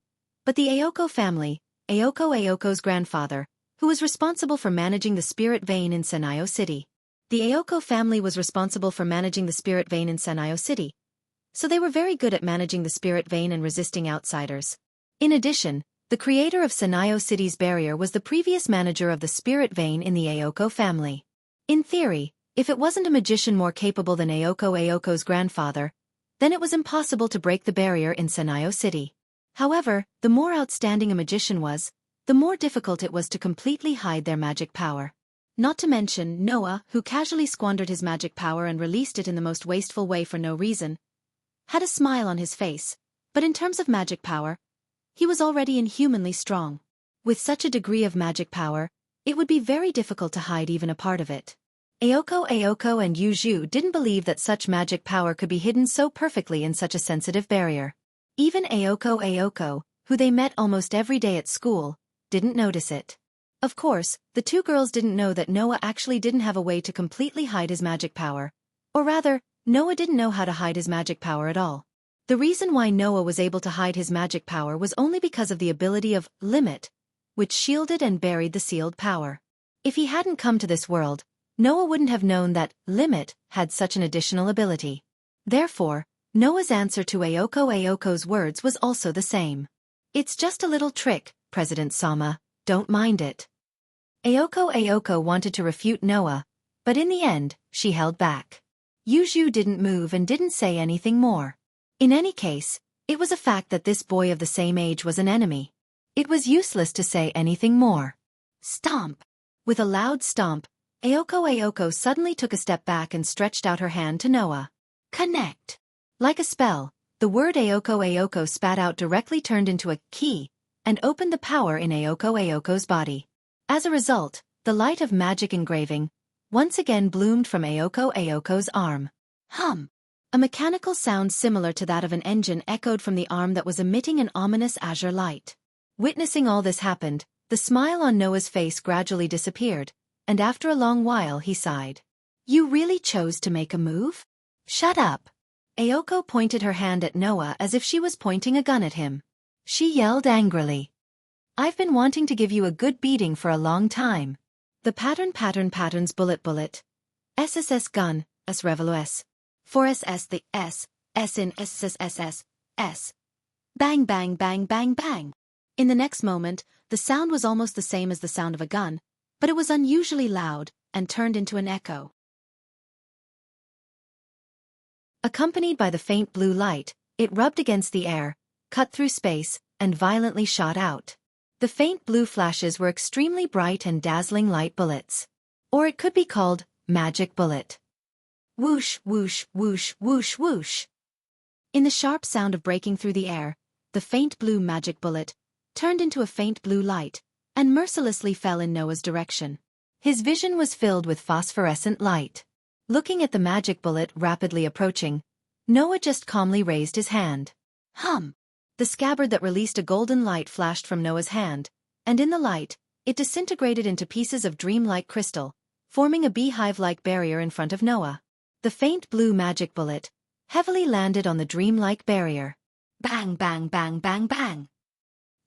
but the Ayoko family, Ayoko's grandfather, who was responsible for managing the spirit vein in Sanayo City. The Ayoko family was responsible for managing the spirit vein in Sanayo City, so they were very good at managing the spirit vein and resisting outsiders. In addition, the creator of Sanayo City's barrier was the previous manager of the spirit vein in the Ayoko family. In theory, if it wasn't a magician more capable than Ayoko's grandfather, then it was impossible to break the barrier in Sanayo City. However, the more outstanding a magician was, the more difficult it was to completely hide their magic power. Not to mention Noah, who casually squandered his magic power and released it in the most wasteful way for no reason, had a smile on his face, but in terms of magic power, he was already inhumanly strong. With such a degree of magic power, it would be very difficult to hide even a part of it. Ayoko and Yuju didn't believe that such magic power could be hidden so perfectly in such a sensitive barrier. Even Ayoko, who they met almost every day at school, didn't notice it. Of course, the two girls didn't know that Noah actually didn't have a way to completely hide his magic power. Or rather, Noah didn't know how to hide his magic power at all. The reason why Noah was able to hide his magic power was only because of the ability of limit, which shielded and buried the sealed power. If he hadn't come to this world, Noah wouldn't have known that limit had such an additional ability. Therefore, Noah's answer to Ayoko's words was also the same. "It's just a little trick, President Sama, don't mind it." Ayoko wanted to refute Noah, but in the end, she held back. Yuju didn't move and didn't say anything more. In any case, it was a fact that this boy of the same age was an enemy. It was useless to say anything more. Stomp! With a loud stomp, Ayoko suddenly took a step back and stretched out her hand to Noah. Connect! Like a spell, the word Ayoko spat out directly turned into a key and opened the power in Ayoko's body. As a result, the light of magic engraving once again bloomed from Ayoko's arm. Hum! A mechanical sound similar to that of an engine echoed from the arm that was emitting an ominous azure light. Witnessing all this happened, the smile on Noah's face gradually disappeared, and after a long while he sighed. "You really chose to make a move? Shut up!" Ayoko pointed her hand at Noah as if she was pointing a gun at him. She yelled angrily. "I've been wanting to give you a good beating for a long time." The patterns bullet. SSS gun, S revelo S. 4SS the S in SSSS. Bang bang bang bang bang. In the next moment, the sound was almost the same as the sound of a gun, but it was unusually loud and turned into an echo. Accompanied by the faint blue light, it rubbed against the air, cut through space, and violently shot out. The faint blue flashes were extremely bright and dazzling light bullets. Or it could be called magic bullet. Whoosh, whoosh, whoosh, whoosh, whoosh. In the sharp sound of breaking through the air, the faint blue magic bullet turned into a faint blue light and mercilessly fell in Noah's direction. His vision was filled with phosphorescent light. Looking at the magic bullet rapidly approaching, Noah just calmly raised his hand. Hum! The scabbard that released a golden light flashed from Noah's hand, and in the light, it disintegrated into pieces of dreamlike crystal, forming a beehive-like barrier in front of Noah. The faint blue magic bullet heavily landed on the dreamlike barrier. Bang, bang, bang, bang, bang.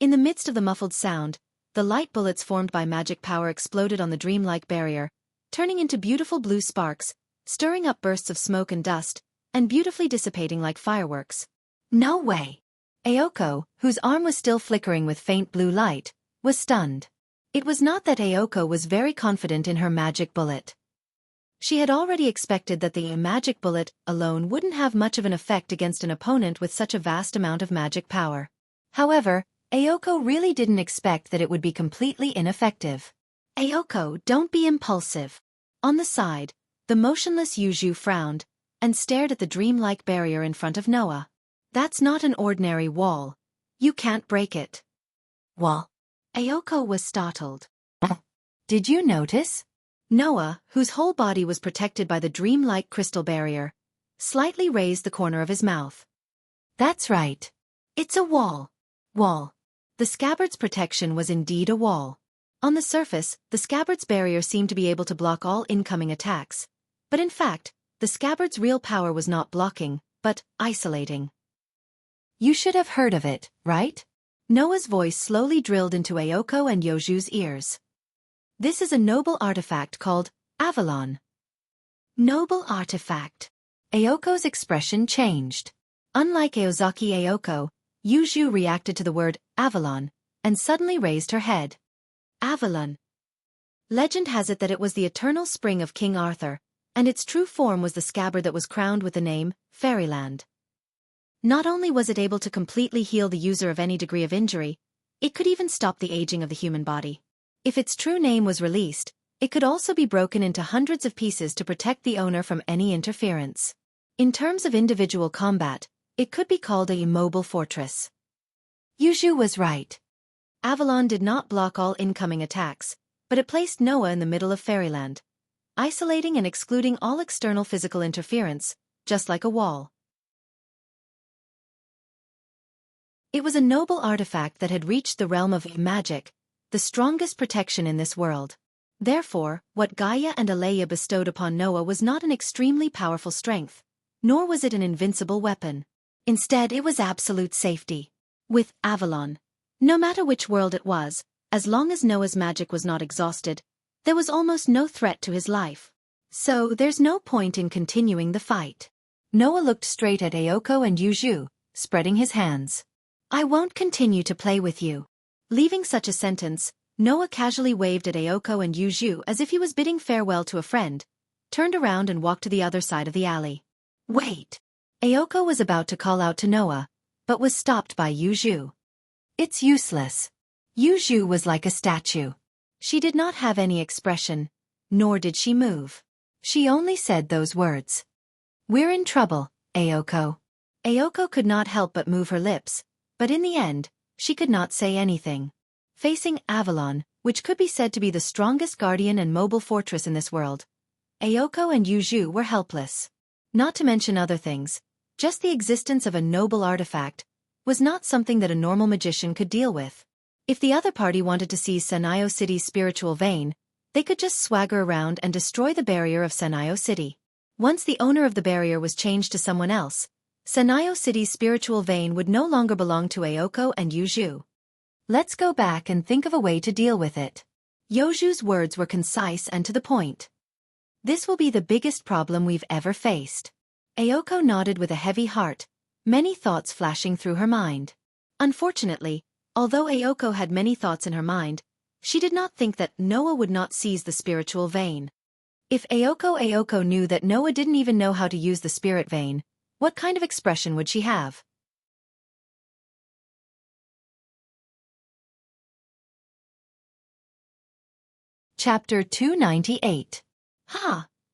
In the midst of the muffled sound, the light bullets formed by magic power exploded on the dreamlike barrier, turning into beautiful blue sparks, stirring up bursts of smoke and dust, and beautifully dissipating like fireworks. No way! Ayoko, whose arm was still flickering with faint blue light, was stunned. It was not that Ayoko was very confident in her magic bullet. She had already expected that the magic bullet alone wouldn't have much of an effect against an opponent with such a vast amount of magic power. However, Ayoko really didn't expect that it would be completely ineffective. Ayoko, don't be impulsive. On the side, the motionless Yuju frowned and stared at the dreamlike barrier in front of Noah. That's not an ordinary wall. You can't break it. Wall? Ayoko was startled. Did you notice? Noah, whose whole body was protected by the dreamlike crystal barrier, slightly raised the corner of his mouth. That's right. It's a wall. Wall. The scabbard's protection was indeed a wall. On the surface, the scabbard's barrier seemed to be able to block all incoming attacks. But in fact, the scabbard's real power was not blocking, but isolating. You should have heard of it, right? Noah's voice slowly drilled into Ayoko and Yoju's ears. This is a noble artifact called Avalon. Noble artifact. Ayoko's expression changed. Unlike Aozaki Ayoko, Yuju reacted to the word Avalon and suddenly raised her head. Avalon. Legend has it that it was the eternal spring of King Arthur, and its true form was the scabbard that was crowned with the name Fairyland. Not only was it able to completely heal the user of any degree of injury, it could even stop the aging of the human body. If its true name was released, it could also be broken into hundreds of pieces to protect the owner from any interference. In terms of individual combat, it could be called a immobile fortress. Yuju was right. Avalon did not block all incoming attacks, but it placed Noah in the middle of Fairyland, isolating and excluding all external physical interference, just like a wall. It was a noble artifact that had reached the realm of magic, the strongest protection in this world. Therefore, what Gaia and Aleya bestowed upon Noah was not an extremely powerful strength, nor was it an invincible weapon. Instead, it was absolute safety. With Avalon, no matter which world it was, as long as Noah's magic was not exhausted, there was almost no threat to his life. So there's no point in continuing the fight. Noah looked straight at Ayoko and Yuju, spreading his hands. I won't continue to play with you. Leaving such a sentence, Noah casually waved at Ayoko and Yuju as if he was bidding farewell to a friend, turned around and walked to the other side of the alley. Wait! Ayoko was about to call out to Noah, but was stopped by Yuju. It's useless. Yuju was like a statue. She did not have any expression, nor did she move. She only said those words. We're in trouble, Ayoko. Ayoko could not help but move her lips, but in the end, she could not say anything. Facing Avalon, which could be said to be the strongest guardian and mobile fortress in this world, Ayoko and Yuju were helpless. Not to mention other things, just the existence of a noble artifact was not something that a normal magician could deal with. If the other party wanted to seize Sanayo City's spiritual vein, they could just swagger around and destroy the barrier of Sanayo City. Once the owner of the barrier was changed to someone else, Sanayo City's spiritual vein would no longer belong to Ayoko and Yuju. Let's go back and think of a way to deal with it. Yoju's words were concise and to the point. This will be the biggest problem we've ever faced. Ayoko nodded with a heavy heart, many thoughts flashing through her mind. Unfortunately, although Ayoko had many thoughts in her mind, she did not think that Noah would not seize the spiritual vein. If Ayoko knew that Noah didn't even know how to use the spirit vein, what kind of expression would she have? Chapter 298.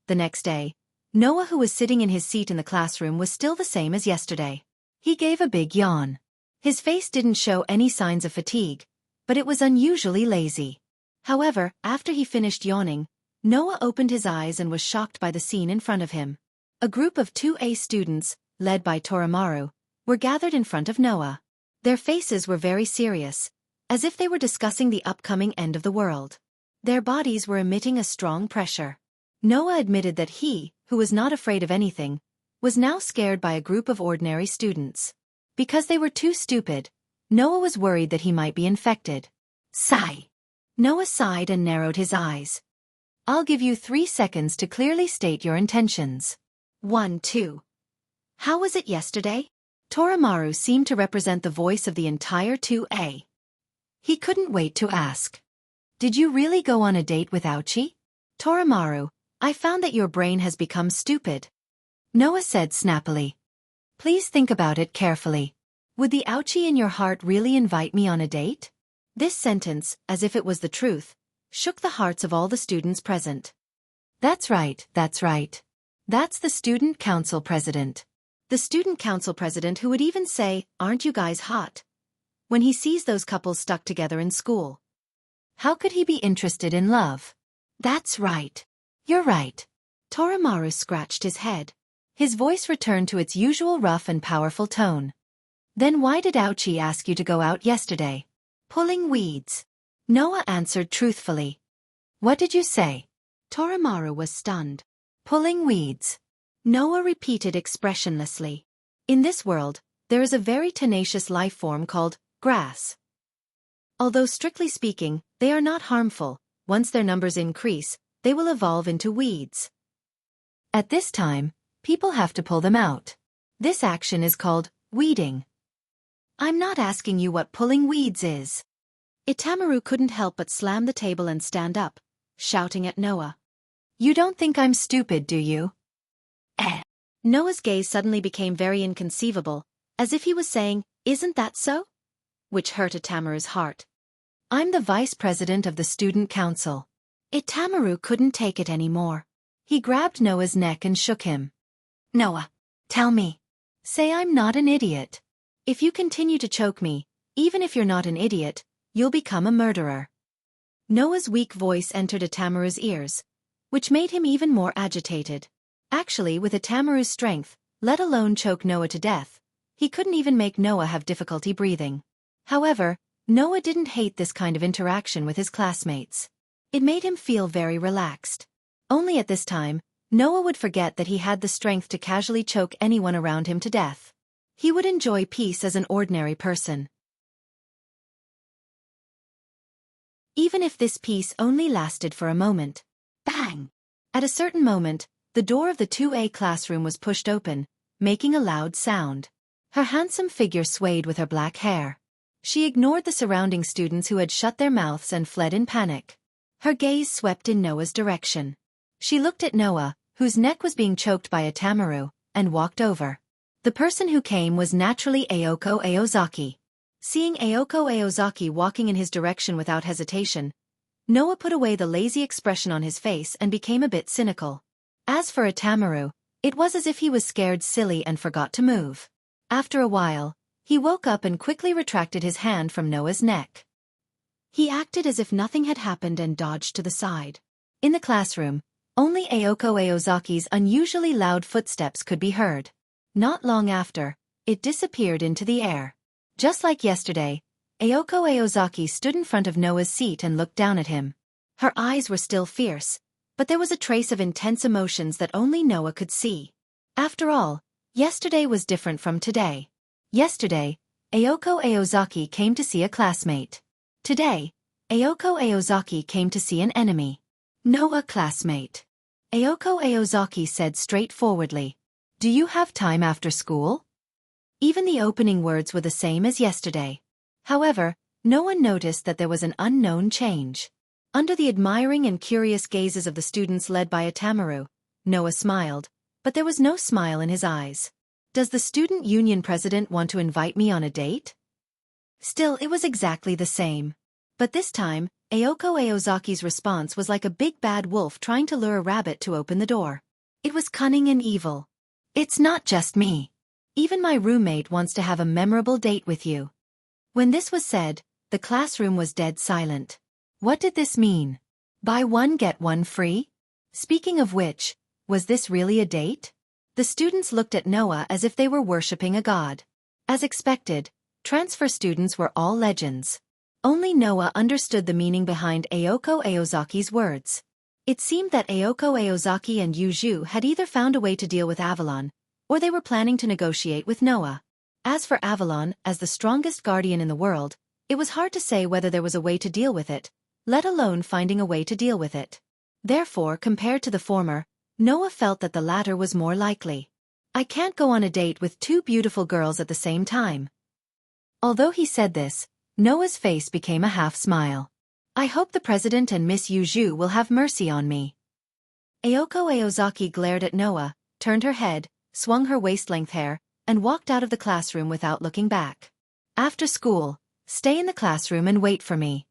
The next day, Noah, who was sitting in his seat in the classroom, was still the same as yesterday. He gave a big yawn. His face didn't show any signs of fatigue, but it was unusually lazy. However, after he finished yawning, Noah opened his eyes and was shocked by the scene in front of him. A group of 2A students, led by Toramaru, were gathered in front of Noah. Their faces were very serious, as if they were discussing the upcoming end of the world. Their bodies were emitting a strong pressure. Noah admitted that he, who was not afraid of anything, was now scared by a group of ordinary students. Because they were too stupid, Noah was worried that he might be infected. Sigh. Noah sighed and narrowed his eyes. I'll give you 3 seconds to clearly state your intentions. 1, 2. How was it yesterday? Toramaru seemed to represent the voice of the entire 2A. He couldn't wait to ask. Did you really go on a date with Ouchi? Toramaru, I found that your brain has become stupid. Noah said snappily. Please think about it carefully. Would the Ouchi in your heart really invite me on a date? This sentence, as if it was the truth, shook the hearts of all the students present. That's right, that's right. That's the student council president. The student council president who would even say, aren't you guys hot? When he sees those couples stuck together in school. How could he be interested in love? That's right. You're right. Toramaru scratched his head. His voice returned to its usual rough and powerful tone. Then why did Ouchi ask you to go out yesterday? Pulling weeds. Noah answered truthfully. What did you say? Toramaru was stunned. Pulling weeds. Noah repeated expressionlessly. In this world, there is a very tenacious life form called grass. Although strictly speaking, they are not harmful. Once their numbers increase, they will evolve into weeds. At this time, people have to pull them out. This action is called weeding. I'm not asking you what pulling weeds is. Itamaru couldn't help but slam the table and stand up, shouting at Noah. You don't think I'm stupid, do you? Noah's gaze suddenly became very inconceivable, as if he was saying, isn't that so? Which hurt Itamaru's heart. I'm the vice president of the student council. Itamaru couldn't take it anymore. He grabbed Noah's neck and shook him. Noah, tell me. Say I'm not an idiot. If you continue to choke me, even if you're not an idiot, you'll become a murderer. Noah's weak voice entered Itamaru's ears, which made him even more agitated. Actually, with Itamaru's strength, let alone choke Noah to death, he couldn't even make Noah have difficulty breathing. However, Noah didn't hate this kind of interaction with his classmates. It made him feel very relaxed. Only at this time, Noah would forget that he had the strength to casually choke anyone around him to death. He would enjoy peace as an ordinary person. Even if this peace only lasted for a moment. Bang! At a certain moment, the door of the 2A classroom was pushed open, making a loud sound. Her handsome figure swayed with her black hair. She ignored the surrounding students who had shut their mouths and fled in panic. Her gaze swept in Noah's direction. She looked at Noah, whose neck was being choked by Itamaru, and walked over. The person who came was naturally Aoko Aozaki. Seeing Aoko Aozaki walking in his direction without hesitation, Noah put away the lazy expression on his face and became a bit cynical. As for Itamaru, it was as if he was scared silly and forgot to move. After a while, he woke up and quickly retracted his hand from Noah's neck. He acted as if nothing had happened and dodged to the side. In the classroom, only Aoko Aozaki's unusually loud footsteps could be heard. Not long after, it disappeared into the air. Just like yesterday, Aoko Aozaki stood in front of Noah's seat and looked down at him. Her eyes were still fierce, but there was a trace of intense emotions that only Noah could see. After all, yesterday was different from today. Yesterday, Aoko Aozaki came to see a classmate. Today, Aoko Aozaki came to see an enemy. Noah classmate. Aoko Aozaki said straightforwardly, "Do you have time after school?" Even the opening words were the same as yesterday. However, no one noticed that there was an unknown change. Under the admiring and curious gazes of the students led by Itamaru, Noah smiled, but there was no smile in his eyes. Does the student union president want to invite me on a date? Still, it was exactly the same. But this time, Aoko Aozaki's response was like a big bad wolf trying to lure a rabbit to open the door. It was cunning and evil. It's not just me. Even my roommate wants to have a memorable date with you. When this was said, the classroom was dead silent. What did this mean? Buy one get one free? Speaking of which, was this really a date? The students looked at Noah as if they were worshipping a god. As expected, transfer students were all legends. Only Noah understood the meaning behind Ayako Aozaki's words. It seemed that Ayako Aozaki and Yuju had either found a way to deal with Avalon, or they were planning to negotiate with Noah. As for Avalon, as the strongest guardian in the world, it was hard to say whether there was a way to deal with it, let alone finding a way to deal with it. Therefore, compared to the former, Noah felt that the latter was more likely. I can't go on a date with two beautiful girls at the same time. Although he said this, Noah's face became a half-smile. I hope the president and Miss Yuju will have mercy on me. Ayako Aozaki glared at Noah, turned her head, swung her waist-length hair, and walked out of the classroom without looking back. After school, stay in the classroom and wait for me.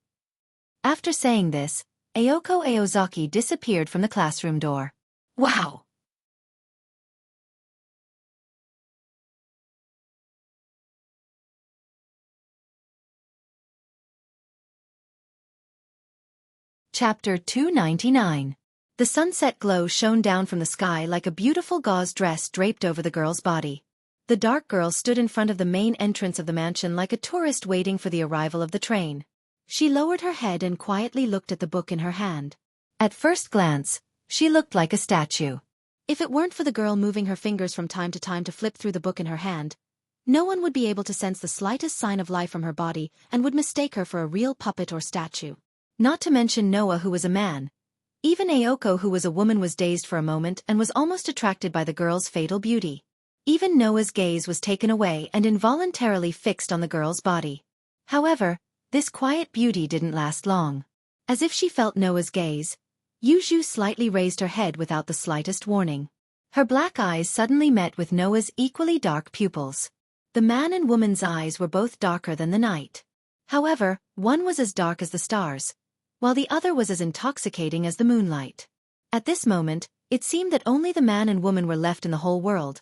After saying this, Ayako Aozaki disappeared from the classroom door. Wow! Chapter 299. The sunset glow shone down from the sky like a beautiful gauze dress draped over the girl's body. The dark girl stood in front of the main entrance of the mansion like a tourist waiting for the arrival of the train. She lowered her head and quietly looked at the book in her hand. At first glance, she looked like a statue. If it weren't for the girl moving her fingers from time to flip through the book in her hand, no one would be able to sense the slightest sign of life from her body and would mistake her for a real puppet or statue. Not to mention Noah, who was a man. Even Ayako, who was a woman, was dazed for a moment and was almost attracted by the girl's fatal beauty. Even Noah's gaze was taken away and involuntarily fixed on the girl's body. However, this quiet beauty didn't last long. As if she felt Noah's gaze, Yuju slightly raised her head without the slightest warning. Her black eyes suddenly met with Noah's equally dark pupils. The man and woman's eyes were both darker than the night. However, one was as dark as the stars, while the other was as intoxicating as the moonlight. At this moment, it seemed that only the man and woman were left in the whole world,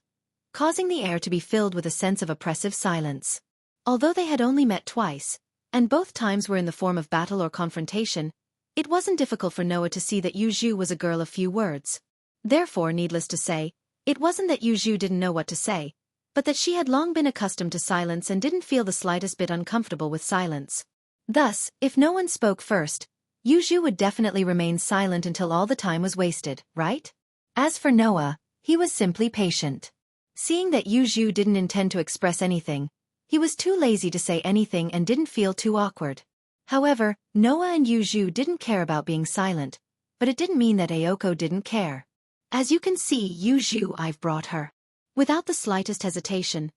causing the air to be filled with a sense of oppressive silence. Although they had only met twice, and both times were in the form of battle or confrontation, it wasn't difficult for Noah to see that Yuju was a girl of few words. Therefore, needless to say, it wasn't that Yuju didn't know what to say, but that she had long been accustomed to silence and didn't feel the slightest bit uncomfortable with silence. Thus, if no one spoke first, Yuju would definitely remain silent until all the time was wasted, right? As for Noah, he was simply patient. Seeing that Yuju didn't intend to express anything, he was too lazy to say anything and didn't feel too awkward. However, Noah and Yuju didn't care about being silent, but it didn't mean that Ayako didn't care. As you can see, Yuju, I've brought her. Without the slightest hesitation,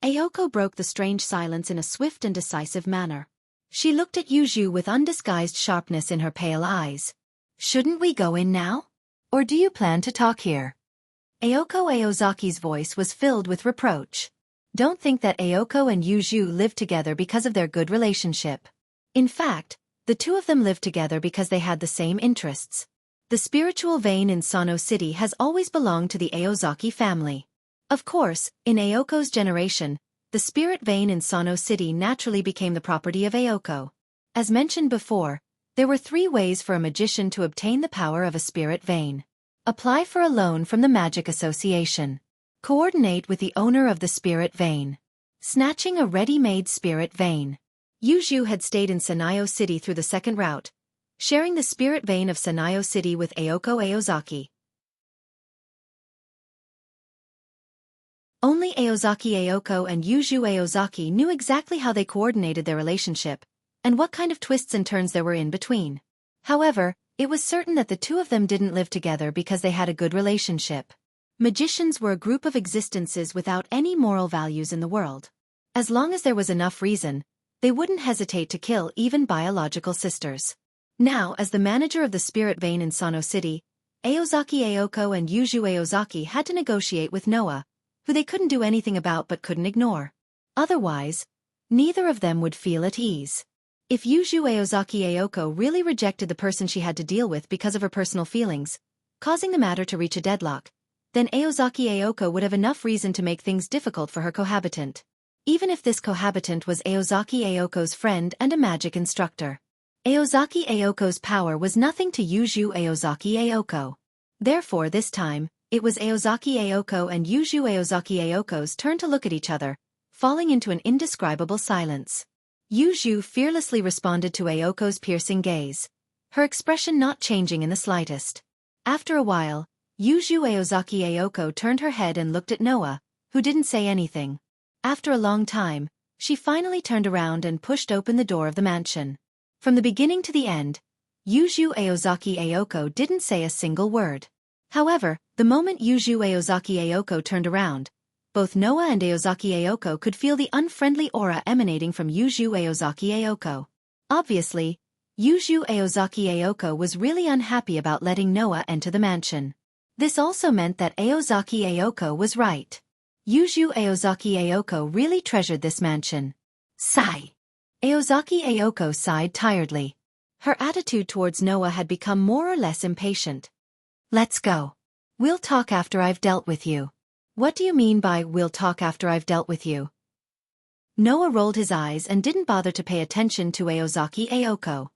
Ayako broke the strange silence in a swift and decisive manner. She looked at Yuju with undisguised sharpness in her pale eyes. Shouldn't we go in now? Or do you plan to talk here? Ayako Aozaki's voice was filled with reproach. Don't think that Ayako and Yuju lived together because of their good relationship. In fact, the two of them lived together because they had the same interests. The spiritual vein in Sano City has always belonged to the Aozaki family. Of course, in Ayoko's generation, the spirit vein in Sano City naturally became the property of Ayako. As mentioned before, there were 3 ways for a magician to obtain the power of a spirit vein. Apply for a loan from the Magic Association. Coordinate with the owner of the spirit vein. Snatching a ready-made spirit vein. Yuju had stayed in Sanayo City through the second route, sharing the spirit vein of Sanayo City with Ayako Aozaki. Only Aozaki Ayako and Yuju Aozaki knew exactly how they coordinated their relationship, and what kind of twists and turns there were in between. However, it was certain that the two of them didn't live together because they had a good relationship. Magicians were a group of existences without any moral values in the world. As long as there was enough reason, they wouldn't hesitate to kill even biological sisters. Now, as the manager of the spirit vein in Sano City, Aozaki Ayako and Yuju Aozaki had to negotiate with Noah, who they couldn't do anything about but couldn't ignore. Otherwise, neither of them would feel at ease. If Yuju Aozaki Ayako really rejected the person she had to deal with because of her personal feelings, causing the matter to reach a deadlock, then Aozaki Aoko would have enough reason to make things difficult for her cohabitant. Even if this cohabitant was Aozaki Aoko's friend and a magic instructor. Aozaki Aoko's power was nothing to Yuju Aozaki Aoko. Therefore this time, it was Aozaki Aoko and Yuju Aozaki Aoko's turn to look at each other, falling into an indescribable silence. Yuju fearlessly responded to Aoko's piercing gaze, her expression not changing in the slightest. After a while, Yuju Aozaki Aoko turned her head and looked at Noah, who didn't say anything. After a long time, she finally turned around and pushed open the door of the mansion. From the beginning to the end, Yuju Aozaki Aoko didn't say a single word. However, the moment Yuju Aozaki Aoko turned around, both Noah and Aozaki Aoko could feel the unfriendly aura emanating from Yuju Aozaki Aoko. Obviously, Yuju Aozaki Aoko was really unhappy about letting Noah enter the mansion. This also meant that Aozaki Aoko was right. Yuju Aozaki Aoko really treasured this mansion. Sigh. Aozaki Aoko sighed tiredly. Her attitude towards Noah had become more or less impatient. Let's go. We'll talk after I've dealt with you. What do you mean by we'll talk after I've dealt with you? Noah rolled his eyes and didn't bother to pay attention to Aozaki Aoko.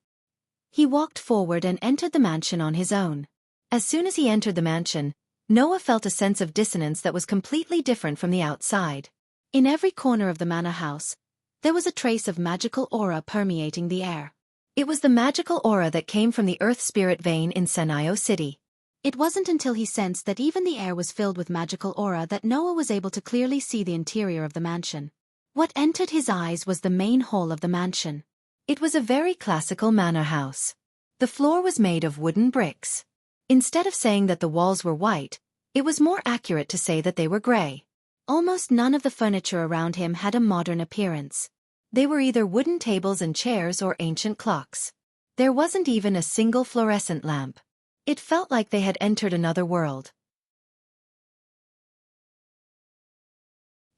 He walked forward and entered the mansion on his own. As soon as he entered the mansion, Noah felt a sense of dissonance that was completely different from the outside. In every corner of the manor house, there was a trace of magical aura permeating the air. It was the magical aura that came from the earth spirit vein in Sanayo City. It wasn't until he sensed that even the air was filled with magical aura that Noah was able to clearly see the interior of the mansion. What entered his eyes was the main hall of the mansion. It was a very classical manor house. The floor was made of wooden bricks. Instead of saying that the walls were white, it was more accurate to say that they were gray. Almost none of the furniture around him had a modern appearance. They were either wooden tables and chairs or ancient clocks. There wasn't even a single fluorescent lamp. It felt like they had entered another world.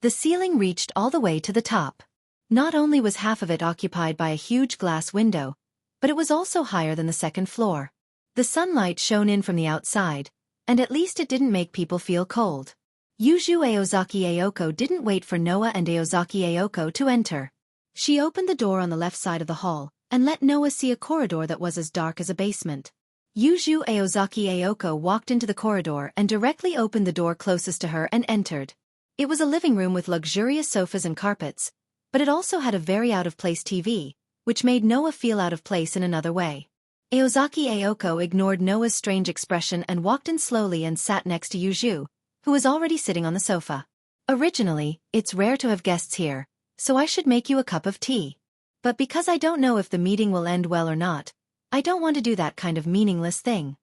The ceiling reached all the way to the top. Not only was half of it occupied by a huge glass window, but it was also higher than the second floor. The sunlight shone in from the outside, and at least it didn't make people feel cold. Yuju Aozaki Aoko didn't wait for Noah and Aozaki Aoko to enter. She opened the door on the left side of the hall, and let Noah see a corridor that was as dark as a basement. Yuju Aozaki Aoko walked into the corridor and directly opened the door closest to her and entered. It was a living room with luxurious sofas and carpets, but it also had a very out-of-place TV, which made Noah feel out of place in another way. Aozaki Aoko ignored Noah's strange expression and walked in slowly and sat next to Yuju, who was already sitting on the sofa. Originally, it's rare to have guests here, so I should make you a cup of tea. But because I don't know if the meeting will end well or not, I don't want to do that kind of meaningless thing.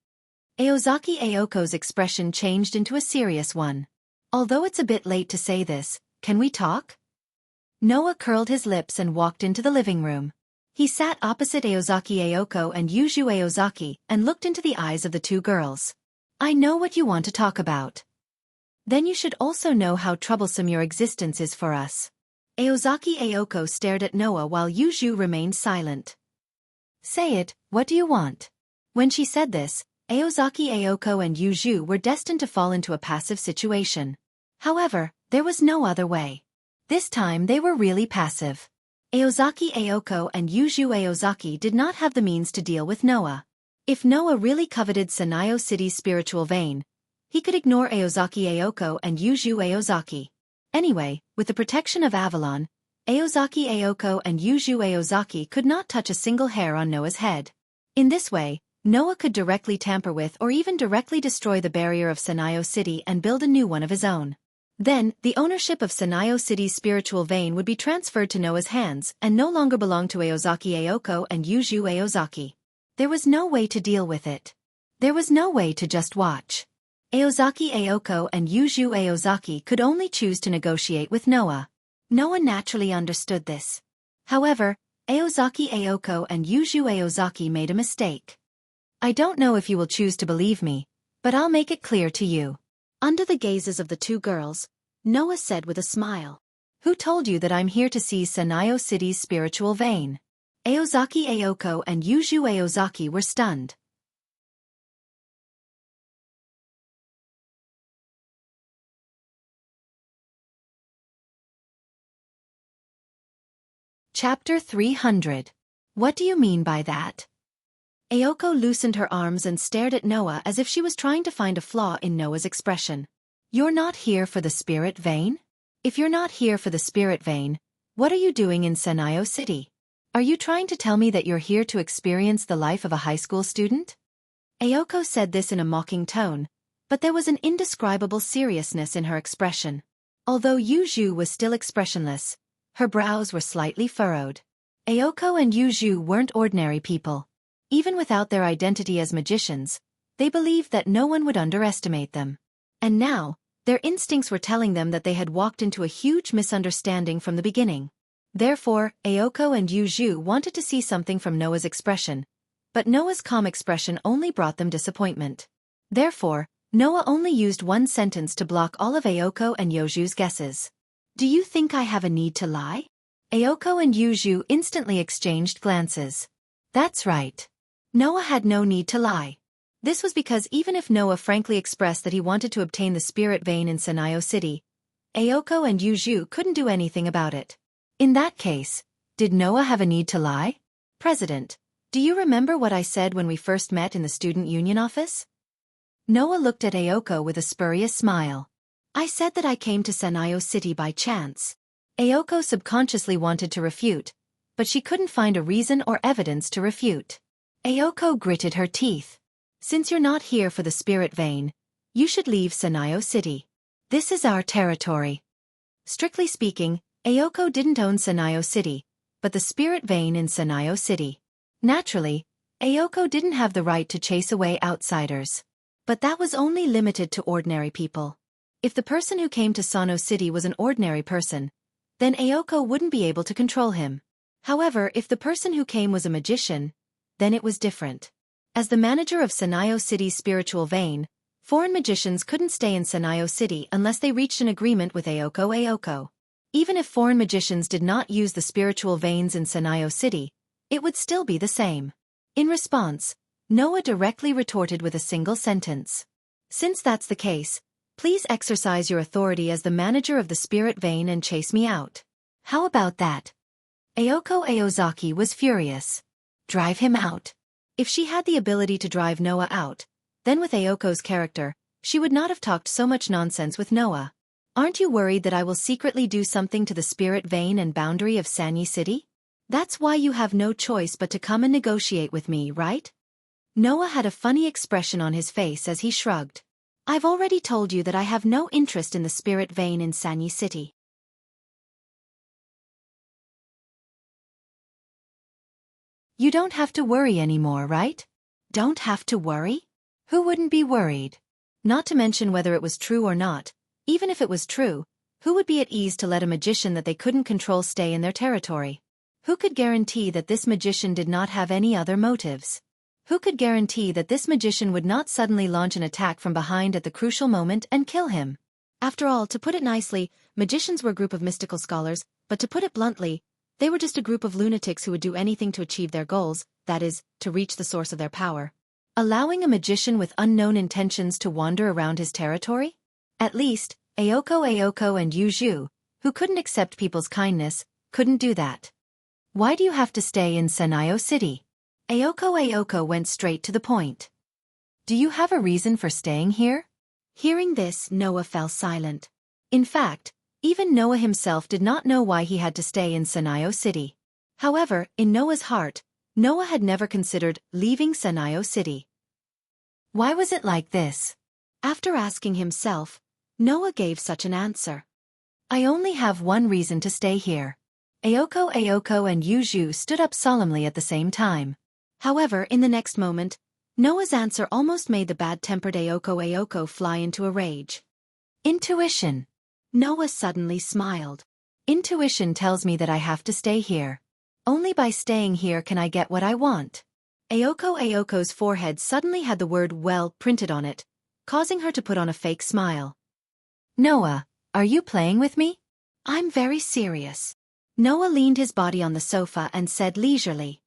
Aozaki Aoko's expression changed into a serious one. Although it's a bit late to say this, can we talk? Noah curled his lips and walked into the living room. He sat opposite Aozaki Aoko and Yuju Aozaki and looked into the eyes of the two girls. I know what you want to talk about. Then you should also know how troublesome your existence is for us. Aozaki Aoko stared at Noah while Yuju remained silent. Say it, what do you want? When she said this, Aozaki Aoko and Yuju were destined to fall into a passive situation. However, there was no other way. This time they were really passive. Aozaki Aoko and Yuju Aozaki did not have the means to deal with Noah. If Noah really coveted Sanayo City's spiritual vein, he could ignore Aozaki Aoko and Yuju Aozaki. Anyway, with the protection of Avalon, Aozaki Aoko and Yuju Aozaki could not touch a single hair on Noah's head. In this way, Noah could directly tamper with or even directly destroy the barrier of Sanayo City and build a new one of his own. Then, the ownership of Sanayo City's spiritual vein would be transferred to Noah's hands and no longer belong to Aozaki Aoko and Yuju Aozaki. There was no way to deal with it. There was no way to just watch. Aozaki Aoko and Yuju Aozaki could only choose to negotiate with Noah. Noah naturally understood this. However, Aozaki Aoko and Yuju Aozaki made a mistake. I don't know if you will choose to believe me, but I'll make it clear to you. Under the gazes of the two girls, Noah said with a smile. Who told you that I'm here to seize Sanayo City's spiritual vein? Aozaki Aoko and Yuju Aozaki were stunned. Chapter 300. What do you mean by that? Ayoko loosened her arms and stared at Noah as if she was trying to find a flaw in Noah's expression. You're not here for the spirit vein? If you're not here for the spirit vein, what are you doing in Sanyo City? Are you trying to tell me that you're here to experience the life of a high school student? Ayoko said this in a mocking tone, but there was an indescribable seriousness in her expression. Although Yuju was still expressionless, her brows were slightly furrowed. Ayoko and Yuju weren't ordinary people. Even without their identity as magicians, they believed that no one would underestimate them. And now, their instincts were telling them that they had walked into a huge misunderstanding from the beginning. Therefore, Ayoko and Yuju wanted to see something from Noah's expression, but Noah's calm expression only brought them disappointment. Therefore, Noah only used one sentence to block all of Ayoko and Yuju's guesses. Do you think I have a need to lie? Ayoko and Yuju instantly exchanged glances. That's right. Noah had no need to lie. This was because even if Noah frankly expressed that he wanted to obtain the spirit vein in Sanyo City, Ayoko and Yuju couldn't do anything about it. In that case, did Noah have a need to lie? President, do you remember what I said when we first met in the student union office? Noah looked at Ayoko with a spurious smile. I said that I came to Sanyo City by chance. Ayoko subconsciously wanted to refute, but she couldn't find a reason or evidence to refute. Ayoko gritted her teeth. Since you're not here for the spirit vein, you should leave Sanyo City. This is our territory. Strictly speaking, Ayoko didn't own Sanyo City, but the spirit vein in Sanyo City. Naturally, Ayoko didn't have the right to chase away outsiders. But that was only limited to ordinary people. If the person who came to Sanyo City was an ordinary person, then Ayoko wouldn't be able to control him. However, if the person who came was a magician, then it was different. As the manager of Sanyo City's spiritual vein, foreign magicians couldn't stay in Sanyo City unless they reached an agreement with Ayoko. Even if foreign magicians did not use the spiritual veins in Sanyo City, it would still be the same. In response, Noah directly retorted with a single sentence. Since that's the case, please exercise your authority as the manager of the spirit vein and chase me out. How about that? Ayoko Aozaki was furious. Drive him out. If she had the ability to drive Noah out, then with Ayoko's character, she would not have talked so much nonsense with Noah. Aren't you worried that I will secretly do something to the spirit vein and boundary of Sanyi City? That's why you have no choice but to come and negotiate with me, right? Noah had a funny expression on his face as he shrugged. I've already told you that I have no interest in the spirit vein in Sanyi City. You don't have to worry anymore, right? Don't have to worry? Who wouldn't be worried? Not to mention whether it was true or not, even if it was true, who would be at ease to let a magician that they couldn't control stay in their territory? Who could guarantee that this magician did not have any other motives? Who could guarantee that this magician would not suddenly launch an attack from behind at the crucial moment and kill him? After all, to put it nicely, magicians were a group of mystical scholars, but to put it bluntly, they were just a group of lunatics who would do anything to achieve their goals, that is, to reach the source of their power. Allowing a magician with unknown intentions to wander around his territory? At least, Ayoko and Yuju, who couldn't accept people's kindness, couldn't do that. Why do you have to stay in Sanyo City? Ayoko went straight to the point. Do you have a reason for staying here? Hearing this, Noah fell silent. In fact, even Noah himself did not know why he had to stay in Sanyo City. However, in Noah's heart, Noah had never considered leaving Sanyo City. Why was it like this? After asking himself, Noah gave such an answer. I only have one reason to stay here. Ayoko and Yuju stood up solemnly at the same time. However, in the next moment, Noah's answer almost made the bad-tempered Ayoko fly into a rage. Intuition. Noah suddenly smiled. Intuition tells me that I have to stay here. Only by staying here can I get what I want. Ayoko's forehead suddenly had the word well printed on it, causing her to put on a fake smile. Noah, are you playing with me? I'm very serious. Noah leaned his body on the sofa and said leisurely.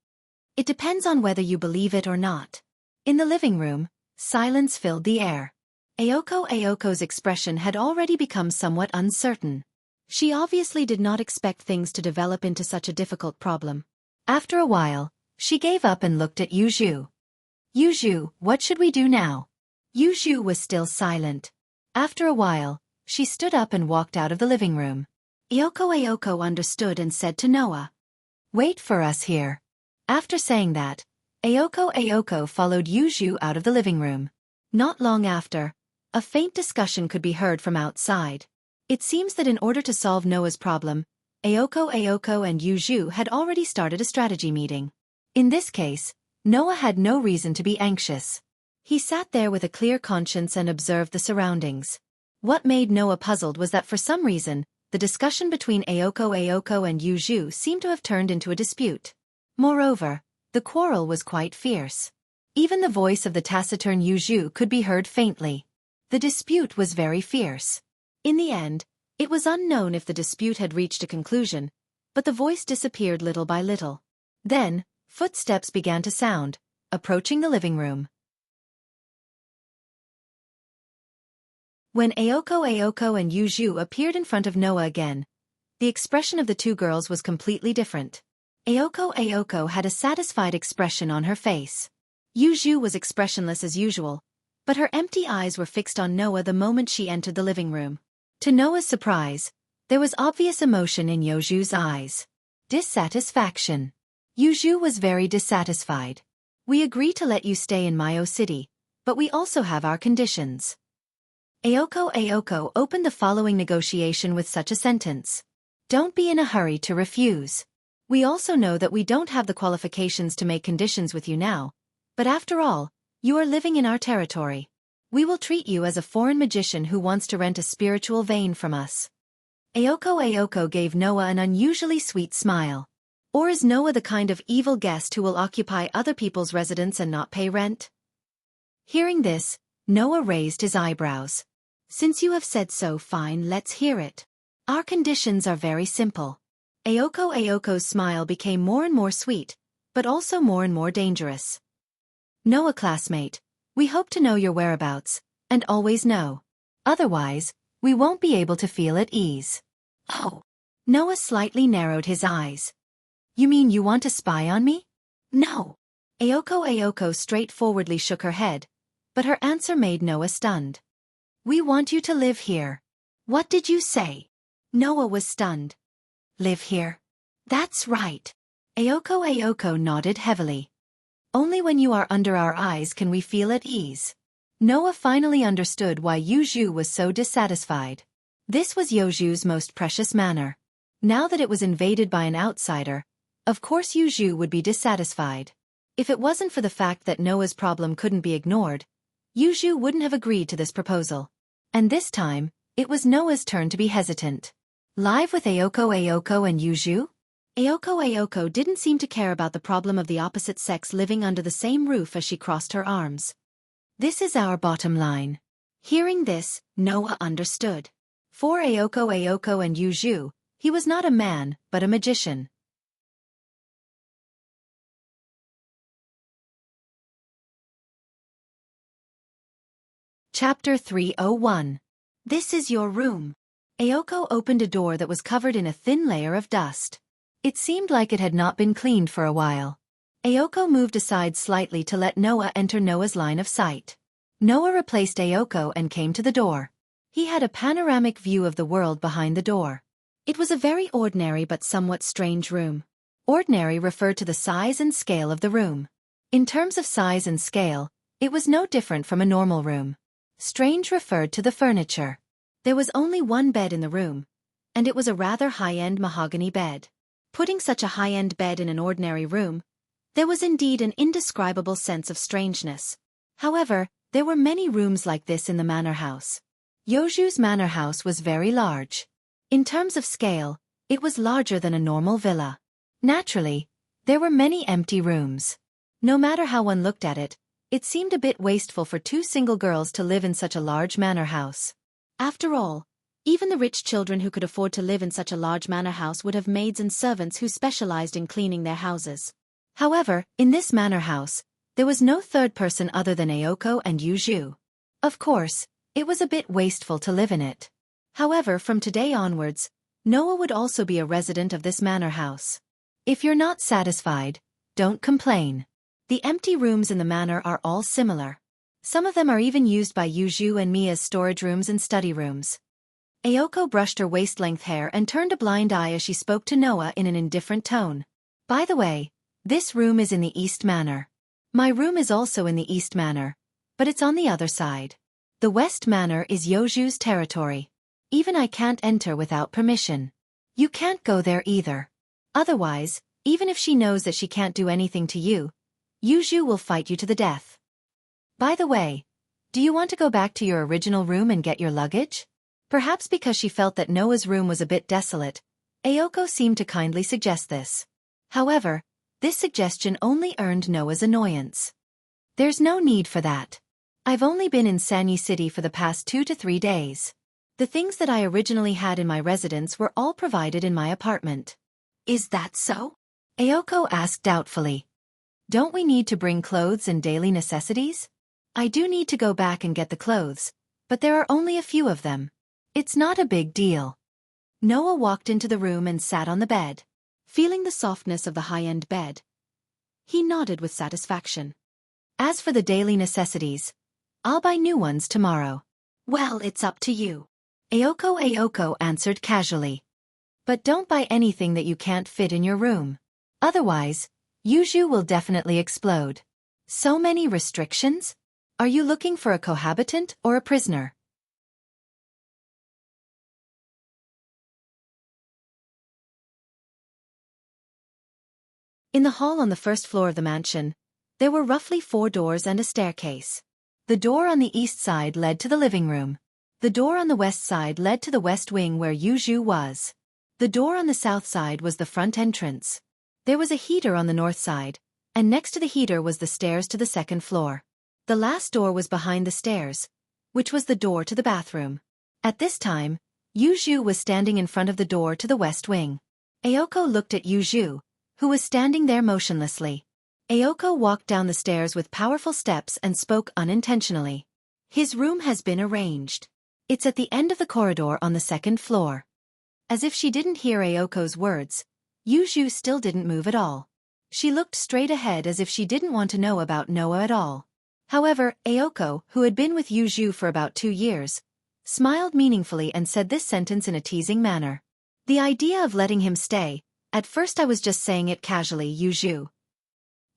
It depends on whether you believe it or not. In the living room, silence filled the air. Ayoko's expression had already become somewhat uncertain. She obviously did not expect things to develop into such a difficult problem. After a while, she gave up and looked at Yuju. Yuju, what should we do now? Yuju was still silent. After a while, she stood up and walked out of the living room. Ayoko understood and said to Noah, "Wait for us here." After saying that, Ayoko followed Yuju out of the living room. Not long after, a faint discussion could be heard from outside. It seems that in order to solve Noah's problem, Ayoko and Yuju had already started a strategy meeting. In this case, Noah had no reason to be anxious. He sat there with a clear conscience and observed the surroundings. What made Noah puzzled was that for some reason, the discussion between Ayoko and Yuju seemed to have turned into a dispute. Moreover, the quarrel was quite fierce. Even the voice of the taciturn Yuju could be heard faintly. The dispute was very fierce. In the end, it was unknown if the dispute had reached a conclusion, but the voice disappeared little by little. Then, footsteps began to sound, approaching the living room. When Ayoko and Yuju appeared in front of Noah again, the expression of the two girls was completely different. Ayoko had a satisfied expression on her face. Yuju was expressionless as usual, but her empty eyes were fixed on Noah the moment she entered the living room. To Noah's surprise, there was obvious emotion in Yuju's eyes. Dissatisfaction. Yuju was very dissatisfied. "We agree to let you stay in Mayo City, but we also have our conditions." Ayoko opened the following negotiation with such a sentence. "Don't be in a hurry to refuse. We also know that we don't have the qualifications to make conditions with you now, but after all, you are living in our territory. We will treat you as a foreign magician who wants to rent a spiritual vein from us." Ayoko gave Noah an unusually sweet smile. Or is Noah the kind of evil guest who will occupy other people's residence and not pay rent? Hearing this, Noah raised his eyebrows. "Since you have said so, fine, let's hear it. Our conditions are very simple." Ayoko's smile became more and more sweet, but also more and more dangerous. "Noah, classmate, we hope to know your whereabouts, and always know. Otherwise, we won't be able to feel at ease." "Oh." Noah slightly narrowed his eyes. "You mean you want to spy on me?" "No." Ayoko straightforwardly shook her head, but her answer made Noah stunned. "We want you to live here." "What did you say?" Noah was stunned. "Live here?" "That's right." Ayoko nodded heavily. "Only when you are under our eyes can we feel at ease." Noah finally understood why Yuju was so dissatisfied. This was Yuju's most precious manor. Now that it was invaded by an outsider, of course Yuju would be dissatisfied. If it wasn't for the fact that Noah's problem couldn't be ignored, Yuju wouldn't have agreed to this proposal. And this time, it was Noah's turn to be hesitant. Live with Ayoko and Yuju? Ayoko didn't seem to care about the problem of the opposite sex living under the same roof as she crossed her arms. "This is our bottom line." Hearing this, Noah understood. For Ayoko and Yuju, he was not a man, but a magician. Chapter 301. This is your room. Ayoko opened a door that was covered in a thin layer of dust. It seemed like it had not been cleaned for a while. Ayoko moved aside slightly to let Noah enter Noah's line of sight. Noah replaced Ayoko and came to the door. He had a panoramic view of the world behind the door. It was a very ordinary but somewhat strange room. Ordinary referred to the size and scale of the room. In terms of size and scale, it was no different from a normal room. Strange referred to the furniture. There was only one bed in the room, and it was a rather high-end mahogany bed. Putting such a high-end bed in an ordinary room, there was indeed an indescribable sense of strangeness. However, there were many rooms like this in the manor house. Yuju's manor house was very large. In terms of scale, it was larger than a normal villa. Naturally, there were many empty rooms. No matter how one looked at it, it seemed a bit wasteful for two single girls to live in such a large manor house. After all, even the rich children who could afford to live in such a large manor house would have maids and servants who specialized in cleaning their houses. However, in this manor house, there was no third person other than Ayoko and Yuju. Of course, it was a bit wasteful to live in it. However, from today onwards, Noah would also be a resident of this manor house. If you're not satisfied, don't complain. The empty rooms in the manor are all similar. Some of them are even used by Yuju and me as storage rooms and study rooms. Ayoko brushed her waist-length hair and turned a blind eye as she spoke to Noah in an indifferent tone. By the way, this room is in the East Manor. My room is also in the East Manor, but it's on the other side. The West Manor is Yoju's territory. Even I can't enter without permission. You can't go there either. Otherwise, even if she knows that she can't do anything to you, Yuju will fight you to the death. By the way, do you want to go back to your original room and get your luggage? Perhaps because she felt that Noah's room was a bit desolate, Ayoko seemed to kindly suggest this. However, this suggestion only earned Noah's annoyance. There's no need for that. I've only been in Sanyi City for the past 2 to 3 days. The things that I originally had in my residence were all provided in my apartment. Is that so? Ayoko asked doubtfully. Don't we need to bring clothes and daily necessities? I do need to go back and get the clothes, but there are only a few of them. It's not a big deal. Noah walked into the room and sat on the bed. Feeling the softness of the high-end bed, he nodded with satisfaction. As for the daily necessities, I'll buy new ones tomorrow. Well, it's up to you. Ayoko answered casually. But don't buy anything that you can't fit in your room. Otherwise, Yuju will definitely explode. So many restrictions? Are you looking for a cohabitant or a prisoner? In the hall on the first floor of the mansion, there were roughly 4 doors and a staircase. The door on the east side led to the living room. The door on the west side led to the west wing where Yuju was. The door on the south side was the front entrance. There was a heater on the north side, and next to the heater was the stairs to the second floor. The last door was behind the stairs, which was the door to the bathroom. At this time, Yuju was standing in front of the door to the west wing. Ayoko looked at Yuju, who was standing there motionlessly. Ayoko walked down the stairs with powerful steps and spoke unintentionally. His room has been arranged. It's at the end of the corridor on the second floor. As if she didn't hear Ayoko's words, Yuju still didn't move at all. She looked straight ahead as if she didn't want to know about Noah at all. However, Ayoko, who had been with Yuju for about 2 years, smiled meaningfully and said this sentence in a teasing manner. The idea of letting him stay, at first I was just saying it casually, Yuju.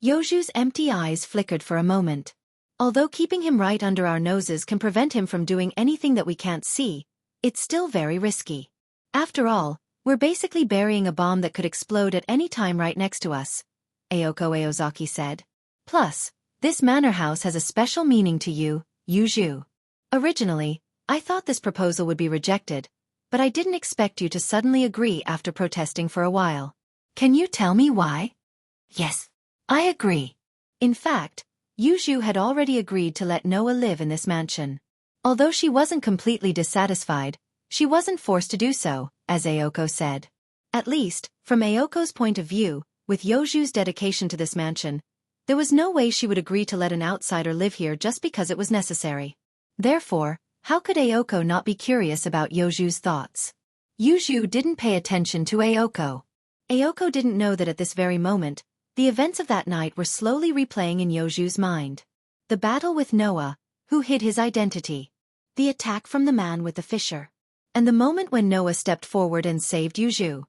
Yoju's empty eyes flickered for a moment. Although keeping him right under our noses can prevent him from doing anything that we can't see, it's still very risky. After all, we're basically burying a bomb that could explode at any time right next to us, Ayoko Aozaki said. Plus, this manor house has a special meaning to you, Yuju. Originally, I thought this proposal would be rejected, but I didn't expect you to suddenly agree after protesting for a while. Can you tell me why? Yes, I agree. In fact, Yuju had already agreed to let Noah live in this mansion. Although she wasn't completely dissatisfied, she wasn't forced to do so, as Ayoko said. At least, from Ayoko's point of view, with Yoju's dedication to this mansion, there was no way she would agree to let an outsider live here just because it was necessary. Therefore, how could Ayoko not be curious about Yoju's thoughts? Yuju didn't pay attention to Ayoko. Ayoko didn't know that at this very moment, the events of that night were slowly replaying in Yoju's mind. The battle with Noah, who hid his identity. The attack from the man with the fisher. And the moment when Noah stepped forward and saved Yuju.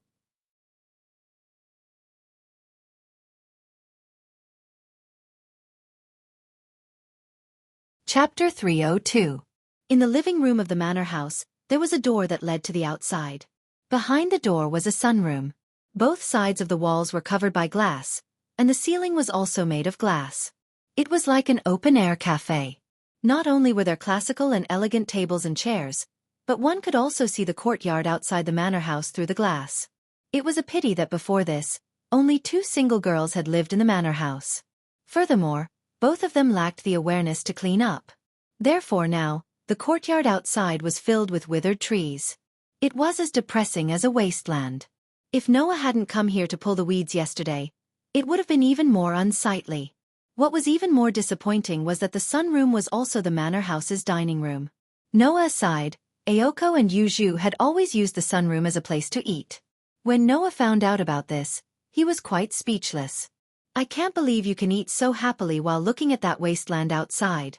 Chapter 302. In the living room of the manor house, there was a door that led to the outside. Behind the door was a sunroom. Both sides of the walls were covered by glass, and the ceiling was also made of glass. It was like an open-air cafe. Not only were there classical and elegant tables and chairs, but one could also see the courtyard outside the manor house through the glass. It was a pity that before this, only 2 single girls had lived in the manor house. Furthermore, both of them lacked the awareness to clean up. Therefore now, the courtyard outside was filled with withered trees. It was as depressing as a wasteland. If Noah hadn't come here to pull the weeds yesterday, it would have been even more unsightly. What was even more disappointing was that the sunroom was also the manor house's dining room. Noah aside, Ayoko and Yuju had always used the sunroom as a place to eat. When Noah found out about this, he was quite speechless. I can't believe you can eat so happily while looking at that wasteland outside.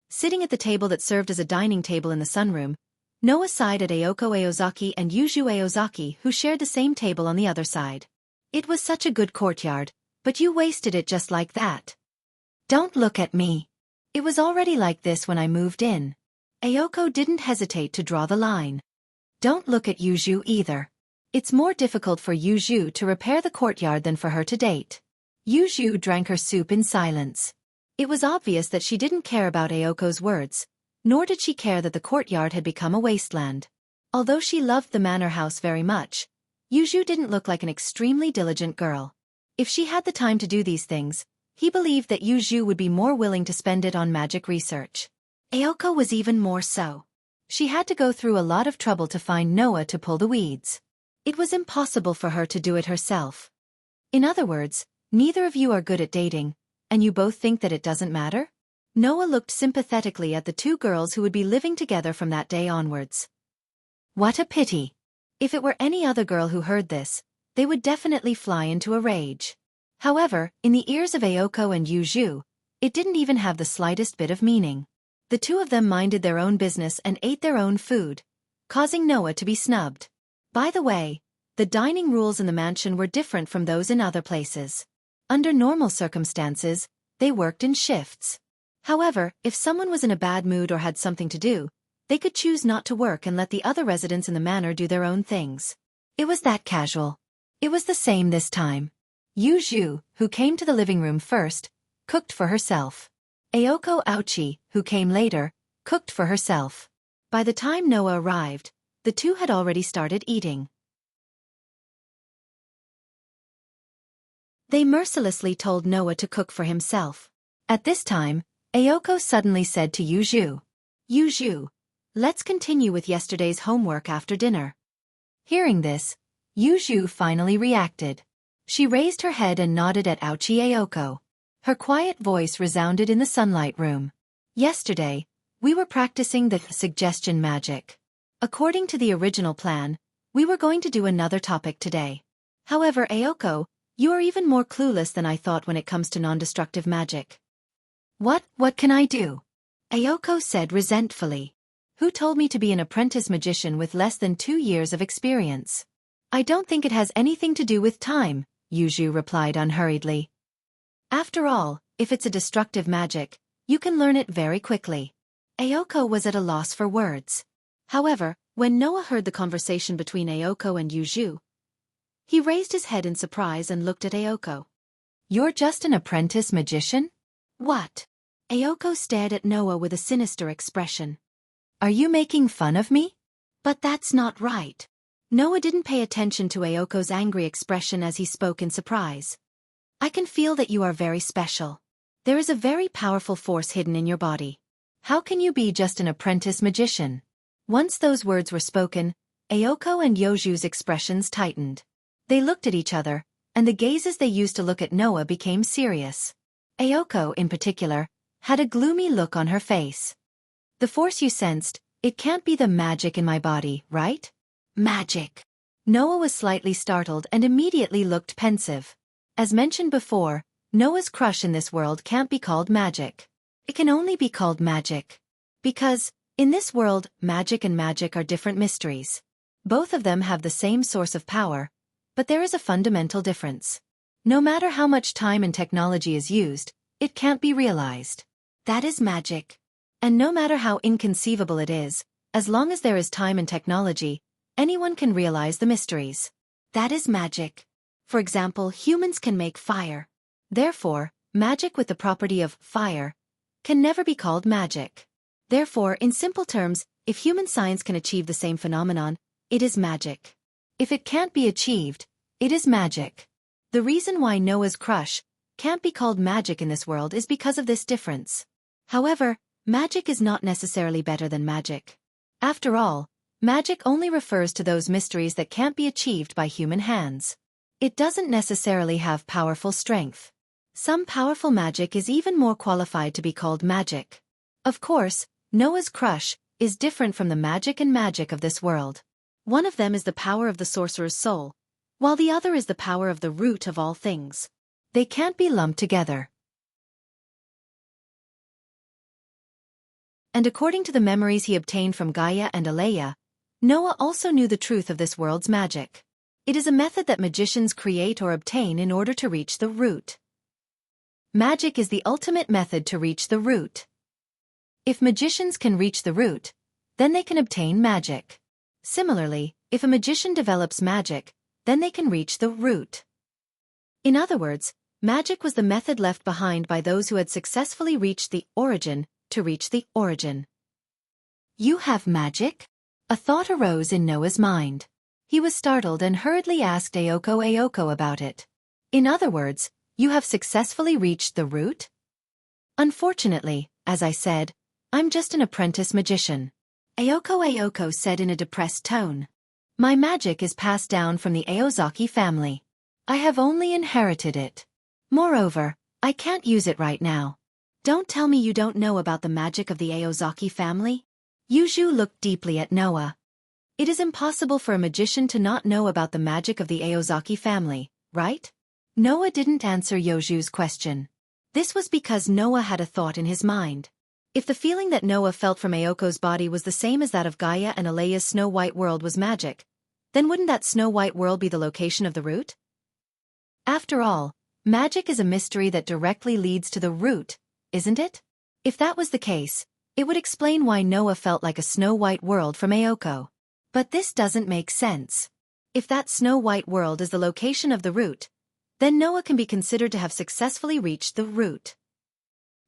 Sitting at the table that served as a dining table in the sunroom, Noah sighed at Ayoko Aozaki and Yuju Aozaki, who shared the same table on the other side. It was such a good courtyard, but you wasted it just like that. Don't look at me. It was already like this when I moved in. Ayoko didn't hesitate to draw the line. Don't look at Yuju either. It's more difficult for Yuju to repair the courtyard than for her to date. Yuju drank her soup in silence. It was obvious that she didn't care about Ayoko's words, nor did she care that the courtyard had become a wasteland. Although she loved the manor house very much, Yuju didn't look like an extremely diligent girl. If she had the time to do these things, he believed that Yuju would be more willing to spend it on magic research. Ayoko was even more so. She had to go through a lot of trouble to find Noah to pull the weeds. It was impossible for her to do it herself. In other words, neither of you are good at dating, and you both think that it doesn't matter? Noah looked sympathetically at the two girls who would be living together from that day onwards. What a pity. If it were any other girl who heard this, they would definitely fly into a rage. However, in the ears of Ayoko and Yuju, it didn't even have the slightest bit of meaning. The two of them minded their own business and ate their own food, causing Noah to be snubbed. By the way, the dining rules in the mansion were different from those in other places. Under normal circumstances, they worked in shifts. However, if someone was in a bad mood or had something to do, they could choose not to work and let the other residents in the manor do their own things. It was that casual. It was the same this time. Yuju, who came to the living room first, cooked for herself. Ayoko Aochi, who came later, cooked for herself. By the time Noah arrived, the two had already started eating. They mercilessly told Noah to cook for himself. At this time, Ayoko suddenly said to Yuju, "Yuju, let's continue with yesterday's homework after dinner." Hearing this, Yuju finally reacted. She raised her head and nodded at Aochi Ayoko. Her quiet voice resounded in the sunlight room. "Yesterday, we were practicing the suggestion magic. According to the original plan, we were going to do another topic today. However, Ayoko, you are even more clueless than I thought when it comes to non-destructive magic." What can I do?" Ayoko said resentfully. "Who told me to be an apprentice magician with less than 2 years of experience?" "I don't think it has anything to do with time," Yuju replied unhurriedly. "After all, if it's a destructive magic, you can learn it very quickly." Ayoko was at a loss for words. However, when Noah heard the conversation between Ayoko and Yuju, he raised his head in surprise and looked at Ayoko. "You're just an apprentice magician? What?" Ayoko stared at Noah with a sinister expression. "Are you making fun of me?" "But that's not right." Noah didn't pay attention to Ayoko's angry expression as he spoke in surprise. "I can feel that you are very special. There is a very powerful force hidden in your body. How can you be just an apprentice magician?" Once those words were spoken, Ayoko and Yoju's expressions tightened. They looked at each other, and the gazes they used to look at Noah became serious. Ayoko, in particular, had a gloomy look on her face. "The force you sensed, it can't be the magic in my body, right?" "Magic." Noah was slightly startled and immediately looked pensive. As mentioned before, Noah's crush in this world can't be called magic. It can only be called magic. Because, in this world, magic and magic are different mysteries. Both of them have the same source of power, but there is a fundamental difference. No matter how much time and technology is used, it can't be realized. That is magic. And no matter how inconceivable it is, as long as there is time and technology, anyone can realize the mysteries. That is magic. For example, humans can make fire. Therefore, magic with the property of fire can never be called magic. Therefore, in simple terms, if human science can achieve the same phenomenon, it is magic. If it can't be achieved, it is magic. The reason why Noah's crush can't be called magic in this world is because of this difference. However, magic is not necessarily better than magic. After all, magic only refers to those mysteries that can't be achieved by human hands. It doesn't necessarily have powerful strength. Some powerful magic is even more qualified to be called magic. Of course, Noah's crush is different from the magic of this world. One of them is the power of the sorcerer's soul, while the other is the power of the root of all things. They can't be lumped together. And according to the memories he obtained from Gaia and Alea, Noah also knew the truth of this world's magic. It is a method that magicians create or obtain in order to reach the root. Magic is the ultimate method to reach the root. If magicians can reach the root, then they can obtain magic. Similarly, if a magician develops magic, then they can reach the root. In other words, magic was the method left behind by those who had successfully reached the origin to reach the origin. You have magic? A thought arose in Noah's mind. He was startled and hurriedly asked Aoko about it. In other words, you have successfully reached the root? Unfortunately, as I said, I'm just an apprentice magician. Aoko said in a depressed tone. My magic is passed down from the Aozaki family. I have only inherited it. Moreover, I can't use it right now. Don't tell me you don't know about the magic of the Aozaki family? Yuju looked deeply at Noah. It is impossible for a magician to not know about the magic of the Aozaki family, right? Noah didn't answer Yuju's question. This was because Noah had a thought in his mind. If the feeling that Noah felt from Aoko's body was the same as that of Gaia and Alea's Snow White world was magic, then wouldn't that Snow White world be the location of the root? After all, magic is a mystery that directly leads to the root, isn't it? If that was the case, it would explain why Noah felt like a Snow White world from Aoko. But this doesn't make sense. If that Snow White world is the location of the root, then Noah can be considered to have successfully reached the root.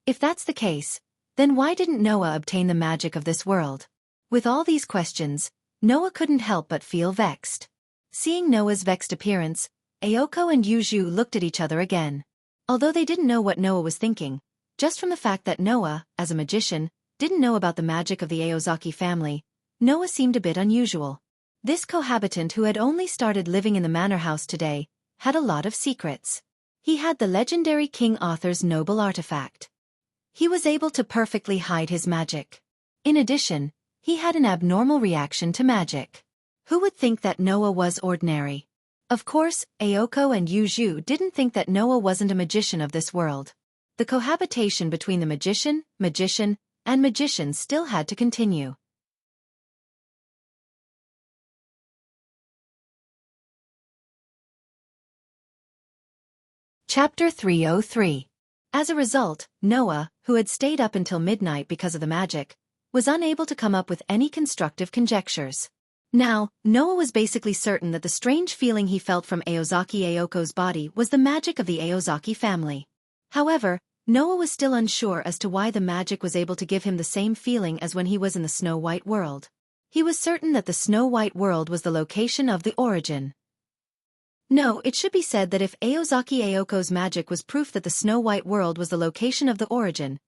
If that's the case, then why didn't Noah obtain the magic of this world? With all these questions, Noah couldn't help but feel vexed. Seeing Noah's vexed appearance, Aoko and Yuju looked at each other again. Although they didn't know what Noah was thinking, just from the fact that Noah, as a magician, didn't know about the magic of the Aozaki family, Noah seemed a bit unusual. This cohabitant who had only started living in the manor house today had a lot of secrets. He had the legendary King Arthur's noble artifact. He was able to perfectly hide his magic. In addition, he had an abnormal reaction to magic. Who would think that Noah was ordinary? Of course, Aoko and Yuju didn't think that Noah wasn't a magician of this world. The cohabitation between the magician, and magician still had to continue. Chapter 303. As a result, Noah, who had stayed up until midnight because of the magic, was unable to come up with any constructive conjectures. Now, Noah was basically certain that the strange feeling he felt from Aozaki Aoko's body was the magic of the Aozaki family. However, Noah was still unsure as to why the magic was able to give him the same feeling as when he was in the Snow White world. He was certain that the Snow White world was the location of the origin. No, it should be said that if Aozaki Aoko's magic was proof that the Snow White world was the location of the origin,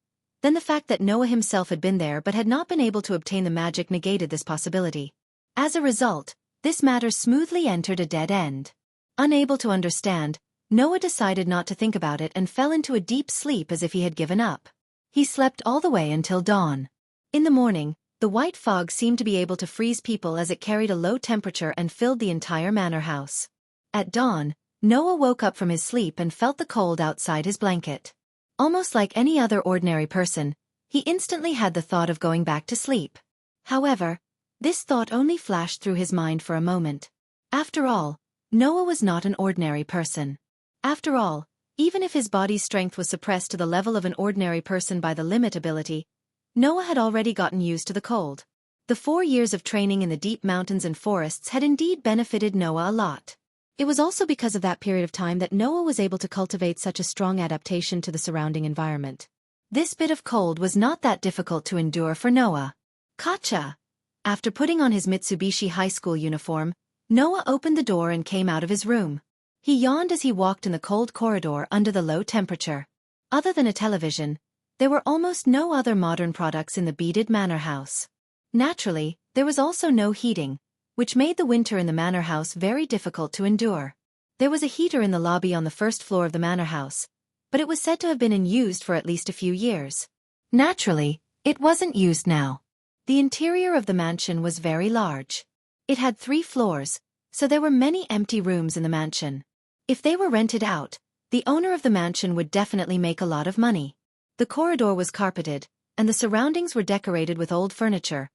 then the fact that Noah himself had been there but had not been able to obtain the magic negated this possibility. As a result, this matter smoothly entered a dead end. Unable to understand, Noah decided not to think about it and fell into a deep sleep as if he had given up. He slept all the way until dawn. In the morning, the white fog seemed to be able to freeze people as it carried a low temperature and filled the entire manor house. At dawn, Noah woke up from his sleep and felt the cold outside his blanket. Almost like any other ordinary person, he instantly had the thought of going back to sleep. However, this thought only flashed through his mind for a moment. After all, Noah was not an ordinary person. After all, even if his body's strength was suppressed to the level of an ordinary person by the limit ability, Noah had already gotten used to the cold. The 4 years of training in the deep mountains and forests had indeed benefited Noah a lot. It was also because of that period of time that Noah was able to cultivate such a strong adaptation to the surrounding environment. This bit of cold was not that difficult to endure for Noah. Gotcha! After putting on his Mitsubishi high school uniform, Noah opened the door and came out of his room. He yawned as he walked in the cold corridor under the low temperature. Other than a television, there were almost no other modern products in the beaded manor house. Naturally, there was also no heating, which made the winter in the manor house very difficult to endure. There was a heater in the lobby on the first floor of the manor house, but it was said to have been unused for at least a few years. Naturally, it wasn't used now. The interior of the mansion was very large. It had 3 floors, so there were many empty rooms in the mansion. If they were rented out, the owner of the mansion would definitely make a lot of money. The corridor was carpeted, and the surroundings were decorated with old furniture,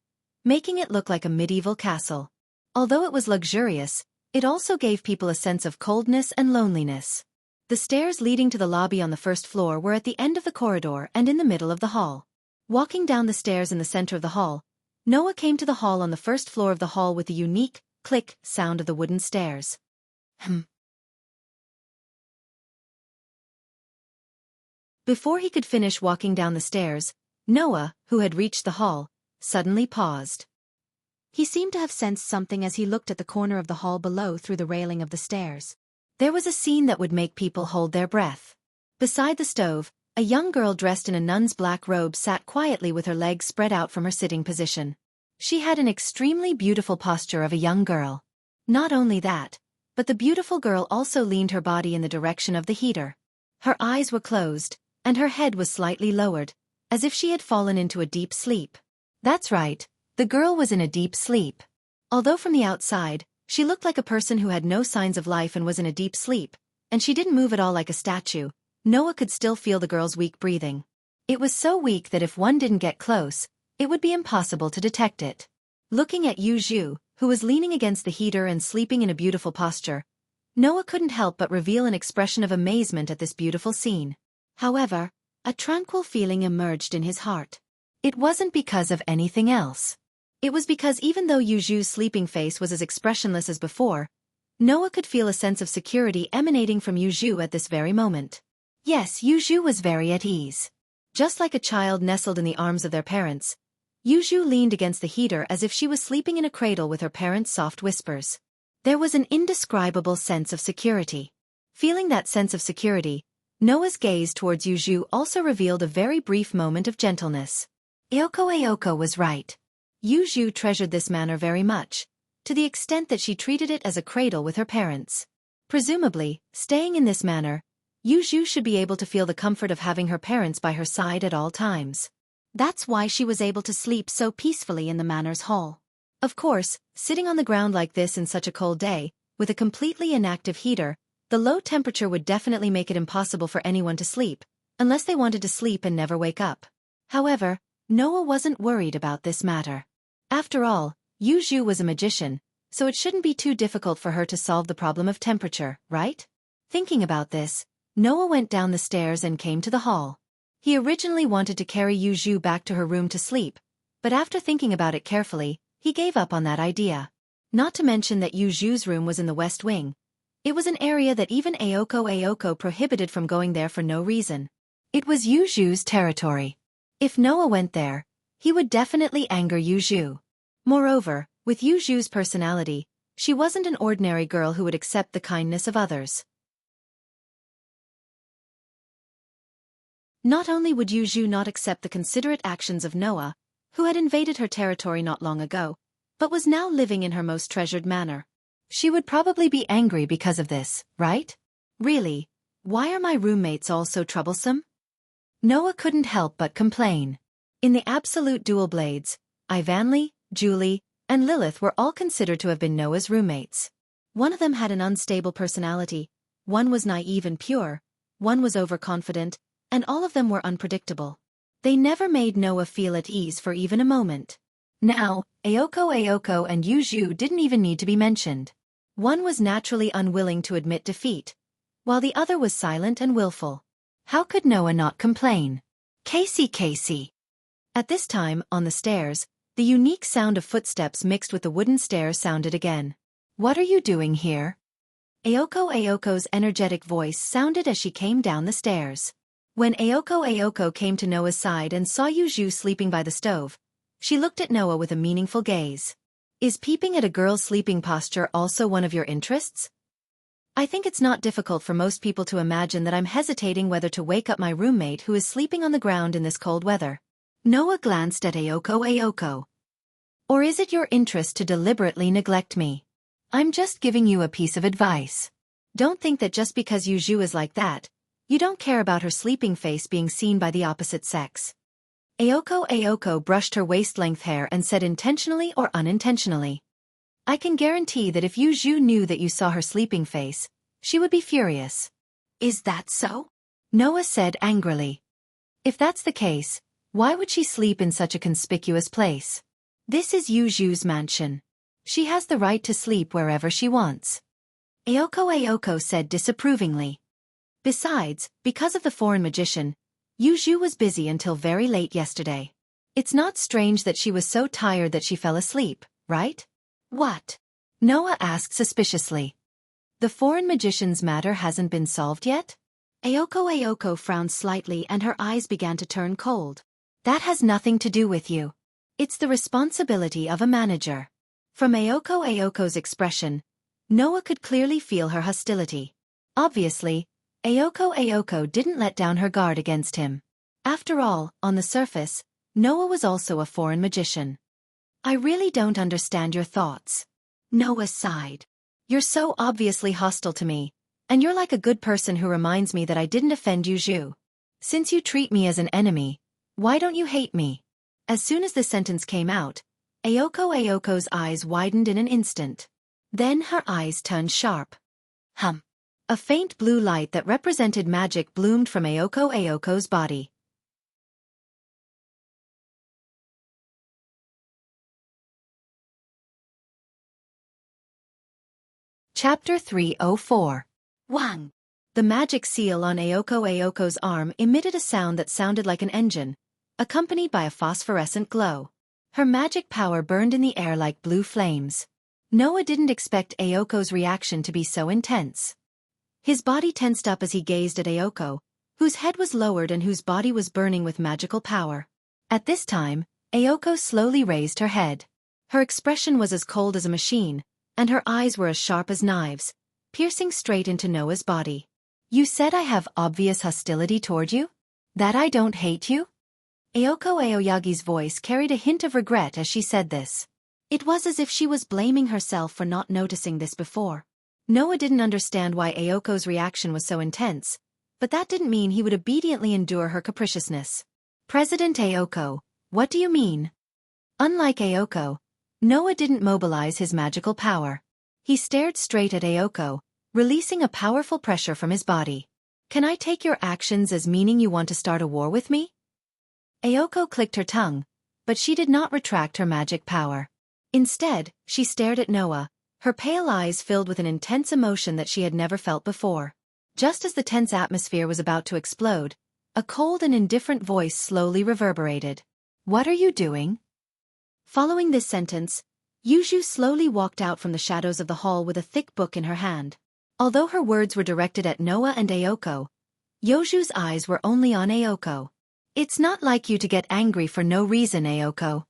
making it look like a medieval castle. Although it was luxurious, it also gave people a sense of coldness and loneliness. The stairs leading to the lobby on the first floor were at the end of the corridor and in the middle of the hall. Walking down the stairs in the center of the hall, Noah came to the hall on the first floor of the hall with the unique click sound of the wooden stairs. Before he could finish walking down the stairs, Noah, who had reached the hall, suddenly paused. He seemed to have sensed something as he looked at the corner of the hall below through the railing of the stairs. There was a scene that would make people hold their breath. Beside the stove, a young girl dressed in a nun's black robe sat quietly with her legs spread out from her sitting position. She had an extremely beautiful posture of a young girl. Not only that, but the beautiful girl also leaned her body in the direction of the heater. Her eyes were closed, and her head was slightly lowered, as if she had fallen into a deep sleep. That's right, the girl was in a deep sleep. Although from the outside, she looked like a person who had no signs of life and was in a deep sleep, and she didn't move at all like a statue, Noah could still feel the girl's weak breathing. It was so weak that if one didn't get close, it would be impossible to detect it. Looking at Yu Zhu, who was leaning against the heater and sleeping in a beautiful posture, Noah couldn't help but reveal an expression of amazement at this beautiful scene. However, a tranquil feeling emerged in his heart. It wasn't because of anything else. It was because even though Yu Zhu's sleeping face was as expressionless as before, Noah could feel a sense of security emanating from Yu Zhu at this very moment. Yes, Yu Zhu was very at ease. Just like a child nestled in the arms of their parents, Yu Zhu leaned against the heater as if she was sleeping in a cradle with her parents' soft whispers. There was an indescribable sense of security. Feeling that sense of security, Noah's gaze towards Yu Zhu also revealed a very brief moment of gentleness. Aoko was right. Yu Zhu treasured this manner very much, to the extent that she treated it as a cradle with her parents. Presumably, staying in this manner, Yu Zhu should be able to feel the comfort of having her parents by her side at all times. That's why she was able to sleep so peacefully in the manor's hall. Of course, sitting on the ground like this in such a cold day, with a completely inactive heater, the low temperature would definitely make it impossible for anyone to sleep, unless they wanted to sleep and never wake up. However, Noah wasn't worried about this matter. After all, Yu Zhu was a magician, so it shouldn't be too difficult for her to solve the problem of temperature, right? Thinking about this, Noah went down the stairs and came to the hall. He originally wanted to carry Yu Zhu back to her room to sleep, but after thinking about it carefully, he gave up on that idea. Not to mention that Yu Zhu's room was in the west wing. It was an area that even Aoko prohibited from going there for no reason. It was Yu Zhu's territory. If Noah went there, he would definitely anger Yu Zhu. Moreover, with Yu Zhu's personality, she wasn't an ordinary girl who would accept the kindness of others. Not only would Yu Zhu not accept the considerate actions of Noah, who had invaded her territory not long ago, but was now living in her most treasured manor. She would probably be angry because of this, right? Really, why are my roommates all so troublesome? Noah couldn't help but complain. In the absolute dual blades, Ivanli, Julie, and Lilith were all considered to have been Noah's roommates. One of them had an unstable personality, one was naive and pure, one was overconfident, and all of them were unpredictable. They never made Noah feel at ease for even a moment. Now, Aoko and Yu Zhu didn't even need to be mentioned. One was naturally unwilling to admit defeat, while the other was silent and willful. How could Noah not complain? Casey. At this time, on the stairs, the unique sound of footsteps mixed with the wooden stairs sounded again. What are you doing here? Aoko's energetic voice sounded as she came down the stairs. When Aoko came to Noah's side and saw Yu Zhu sleeping by the stove, she looked at Noah with a meaningful gaze. Is peeping at a girl's sleeping posture also one of your interests? I think it's not difficult for most people to imagine that I'm hesitating whether to wake up my roommate who is sleeping on the ground in this cold weather. Noah glanced at Aoko. Or is it your interest to deliberately neglect me? I'm just giving you a piece of advice. Don't think that just because Yu Zhu is like that, you don't care about her sleeping face being seen by the opposite sex. Ayoko brushed her waist-length hair and said intentionally or unintentionally. I can guarantee that if Yu Zhu knew that you saw her sleeping face, she would be furious. Is that so? Noah said angrily. If that's the case, why would she sleep in such a conspicuous place? This is Yu Zhu's mansion. She has the right to sleep wherever she wants. Ayoko said disapprovingly. Besides, because of the foreign magician, Yu Zhu was busy until very late yesterday. It's not strange that she was so tired that she fell asleep, right? What? Noah asked suspiciously. The foreign magician's matter hasn't been solved yet? Ayoko frowned slightly and her eyes began to turn cold. That has nothing to do with you. It's the responsibility of a manager. From Ayoko's expression, Noah could clearly feel her hostility. Obviously, Ayoko didn't let down her guard against him. After all, on the surface, Noah was also a foreign magician. I really don't understand your thoughts. Noah sighed. You're so obviously hostile to me, and you're like a good person who reminds me that I didn't offend Yu Zhu. Since you treat me as an enemy, why don't you hate me? As soon as the sentence came out, Ayoko's eyes widened in an instant. Then her eyes turned sharp. A faint blue light that represented magic bloomed from Ayoko's body. Chapter 304. Wang. The magic seal on Ayoko's arm emitted a sound that sounded like an engine, accompanied by a phosphorescent glow. Her magic power burned in the air like blue flames. Noah didn't expect Ayoko's reaction to be so intense. His body tensed up as he gazed at Ayoko, whose head was lowered and whose body was burning with magical power. At this time, Ayoko slowly raised her head. Her expression was as cold as a machine, and her eyes were as sharp as knives, piercing straight into Noah's body. You said I have obvious hostility toward you? That I don't hate you? Aoyagi's voice carried a hint of regret as she said this. It was as if she was blaming herself for not noticing this before. Noah didn't understand why Ayoko's reaction was so intense, but that didn't mean he would obediently endure her capriciousness. President Ayoko, what do you mean? Unlike Ayoko, Noah didn't mobilize his magical power. He stared straight at Ayoko, releasing a powerful pressure from his body. Can I take your actions as meaning you want to start a war with me? Ayoko clicked her tongue, but she did not retract her magic power. Instead, she stared at Noah, her pale eyes filled with an intense emotion that she had never felt before. Just as the tense atmosphere was about to explode, a cold and indifferent voice slowly reverberated. What are you doing? Following this sentence, Yu Zhu slowly walked out from the shadows of the hall with a thick book in her hand. Although her words were directed at Noah and Ayoko, Yu Zhu's eyes were only on Ayoko. It's not like you to get angry for no reason, Ayoko.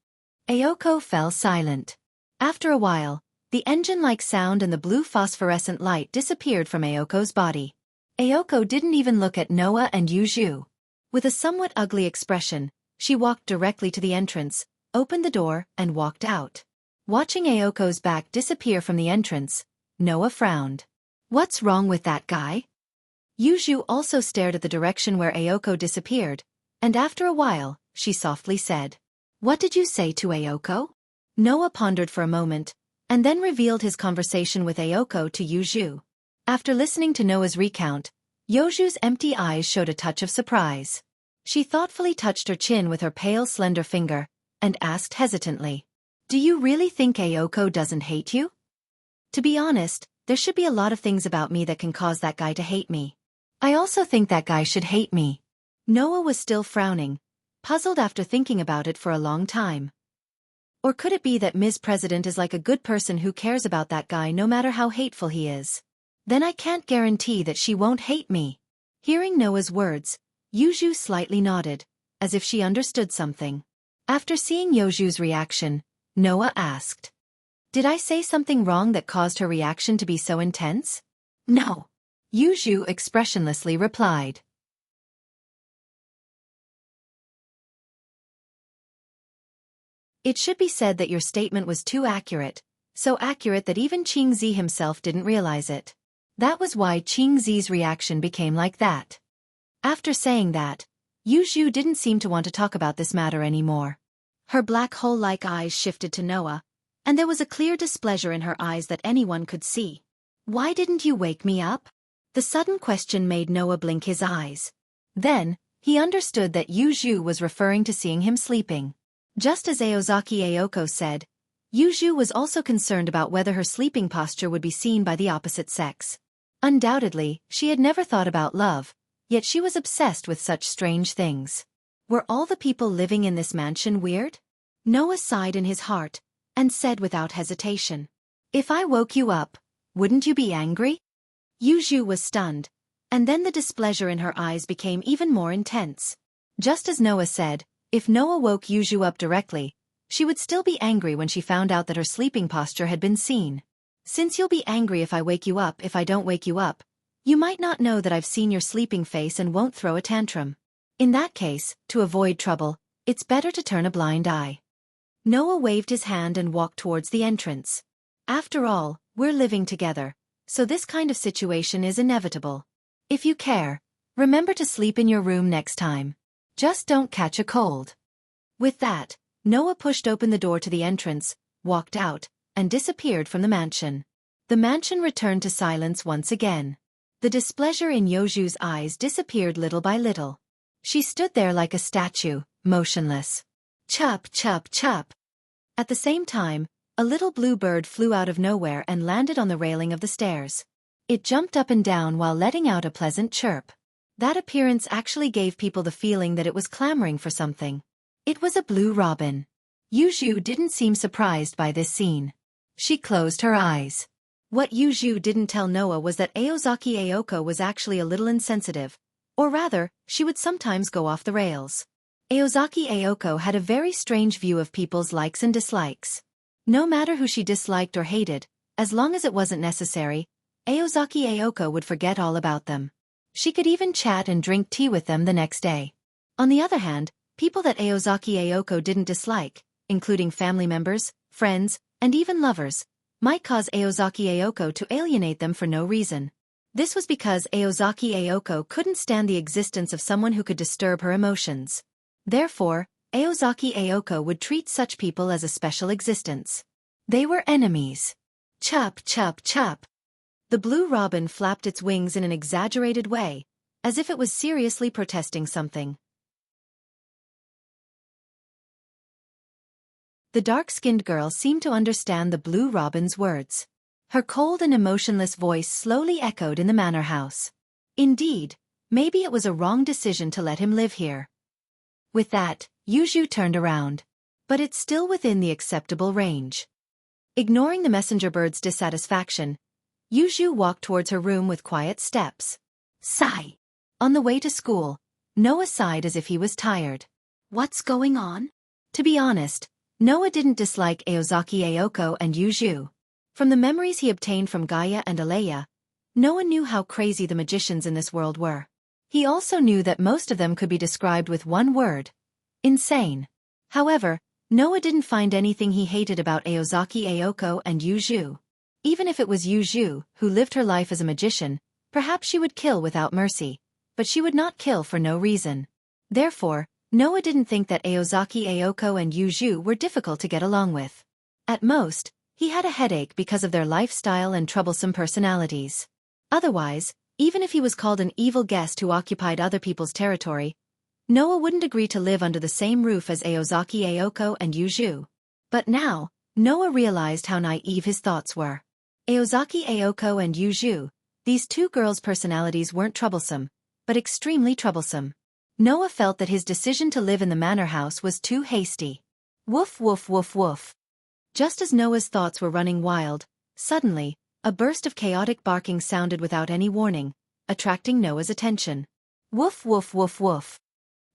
Ayoko fell silent. After a while, the engine-like sound and the blue phosphorescent light disappeared from Ayoko's body. Ayoko didn't even look at Noah and Yu Zhu. With a somewhat ugly expression, she walked directly to the entrance, opened the door, and walked out. Watching Ayoko's back disappear from the entrance, Noah frowned. What's wrong with that guy? Yu Zhu also stared at the direction where Ayoko disappeared, and after a while, she softly said, What did you say to Ayoko? Noah pondered for a moment, and then revealed his conversation with Ayoko to Yu Zhu. After listening to Noah's recount, Yu Zhu's empty eyes showed a touch of surprise. She thoughtfully touched her chin with her pale slender finger, and asked hesitantly, Do you really think Ayoko doesn't hate you? To be honest, there should be a lot of things about me that can cause that guy to hate me. I also think that guy should hate me. Noah was still frowning, puzzled after thinking about it for a long time. Or could it be that Ms. President is like a good person who cares about that guy no matter how hateful he is? Then I can't guarantee that she won't hate me. Hearing Noah's words, Yu Zhu slightly nodded, as if she understood something. After seeing Yu Zhu's reaction, Noah asked, Did I say something wrong that caused her reaction to be so intense? No. Yu Zhu expressionlessly replied. It should be said that your statement was too accurate, so accurate that even Qingzi himself didn't realize it. That was why Qingzi's reaction became like that. After saying that, Yu didn't seem to want to talk about this matter anymore. Her black hole-like eyes shifted to Noah, and there was a clear displeasure in her eyes that anyone could see. "Why didn't you wake me up?" The sudden question made Noah blink his eyes. Then, he understood that Yu was referring to seeing him sleeping. Just as Aozaki Aoko said, Yu was also concerned about whether her sleeping posture would be seen by the opposite sex. Undoubtedly, she had never thought about love, yet she was obsessed with such strange things. Were all the people living in this mansion weird? Noah sighed in his heart, and said without hesitation, "If I woke you up, wouldn't you be angry?" Yu was stunned, and then the displeasure in her eyes became even more intense. Just as Noah said, if Noah woke Yu up directly, she would still be angry when she found out that her sleeping posture had been seen. "Since you'll be angry if I wake you up if I don't wake you up, you might not know that I've seen your sleeping face and won't throw a tantrum. In that case, to avoid trouble, it's better to turn a blind eye." Noah waved his hand and walked towards the entrance. "After all, we're living together, so this kind of situation is inevitable. If you care, remember to sleep in your room next time. Just don't catch a cold." With that, Noah pushed open the door to the entrance, walked out, and disappeared from the mansion. The mansion returned to silence once again. The displeasure in Yoju's eyes disappeared little by little. She stood there like a statue, motionless. Chup, chup, chup. At the same time, a little blue bird flew out of nowhere and landed on the railing of the stairs. It jumped up and down while letting out a pleasant chirp. That appearance actually gave people the feeling that it was clamoring for something. It was a blue robin. Yuju didn't seem surprised by this scene. She closed her eyes. What Yuju didn't tell Noah was that Aozaki Aoko was actually a little insensitive, or rather, she would sometimes go off the rails. Aozaki Aoko had a very strange view of people's likes and dislikes. No matter who she disliked or hated, as long as it wasn't necessary, Aozaki Aoko would forget all about them. She could even chat and drink tea with them the next day. On the other hand, people that Aozaki Aoko didn't dislike, including family members, friends, and even lovers, might cause Aozaki Aoko to alienate them for no reason. This was because Aozaki Aoko couldn't stand the existence of someone who could disturb her emotions. Therefore, Aozaki Aoko would treat such people as a special existence. They were enemies. Chup, chup, chup. The blue robin flapped its wings in an exaggerated way, as if it was seriously protesting something. The dark-skinned girl seemed to understand the blue robin's words. Her cold and emotionless voice slowly echoed in the manor house. Indeed, maybe it was a wrong decision to let him live here. With that, Yuju turned around. But it's still within the acceptable range. Ignoring the messenger bird's dissatisfaction, Yuju walked towards her room with quiet steps. Sigh. On the way to school, Noah sighed as if he was tired. What's going on? To be honest, Noah didn't dislike Aozaki Aoko and Yuju. From the memories he obtained from Gaia and Aleya, Noah knew how crazy the magicians in this world were. He also knew that most of them could be described with one word: insane. However, Noah didn't find anything he hated about Aozaki Aoko and Yuju. Even if it was Yuju, who lived her life as a magician, perhaps she would kill without mercy, but she would not kill for no reason. Therefore, Noah didn't think that Aozaki Aoko and Yuju were difficult to get along with. At most, he had a headache because of their lifestyle and troublesome personalities. Otherwise, even if he was called an evil guest who occupied other people's territory, Noah wouldn't agree to live under the same roof as Aozaki Aoko and Yuju. But now, Noah realized how naive his thoughts were. Aozaki Aoko and Yuju, these two girls' personalities weren't troublesome, but extremely troublesome. Noah felt that his decision to live in the manor house was too hasty. Woof woof woof woof. Just as Noah's thoughts were running wild, suddenly, a burst of chaotic barking sounded without any warning, attracting Noah's attention. Woof woof woof woof.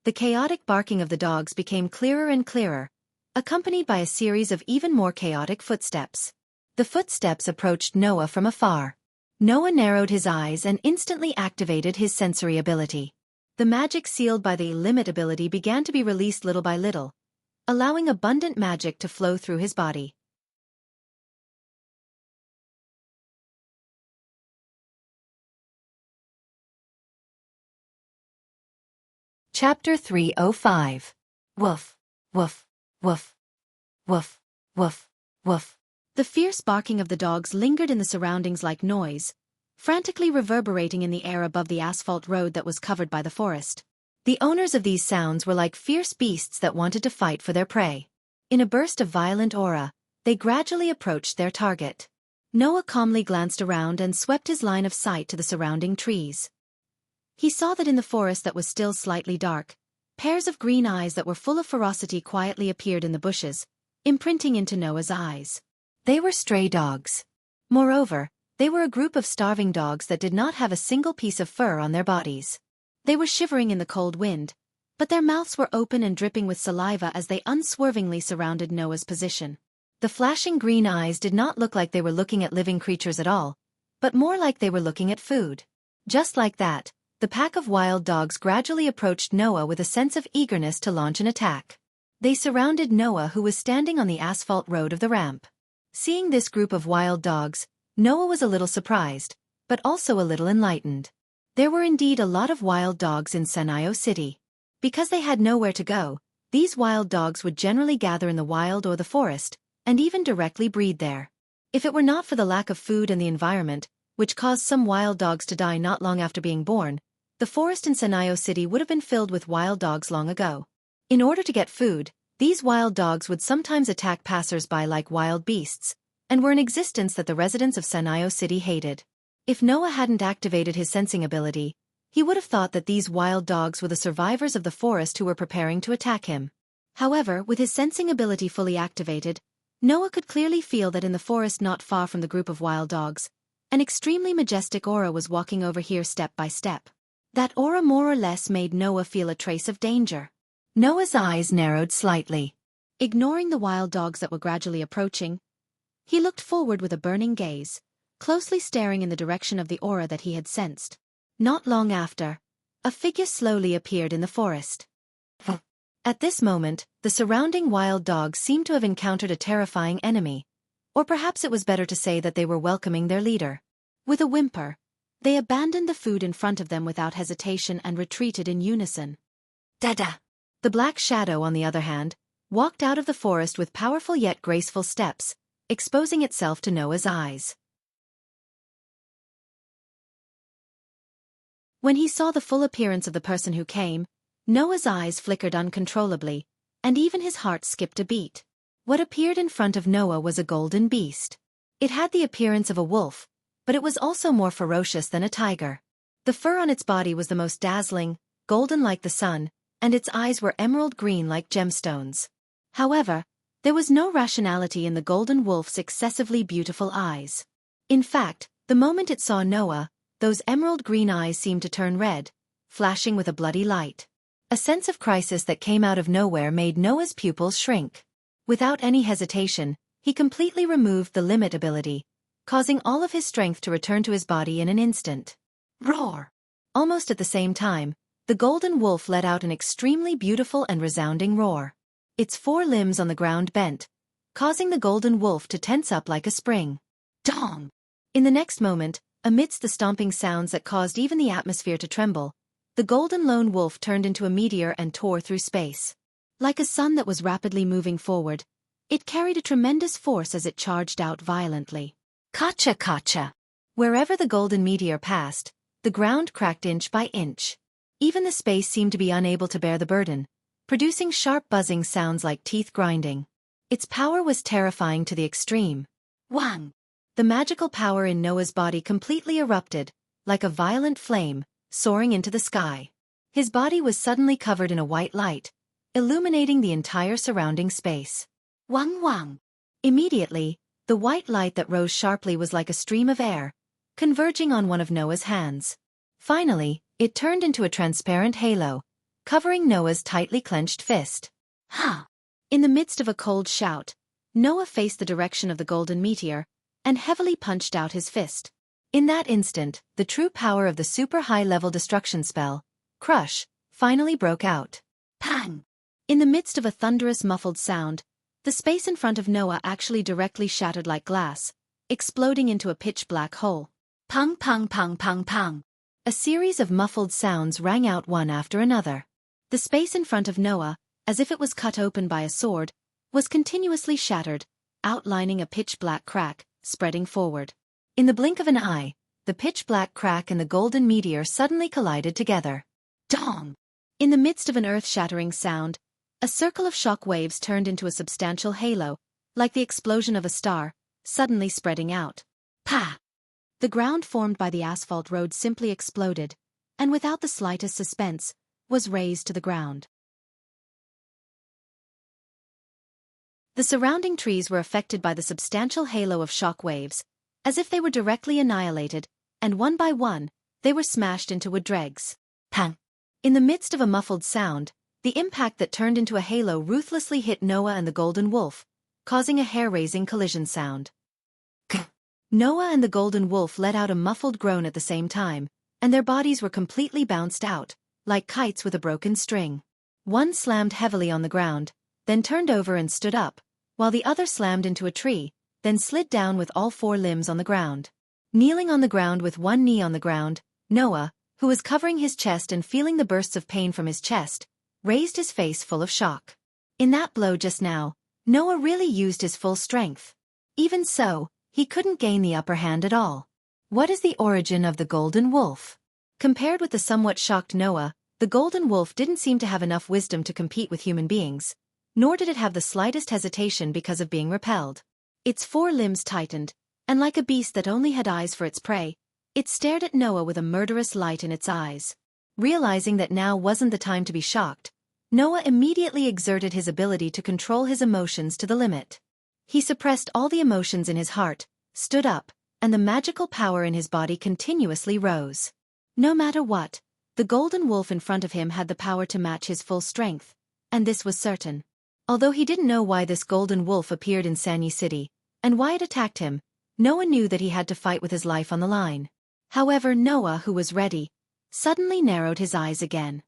The chaotic barking of the dogs became clearer and clearer, accompanied by a series of even more chaotic footsteps. The footsteps approached Noah from afar. Noah narrowed his eyes and instantly activated his sensory ability. The magic sealed by the limit ability began to be released little by little, allowing abundant magic to flow through his body. Chapter 305. Woof, woof, woof, woof, woof, woof. The fierce barking of the dogs lingered in the surroundings like noise, frantically reverberating in the air above the asphalt road that was covered by the forest. The owners of these sounds were like fierce beasts that wanted to fight for their prey. In a burst of violent aura, they gradually approached their target. Noah calmly glanced around and swept his line of sight to the surrounding trees. He saw that in the forest that was still slightly dark, pairs of green eyes that were full of ferocity quietly appeared in the bushes, imprinting into Noah's eyes. They were stray dogs. Moreover, they were a group of starving dogs that did not have a single piece of fur on their bodies. They were shivering in the cold wind, but their mouths were open and dripping with saliva as they unswervingly surrounded Noah's position. The flashing green eyes did not look like they were looking at living creatures at all, but more like they were looking at food. Just like that, the pack of wild dogs gradually approached Noah with a sense of eagerness to launch an attack. They surrounded Noah, who was standing on the asphalt road of the ramp. Seeing this group of wild dogs, Noah was a little surprised, but also a little enlightened. There were indeed a lot of wild dogs in Sanyo City. Because they had nowhere to go, these wild dogs would generally gather in the wild or the forest, and even directly breed there. If it were not for the lack of food and the environment, which caused some wild dogs to die not long after being born, the forest in Sanyo City would have been filled with wild dogs long ago. In order to get food, these wild dogs would sometimes attack passers-by like wild beasts, and were an existence that the residents of Sanyo City hated. If Noah hadn't activated his sensing ability, he would have thought that these wild dogs were the survivors of the forest who were preparing to attack him. However, with his sensing ability fully activated, Noah could clearly feel that in the forest not far from the group of wild dogs, an extremely majestic aura was walking over here step by step. That aura more or less made Noah feel a trace of danger. Noah's eyes narrowed slightly. Ignoring the wild dogs that were gradually approaching, he looked forward with a burning gaze, closely staring in the direction of the aura that he had sensed. Not long after, a figure slowly appeared in the forest. At this moment, the surrounding wild dogs seemed to have encountered a terrifying enemy, or perhaps it was better to say that they were welcoming their leader. With a whimper, they abandoned the food in front of them without hesitation and retreated in unison. Dada! The black shadow, on the other hand, walked out of the forest with powerful yet graceful steps, exposing itself to Noah's eyes. When he saw the full appearance of the person who came, Noah's eyes flickered uncontrollably, and even his heart skipped a beat. What appeared in front of Noah was a golden beast. It had the appearance of a wolf, but it was also more ferocious than a tiger. The fur on its body was the most dazzling, golden like the sun, and its eyes were emerald green like gemstones. However, there was no rationality in the golden wolf's excessively beautiful eyes. In fact, the moment it saw Noah, those emerald green eyes seemed to turn red, flashing with a bloody light. A sense of crisis that came out of nowhere made Noah's pupils shrink. Without any hesitation, he completely removed the limit ability, causing all of his strength to return to his body in an instant. Roar! Almost at the same time, the golden wolf let out an extremely beautiful and resounding roar. Its four limbs on the ground bent, causing the golden wolf to tense up like a spring. Dong! In the next moment, amidst the stomping sounds that caused even the atmosphere to tremble, the golden lone wolf turned into a meteor and tore through space. Like a sun that was rapidly moving forward, it carried a tremendous force as it charged out violently. Kacha kacha! Wherever the golden meteor passed, the ground cracked inch by inch. Even the space seemed to be unable to bear the burden, producing sharp buzzing sounds like teeth grinding. Its power was terrifying to the extreme. Wang! The magical power in Noah's body completely erupted, like a violent flame, soaring into the sky. His body was suddenly covered in a white light, illuminating the entire surrounding space. Wang wang! Immediately, the white light that rose sharply was like a stream of air, converging on one of Noah's hands. Finally, it turned into a transparent halo, covering Noah's tightly clenched fist. Ha! In the midst of a cold shout, Noah faced the direction of the golden meteor, and heavily punched out his fist. In that instant, the true power of the super high-level destruction spell, Crush, finally broke out. Pang! In the midst of a thunderous muffled sound, the space in front of Noah actually directly shattered like glass, exploding into a pitch-black hole. Pang pang pang pang pang! A series of muffled sounds rang out one after another. The space in front of Noah, as if it was cut open by a sword, was continuously shattered, outlining a pitch-black crack, spreading forward. In the blink of an eye, the pitch-black crack and the golden meteor suddenly collided together. Dong! In the midst of an earth-shattering sound, a circle of shock waves turned into a substantial halo, like the explosion of a star, suddenly spreading out. Pa! The ground formed by the asphalt road simply exploded, and without the slightest suspense, was razed to the ground. The surrounding trees were affected by the substantial halo of shock waves, as if they were directly annihilated, and one by one, they were smashed into wood dregs. Pang! In the midst of a muffled sound, the impact that turned into a halo ruthlessly hit Noah and the golden wolf, causing a hair-raising collision sound. Noah and the golden wolf let out a muffled groan at the same time, and their bodies were completely bounced out, like kites with a broken string. One slammed heavily on the ground, then turned over and stood up, while the other slammed into a tree, then slid down with all four limbs on the ground. Kneeling on the ground with one knee on the ground, Noah, who was covering his chest and feeling the bursts of pain from his chest, raised his face full of shock. In that blow just now, Noah really used his full strength. Even so, he couldn't gain the upper hand at all. What is the origin of the golden wolf? Compared with the somewhat shocked Noah, the golden wolf didn't seem to have enough wisdom to compete with human beings, nor did it have the slightest hesitation because of being repelled. Its four limbs tightened, and like a beast that only had eyes for its prey, it stared at Noah with a murderous light in its eyes. Realizing that now wasn't the time to be shocked, Noah immediately exerted his ability to control his emotions to the limit. He suppressed all the emotions in his heart, stood up, and the magical power in his body continuously rose. No matter what, the golden wolf in front of him had the power to match his full strength, and this was certain. Although he didn't know why this golden wolf appeared in Sanyi City, and why it attacked him, Noah knew that he had to fight with his life on the line. However, Noah, who was ready, suddenly narrowed his eyes again.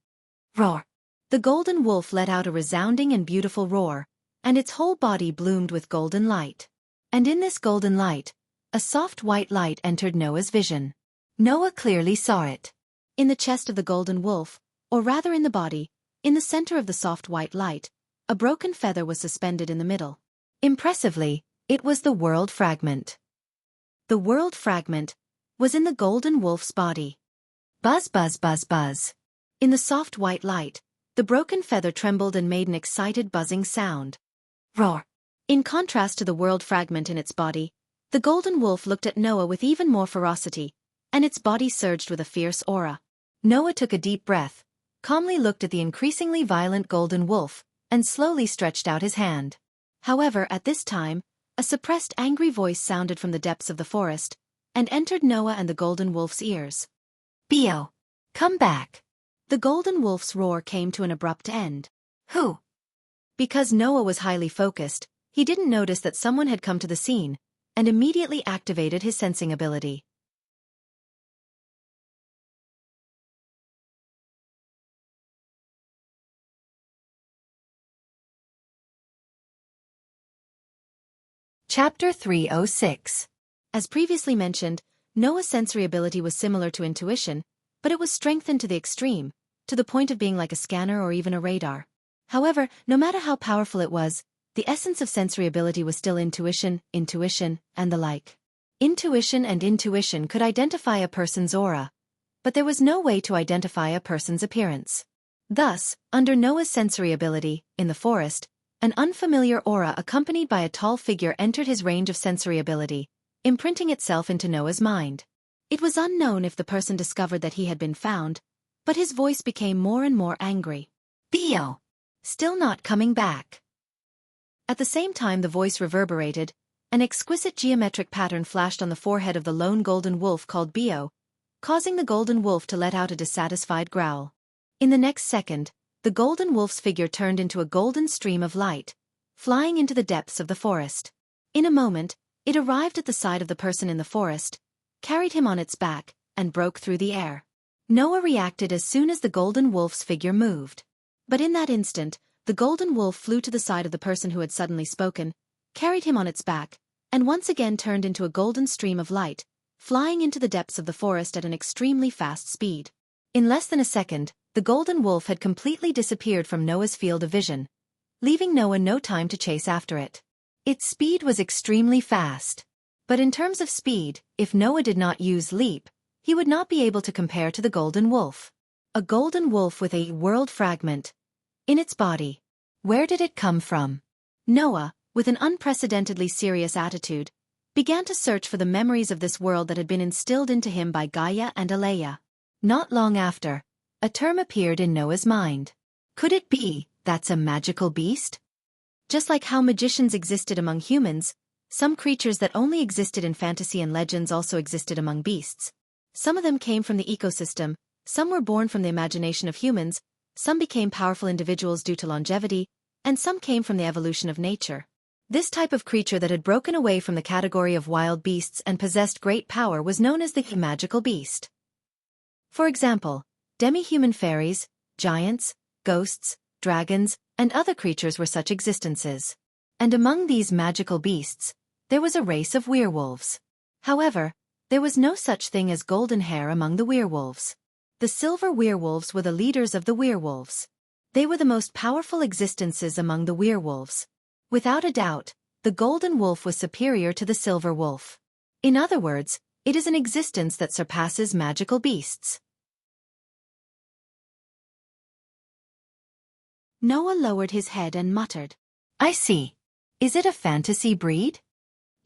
Roar! The golden wolf let out a resounding and beautiful roar, and its whole body bloomed with golden light. And in this golden light, a soft white light entered Noah's vision. Noah clearly saw it. In the chest of the golden wolf, or rather in the body, in the center of the soft white light, a broken feather was suspended in the middle. Impressively, it was the world fragment. The world fragment was in the golden wolf's body. Buzz, buzz, buzz, buzz. In the soft white light, the broken feather trembled and made an excited buzzing sound. Roar! In contrast to the world fragment in its body, the golden wolf looked at Noah with even more ferocity, and its body surged with a fierce aura. Noah took a deep breath, calmly looked at the increasingly violent golden wolf, and slowly stretched out his hand. However, at this time, a suppressed angry voice sounded from the depths of the forest, and entered Noah and the golden wolf's ears. Bio! Come back! The golden wolf's roar came to an abrupt end. Who? Because Noah was highly focused, he didn't notice that someone had come to the scene, and immediately activated his sensing ability. Chapter 306. As previously mentioned, Noah's sensory ability was similar to intuition, but it was strengthened to the extreme, to the point of being like a scanner or even a radar. However, no matter how powerful it was, the essence of sensory ability was still intuition, and the like. Intuition and intuition could identify a person's aura, but there was no way to identify a person's appearance. Thus, under Noah's sensory ability, in the forest, an unfamiliar aura accompanied by a tall figure entered his range of sensory ability, imprinting itself into Noah's mind. It was unknown if the person discovered that he had been found, but his voice became more and more angry. Bio! Still not coming back. At the same time the voice reverberated, an exquisite geometric pattern flashed on the forehead of the lone golden wolf called Bio, causing the golden wolf to let out a dissatisfied growl. In the next second, the golden wolf's figure turned into a golden stream of light, flying into the depths of the forest. In a moment, it arrived at the side of the person in the forest, carried him on its back, and broke through the air. Noah reacted as soon as the golden wolf's figure moved. But in that instant, the golden wolf flew to the side of the person who had suddenly spoken, carried him on its back, and once again turned into a golden stream of light, flying into the depths of the forest at an extremely fast speed. In less than a second, the golden wolf had completely disappeared from Noah's field of vision, leaving Noah no time to chase after it. Its speed was extremely fast. But in terms of speed, if Noah did not use leap, he would not be able to compare to the golden wolf. A golden wolf with a world fragment in its body. Where did it come from? Noah, with an unprecedentedly serious attitude, began to search for the memories of this world that had been instilled into him by Gaia and Aleia. Not long after, a term appeared in Noah's mind. Could it be, that's a magical beast? Just like how magicians existed among humans, some creatures that only existed in fantasy and legends also existed among beasts. Some of them came from the ecosystem, some were born from the imagination of humans, some became powerful individuals due to longevity, and some came from the evolution of nature. This type of creature that had broken away from the category of wild beasts and possessed great power was known as the magical beast. For example, demi-human fairies, giants, ghosts, dragons, and other creatures were such existences. And among these magical beasts, there was a race of werewolves. However, there was no such thing as golden hair among the werewolves. The silver werewolves were the leaders of the werewolves. They were the most powerful existences among the werewolves. Without a doubt, the golden wolf was superior to the silver wolf. In other words, it is an existence that surpasses magical beasts. Noah lowered his head and muttered, "I see. Is it a fantasy breed?"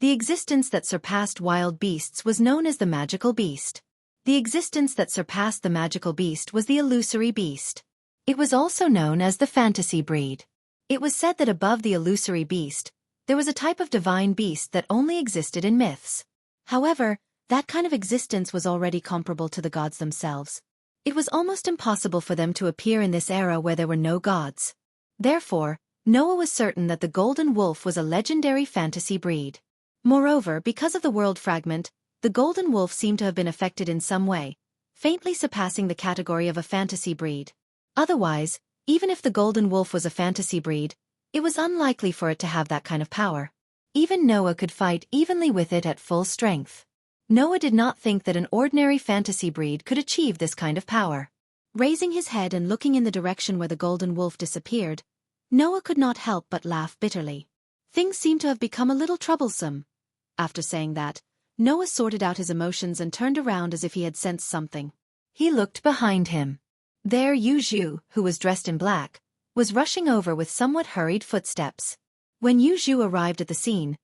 The existence that surpassed wild beasts was known as the magical beast. The existence that surpassed the magical beast was the illusory beast. It was also known as the fantasy breed. It was said that above the illusory beast, there was a type of divine beast that only existed in myths. However, that kind of existence was already comparable to the gods themselves. It was almost impossible for them to appear in this era where there were no gods. Therefore, Noah was certain that the golden wolf was a legendary fantasy breed. Moreover, because of the world fragment, the golden wolf seemed to have been affected in some way, faintly surpassing the category of a fantasy breed. Otherwise, even if the golden wolf was a fantasy breed, it was unlikely for it to have that kind of power. Even Noah could fight evenly with it at full strength. Noah did not think that an ordinary fantasy breed could achieve this kind of power. Raising his head and looking in the direction where the golden wolf disappeared, Noah could not help but laugh bitterly. Things seemed to have become a little troublesome. After saying that, Noah sorted out his emotions and turned around as if he had sensed something. He looked behind him. There Yu, who was dressed in black, was rushing over with somewhat hurried footsteps. When Yu arrived at the scene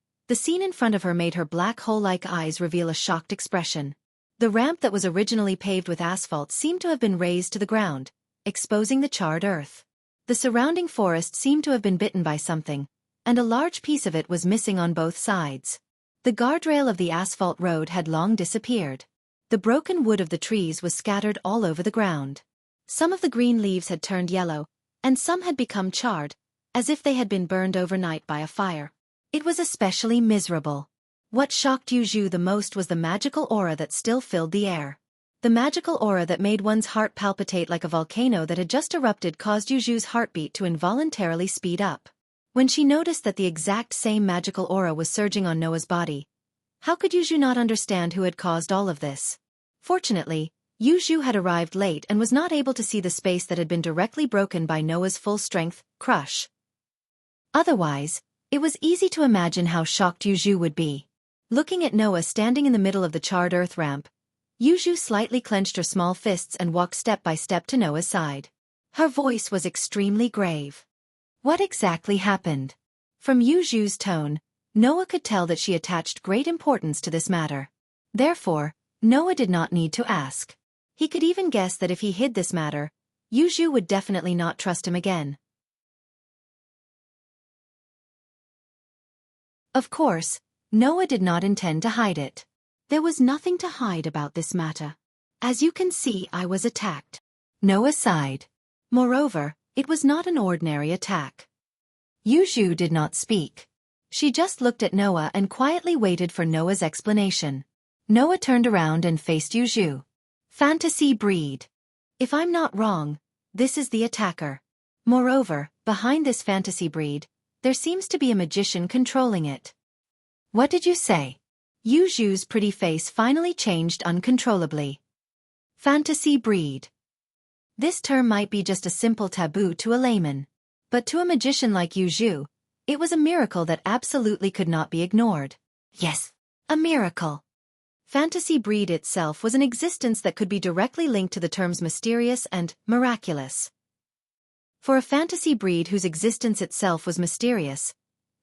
in front of her made her black hole-like eyes reveal a shocked expression. The ramp that was originally paved with asphalt seemed to have been raised to the ground, exposing the charred earth. The surrounding forest seemed to have been bitten by something, and a large piece of it was missing on both sides. The guardrail of the asphalt road had long disappeared. The broken wood of the trees was scattered all over the ground. Some of the green leaves had turned yellow, and some had become charred, as if they had been burned overnight by a fire. It was especially miserable. What shocked Yu the most was the magical aura that still filled the air. The magical aura that made one's heart palpitate like a volcano that had just erupted caused Yu's heartbeat to involuntarily speed up. When she noticed that the exact same magical aura was surging on Noah's body, how could Yu not understand who had caused all of this? Fortunately, Yu had arrived late and was not able to see the space that had been directly broken by Noah's full-strength crush. Otherwise, it was easy to imagine how shocked Yu would be. Looking at Noah standing in the middle of the charred earth ramp, Yu slightly clenched her small fists and walked step by step to Noah's side. Her voice was extremely grave. What exactly happened? From Yu's tone, Noah could tell that she attached great importance to this matter. Therefore, Noah did not need to ask. He could even guess that if he hid this matter, Yu would definitely not trust him again. Of course, Noah did not intend to hide it. There was nothing to hide about this matter. As you can see, I was attacked. Noah sighed. Moreover, it was not an ordinary attack. Yu did not speak. She just looked at Noah and quietly waited for Noah's explanation. Noah turned around and faced Yu. Fantasy breed. If I'm not wrong, this is the attacker. Moreover, behind this fantasy breed, there seems to be a magician controlling it. What did you say? Yu's pretty face finally changed uncontrollably. Fantasy breed. This term might be just a simple taboo to a layman. But to a magician like Yu Zhu, it was a miracle that absolutely could not be ignored. Yes, a miracle. Fantasy breed itself was an existence that could be directly linked to the terms mysterious and miraculous. For a fantasy breed whose existence itself was mysterious,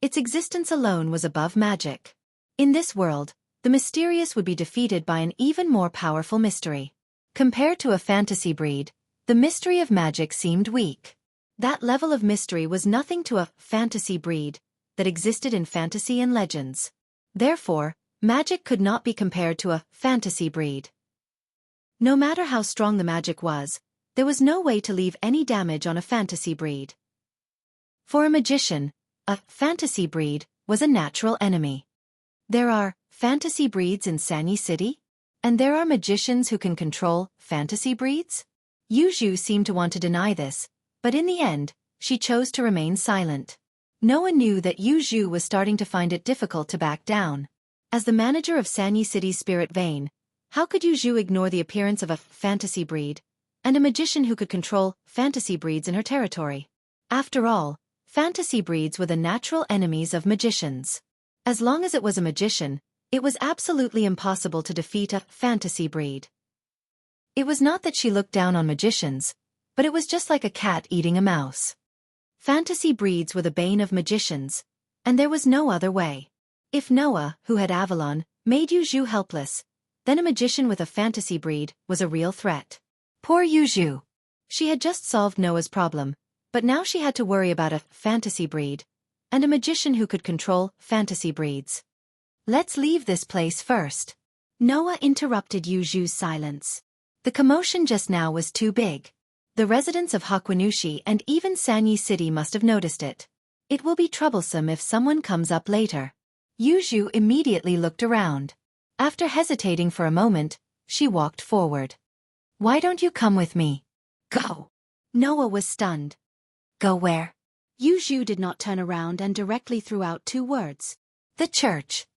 its existence alone was above magic. In this world, the mysterious would be defeated by an even more powerful mystery. Compared to a fantasy breed, the mystery of magic seemed weak. That level of mystery was nothing to a fantasy breed that existed in fantasy and legends. Therefore, magic could not be compared to a fantasy breed. No matter how strong the magic was, there was no way to leave any damage on a fantasy breed. For a magician, a fantasy breed was a natural enemy. There are fantasy breeds in Sanyi City? And there are magicians who can control fantasy breeds? Yu Zhu seemed to want to deny this, but in the end, she chose to remain silent. Noah knew that Yu Zhu was starting to find it difficult to back down. As the manager of Sanyi City's spirit vein, how could Yu Zhu ignore the appearance of a fantasy breed, and a magician who could control fantasy breeds in her territory? After all, fantasy breeds were the natural enemies of magicians. As long as it was a magician, it was absolutely impossible to defeat a fantasy breed. It was not that she looked down on magicians, but it was just like a cat eating a mouse. Fantasy breeds were the bane of magicians, and there was no other way. If Noah, who had Avalon, made Yu Zhu helpless, then a magician with a fantasy breed was a real threat. Poor Yu Zhu. She had just solved Noah's problem, but now she had to worry about a fantasy breed, and a magician who could control fantasy breeds. Let's leave this place first. Noah interrupted Yu Zhu's silence. The commotion just now was too big. The residents of Hakwanushi and even Sanyi City must have noticed it. It will be troublesome if someone comes up later. Yu Zhu immediately looked around. After hesitating for a moment, she walked forward. Why don't you come with me? Go. Noah was stunned. Go where? Yu Zhu did not turn around and directly threw out two words. The church.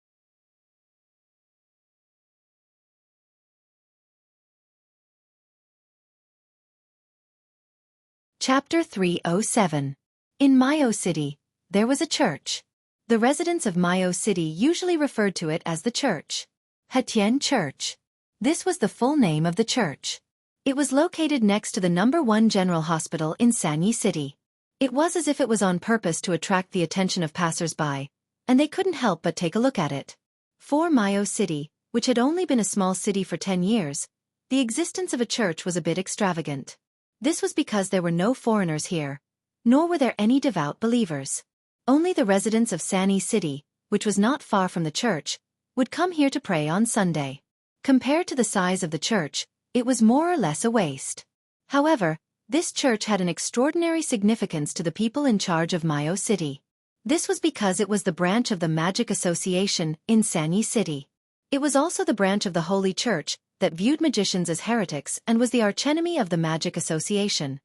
Chapter 307. In Mayo City, there was a church. The residents of Mayo City usually referred to it as the church. Hatian Church. This was the full name of the church. It was located next to the #1 General Hospital in Sanyi City. It was as if it was on purpose to attract the attention of passers-by, and they couldn't help but take a look at it. For Mayo City, which had only been a small city for 10 years, the existence of a church was a bit extravagant. This was because there were no foreigners here, nor were there any devout believers. Only the residents of Sanyi City, which was not far from the church, would come here to pray on Sunday. Compared to the size of the church, it was more or less a waste. However, this church had an extraordinary significance to the people in charge of Mayo City. This was because it was the branch of the Magic Association in Sanyi City. It was also the branch of the Holy Church that viewed magicians as heretics and was the archenemy of the Magic Association.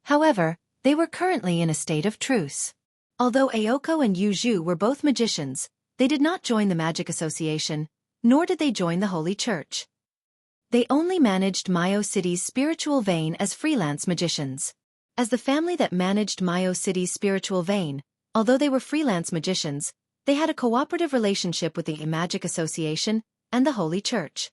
However, they were currently in a state of truce. Although Aoko and Yu Zhu were both magicians, they did not join the Magic Association, nor did they join the Holy Church. They only managed Mayo City's spiritual vein as freelance magicians. As the family that managed Mayo City's spiritual vein, although they were freelance magicians, they had a cooperative relationship with the Magic Association and the Holy Church.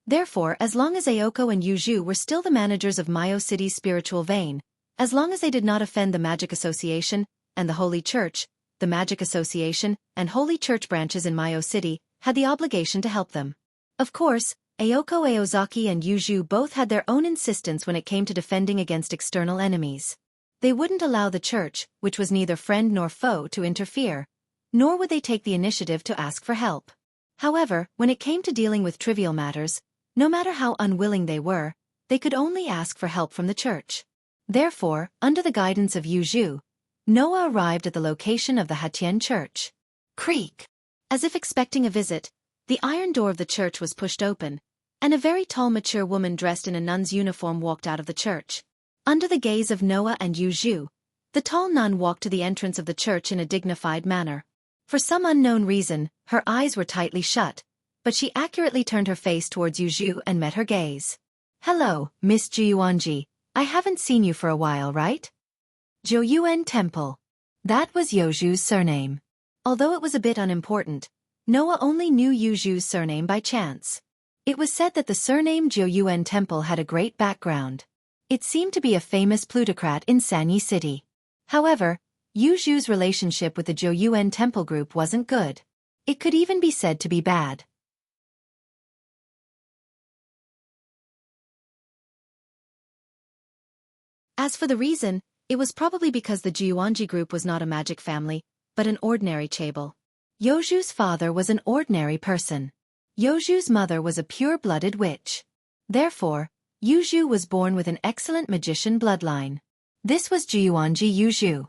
Therefore, as long as Aoko and Yu Zhu were still the managers of Mayo City's spiritual vein, as long as they did not offend the Magic Association and the Holy Church, the Magic Association and Holy Church branches in Mayo City had the obligation to help them. Of course, Aoko Aozaki and Yu Zhu both had their own insistence when it came to defending against external enemies. They wouldn't allow the church, which was neither friend nor foe, to interfere, nor would they take the initiative to ask for help. However, when it came to dealing with trivial matters, no matter how unwilling they could only ask for help from the church. Therefore, under the guidance of Yu Zhu, Noah arrived at the location of the Hatian Church. Creak! As if expecting a visit, the iron door of the church was pushed open, and a very tall mature woman dressed in a nun's uniform walked out of the church. Under the gaze of Noah and Yu Zhu, the tall nun walked to the entrance of the church in a dignified manner. For some unknown reason, her eyes were tightly shut, but she accurately turned her face towards Yu Zhu and met her gaze. Hello, Miss Juyuanji. I haven't seen you for a while, right? Joyuan Temple. That was Yoju's surname. Although it was a bit unimportant, Noah only knew Yuju's surname by chance. It was said that the surname Joyuan Temple had a great background. It seemed to be a famous plutocrat in Sanyi City. However, Yuju's relationship with the Joyuan Temple group wasn't good. It could even be said to be bad. As for the reason, it was probably because the Jiuanji group was not a magic family, but an ordinary chaebol. Yoju's father was an ordinary person. Yoju's mother was a pure-blooded witch. Therefore, Yuju was born with an excellent magician bloodline. This was Jiuanji Yuju.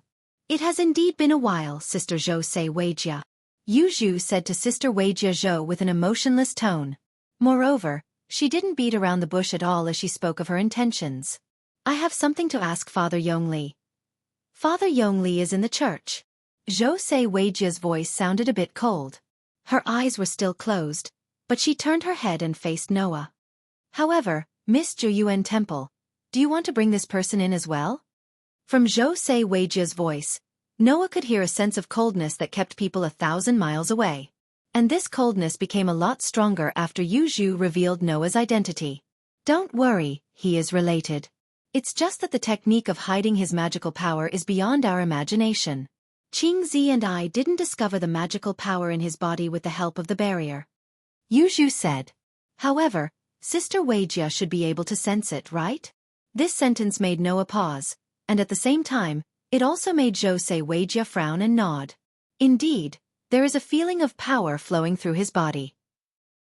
It has indeed been a while, Sister Zhou say Weijia. Yuju said to Sister Weijia Zhou with an emotionless tone. Moreover, she didn't beat around the bush at all as she spoke of her intentions. I have something to ask Father Yongli. Father Yongli is in the church. Zhou Sei Weijia's voice sounded a bit cold. Her eyes were still closed, but she turned her head and faced Noah. However, Miss Joyuan Temple, do you want to bring this person in as well? From Zhou Sei Weijia's voice, Noah could hear a sense of coldness that kept people 1,000 miles away. And this coldness became a lot stronger after Yuju revealed Noah's identity. Don't worry, he is related. It's just that the technique of hiding his magical power is beyond our imagination. Qingzi and I didn't discover the magical power in his body with the help of the barrier. Yuju said. However, Sister Weijia should be able to sense it, right? This sentence made Noah pause, and at the same time, it also made Zhou Sei Weijia frown and nod. Indeed, there is a feeling of power flowing through his body.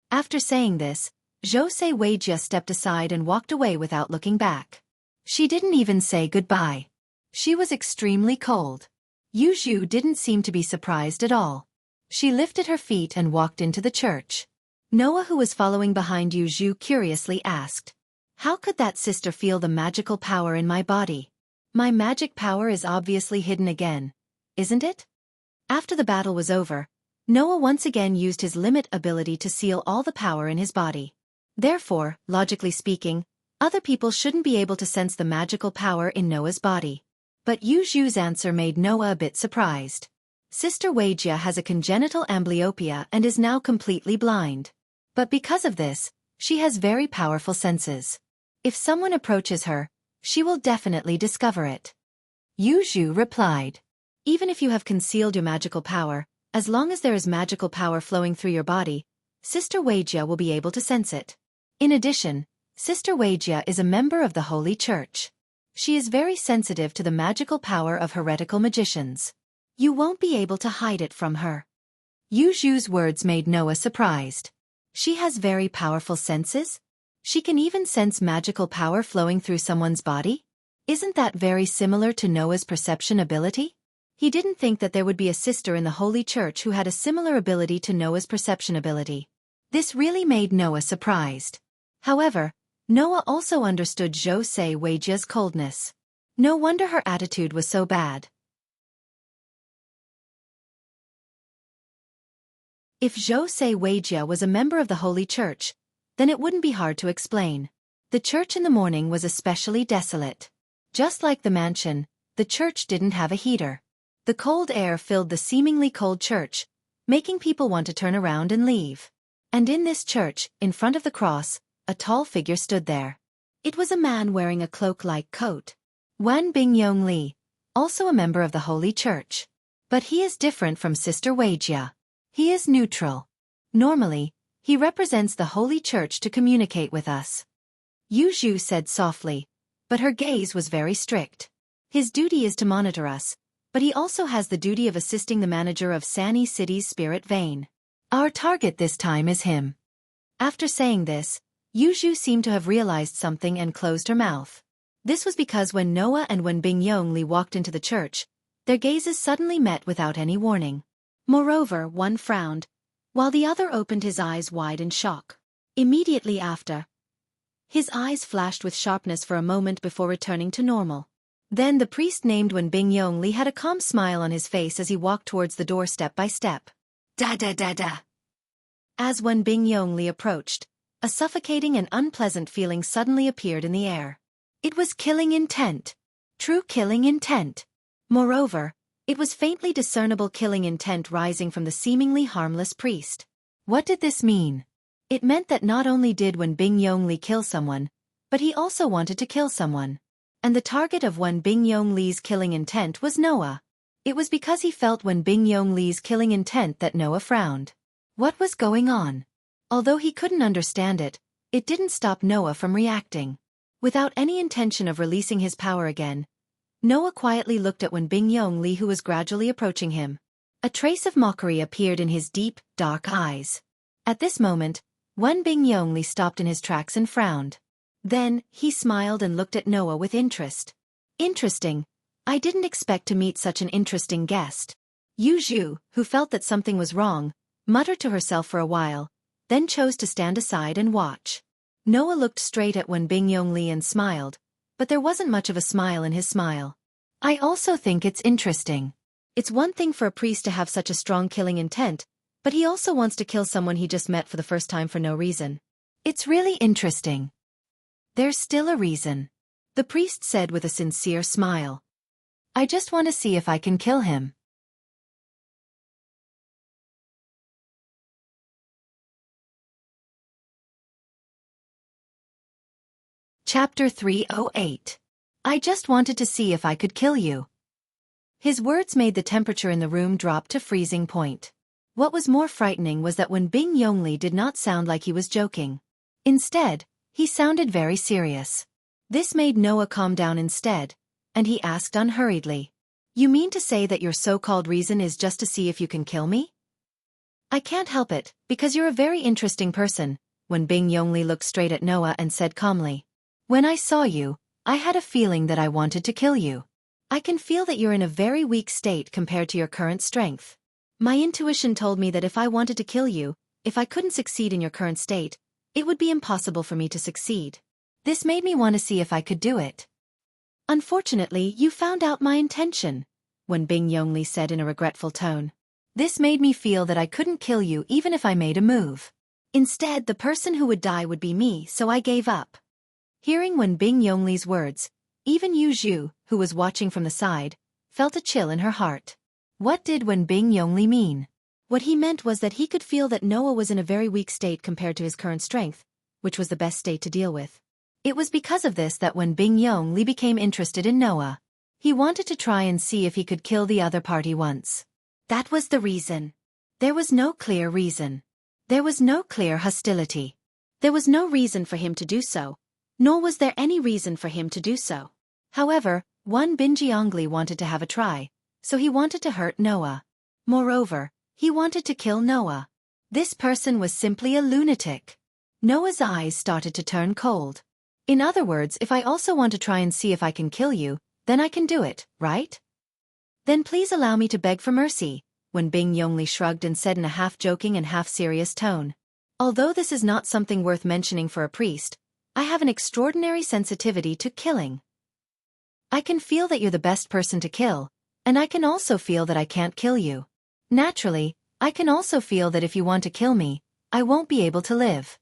After saying this, Zhou Sei Weijia stepped aside and walked away without looking back. She didn't even say goodbye. She was extremely cold. Yuju didn't seem to be surprised at all. She lifted her feet and walked into the church. Noah, who was following behind Yuju, curiously asked, "How could that sister feel the magical power in my body? My magic power is obviously hidden again, isn't it?" After the battle was over, Noah once again used his limit ability to seal all the power in his body. Therefore, logically speaking, other people shouldn't be able to sense the magical power in Noah's body. But Yuju's answer made Noah a bit surprised. Sister Weijia has a congenital amblyopia and is now completely blind. But because of this, she has very powerful senses. If someone approaches her, she will definitely discover it. Yuju replied. Even if you have concealed your magical power, as long as there is magical power flowing through your body, Sister Weijia will be able to sense it. In addition, Sister Weijia is a member of the Holy Church. She is very sensitive to the magical power of heretical magicians. You won't be able to hide it from her. Yuju's words made Noah surprised. She has very powerful senses? She can even sense magical power flowing through someone's body? Isn't that very similar to Noah's perception ability? He didn't think that there would be a sister in the Holy Church who had a similar ability to Noah's perception ability. This really made Noah surprised. However, Noah also understood Zhou Sei Weijia's coldness. No wonder her attitude was so bad. If Zhou Sei Weijia was a member of the Holy Church, then it wouldn't be hard to explain. The church in the morning was especially desolate. Just like the mansion, the church didn't have a heater. The cold air filled the seemingly cold church, making people want to turn around and leave. And in this church, in front of the cross, a tall figure stood there. It was a man wearing a cloak-like coat. Wan Bingyong Li, also a member of the Holy Church. But he is different from Sister Weijia. He is neutral. Normally, he represents the Holy Church to communicate with us. Yuju said softly, but her gaze was very strict. His duty is to monitor us, but he also has the duty of assisting the manager of Sanyi City's spirit vein. Our target this time is him. After saying this, Yuju seemed to have realized something and closed her mouth. This was because when Noah and when Bingyong Li walked into the church, their gazes suddenly met without any warning. Moreover, one frowned, while the other opened his eyes wide in shock. Immediately after, his eyes flashed with sharpness for a moment before returning to normal. Then the priest named Wen Bingyong Li had a calm smile on his face as he walked towards the door step by step. Da da da da. As Wen Bingyong Li approached, A suffocating and unpleasant feeling suddenly appeared in the air. It was killing intent. True killing intent. Moreover, it was faintly discernible killing intent rising from the seemingly harmless priest. What did this mean? It meant that not only did Wen Bingyongli kill someone, but he also wanted to kill someone. And the target of Wen Bingyongli's killing intent was Noah. It was because he felt Wen Bingyongli's killing intent that Noah frowned. What was going on? Although he couldn't understand it, it didn't stop Noah from reacting. Without any intention of releasing his power again, Noah quietly looked at Wen Bingyongli, who was gradually approaching him. A trace of mockery appeared in his deep, dark eyes. At this moment, Wen Bingyongli stopped in his tracks and frowned. Then, he smiled and looked at Noah with interest. Interesting. I didn't expect to meet such an interesting guest. Yu Zhu, who felt that something was wrong, muttered to herself for a while, then chose to stand aside and watch. Noah looked straight at Wen Bingyongli and smiled, but there wasn't much of a smile in his smile. I also think it's interesting. It's one thing for a priest to have such a strong killing intent, but he also wants to kill someone he just met for the first time for no reason. It's really interesting. There's still a reason, the priest said with a sincere smile. I just want to see if I can kill him. Chapter 308. I just wanted to see if I could kill you. His words made the temperature in the room drop to freezing point. What was more frightening was that Wen Bingyongli did not sound like he was joking. Instead, he sounded very serious. This made Noah calm down instead, and he asked unhurriedly, "You mean to say that your so-called reason is just to see if you can kill me?" "I can't help it, because you're a very interesting person," Wen Bingyongli looked straight at Noah and said calmly. "When I saw you, I had a feeling that I wanted to kill you. I can feel that you're in a very weak state compared to your current strength. My intuition told me that if I wanted to kill you, if I couldn't succeed in your current state, it would be impossible for me to succeed. This made me want to see if I could do it." "Unfortunately, you found out my intention," Wen Bingyongli said in a regretful tone. "This made me feel that I couldn't kill you even if I made a move. Instead, the person who would die would be me, so I gave up." Hearing Wen Bingyongli's words, even Yu Zhu, who was watching from the side, felt a chill in her heart. What did Wen Bingyongli mean? What he meant was that he could feel that Noah was in a very weak state compared to his current strength, which was the best state to deal with. It was because of this that Wen Bingyongli became interested in Noah. He wanted to try and see if he could kill the other party once. That was the reason. There was no clear reason. There was no clear hostility. There was no reason for him to do so, nor was there any reason for him to do so. However, Wen Bingyongli wanted to have a try, so he wanted to hurt Noah. Moreover, he wanted to kill Noah. This person was simply a lunatic. Noah's eyes started to turn cold. In other words, if I also want to try and see if I can kill you, then I can do it, right? Then please allow me to beg for mercy, Wen Bingyongli shrugged and said in a half-joking and half-serious tone. Although this is not something worth mentioning for a priest, I have an extraordinary sensitivity to killing. I can feel that you're the best person to kill, and I can also feel that I can't kill you. Naturally, I can also feel that if you want to kill me, I won't be able to live.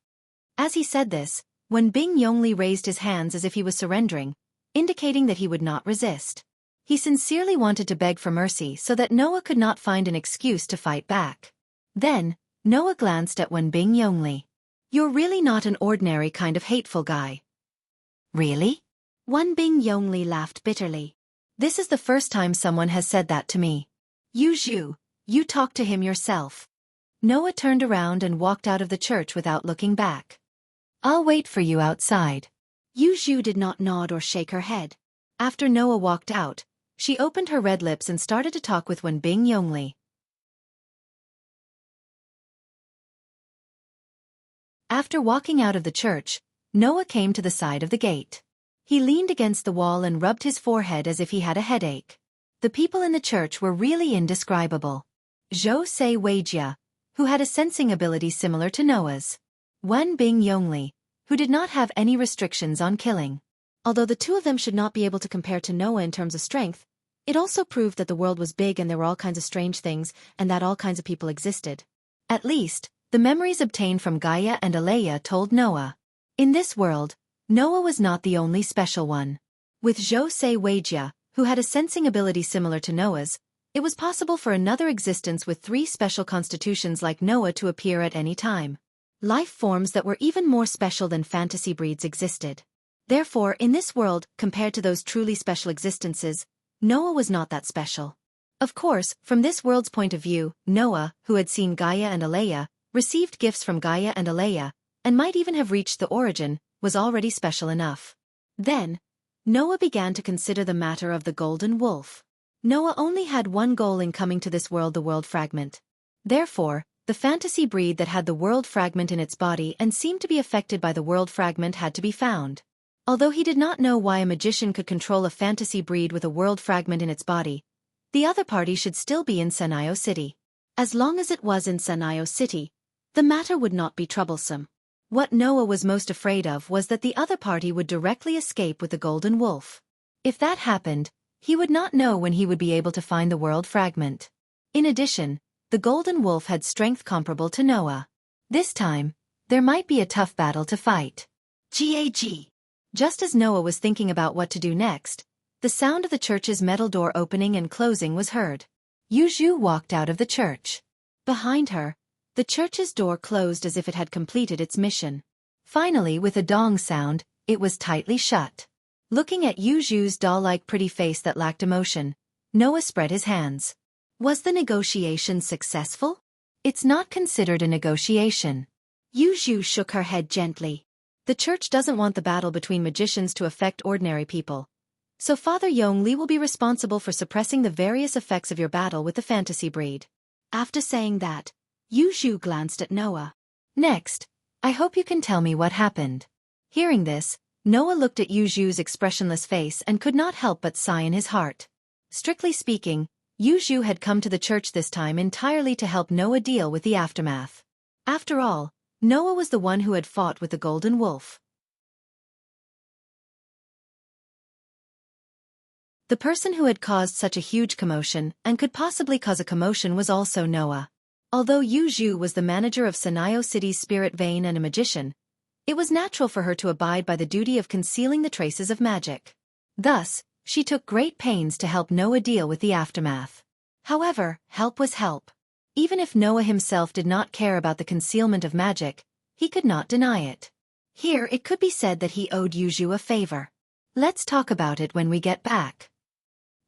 As he said this, Wen Bingyongli raised his hands as if he was surrendering, indicating that he would not resist. He sincerely wanted to beg for mercy so that Noah could not find an excuse to fight back. Then, Noah glanced at Wen Bingyongli. "You're really not an ordinary kind of hateful guy." "Really?" Wen Bingyongli laughed bitterly. "This is the first time someone has said that to me. Yu Zhu, you talk to him yourself." Noah turned around and walked out of the church without looking back. "I'll wait for you outside." Yu Zhu did not nod or shake her head. After Noah walked out, she opened her red lips and started to talk with Wen Bingyongli. After walking out of the church, Noah came to the side of the gate. He leaned against the wall and rubbed his forehead as if he had a headache. The people in the church were really indescribable. Zhou Se Weijia, who had a sensing ability similar to Noah's. Wen Bingyongli, who did not have any restrictions on killing. Although the two of them should not be able to compare to Noah in terms of strength, it also proved that the world was big and there were all kinds of strange things and that all kinds of people existed. At least, The memories obtained from Gaia and Alea told Noah. In this world, Noah was not the only special one. With Jose Wajia, who had a sensing ability similar to Noah's, it was possible for another existence with 3 special constitutions like Noah to appear at any time. Life forms that were even more special than fantasy breeds existed. Therefore, in this world, compared to those truly special existences, Noah was not that special. Of course, from this world's point of view, Noah, who had seen Gaia and Alea, received gifts from Gaia and Alea, and might even have reached the origin, was already special enough. Then, Noah began to consider the matter of the golden wolf. Noah only had one goal in coming to this world, the world fragment. Therefore, the fantasy breed that had the world fragment in its body and seemed to be affected by the world fragment had to be found. Although he did not know why a magician could control a fantasy breed with a world fragment in its body, the other party should still be in Sanayo City. As long as it was in Sanayo City, the matter would not be troublesome. What Noah was most afraid of was that the other party would directly escape with the golden wolf. If that happened, he would not know when he would be able to find the world fragment. In addition, the golden wolf had strength comparable to Noah. This time, there might be a tough battle to fight. Gag. Just as Noah was thinking about what to do next, the sound of the church's metal door opening and closing was heard. Yuzhu walked out of the church. Behind her, the church's door closed as if it had completed its mission. Finally, with a dong sound, it was tightly shut. Looking at Yuzhu's doll-like pretty face that lacked emotion, Noah spread his hands. Was the negotiation successful? It's not considered a negotiation. Yuzhu shook her head gently. The church doesn't want the battle between magicians to affect ordinary people. So Father Yongli will be responsible for suppressing the various effects of your battle with the fantasy breed. After saying that, Yuzhu glanced at Noah. Next, I hope you can tell me what happened. Hearing this, Noah looked at Yuzhu's expressionless face and could not help but sigh in his heart. Strictly speaking, Yuzhu had come to the church this time entirely to help Noah deal with the aftermath. After all, Noah was the one who had fought with the golden wolf. The person who had caused such a huge commotion and could possibly cause a commotion was also Noah. Although Yuzhu was the manager of Sanayo City's spirit vein and a magician, it was natural for her to abide by the duty of concealing the traces of magic. Thus, she took great pains to help Noah deal with the aftermath. However, help was help. Even if Noah himself did not care about the concealment of magic, he could not deny it. Here it could be said that he owed Yuzhu a favor. Let's talk about it when we get back.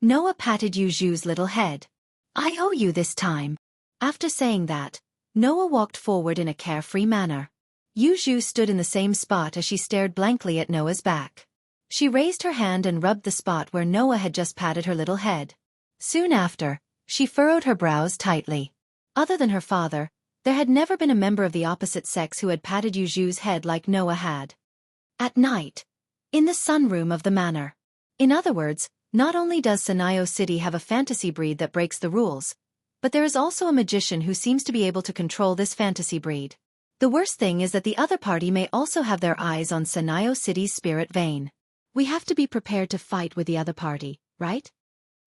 Noah patted Yuzhu's little head. I owe you this time. After saying that, Noah walked forward in a carefree manner. Yuzhu stood in the same spot as she stared blankly at Noah's back. She raised her hand and rubbed the spot where Noah had just patted her little head. Soon after, she furrowed her brows tightly. Other than her father, there had never been a member of the opposite sex who had patted Yuzhu's head like Noah had. At night, in the sunroom of the manor. In other words, not only does Sanayo City have a fantasy breed that breaks the rules, but there is also a magician who seems to be able to control this fantasy breed. The worst thing is that the other party may also have their eyes on Sanayo City's spirit vein. We have to be prepared to fight with the other party, right?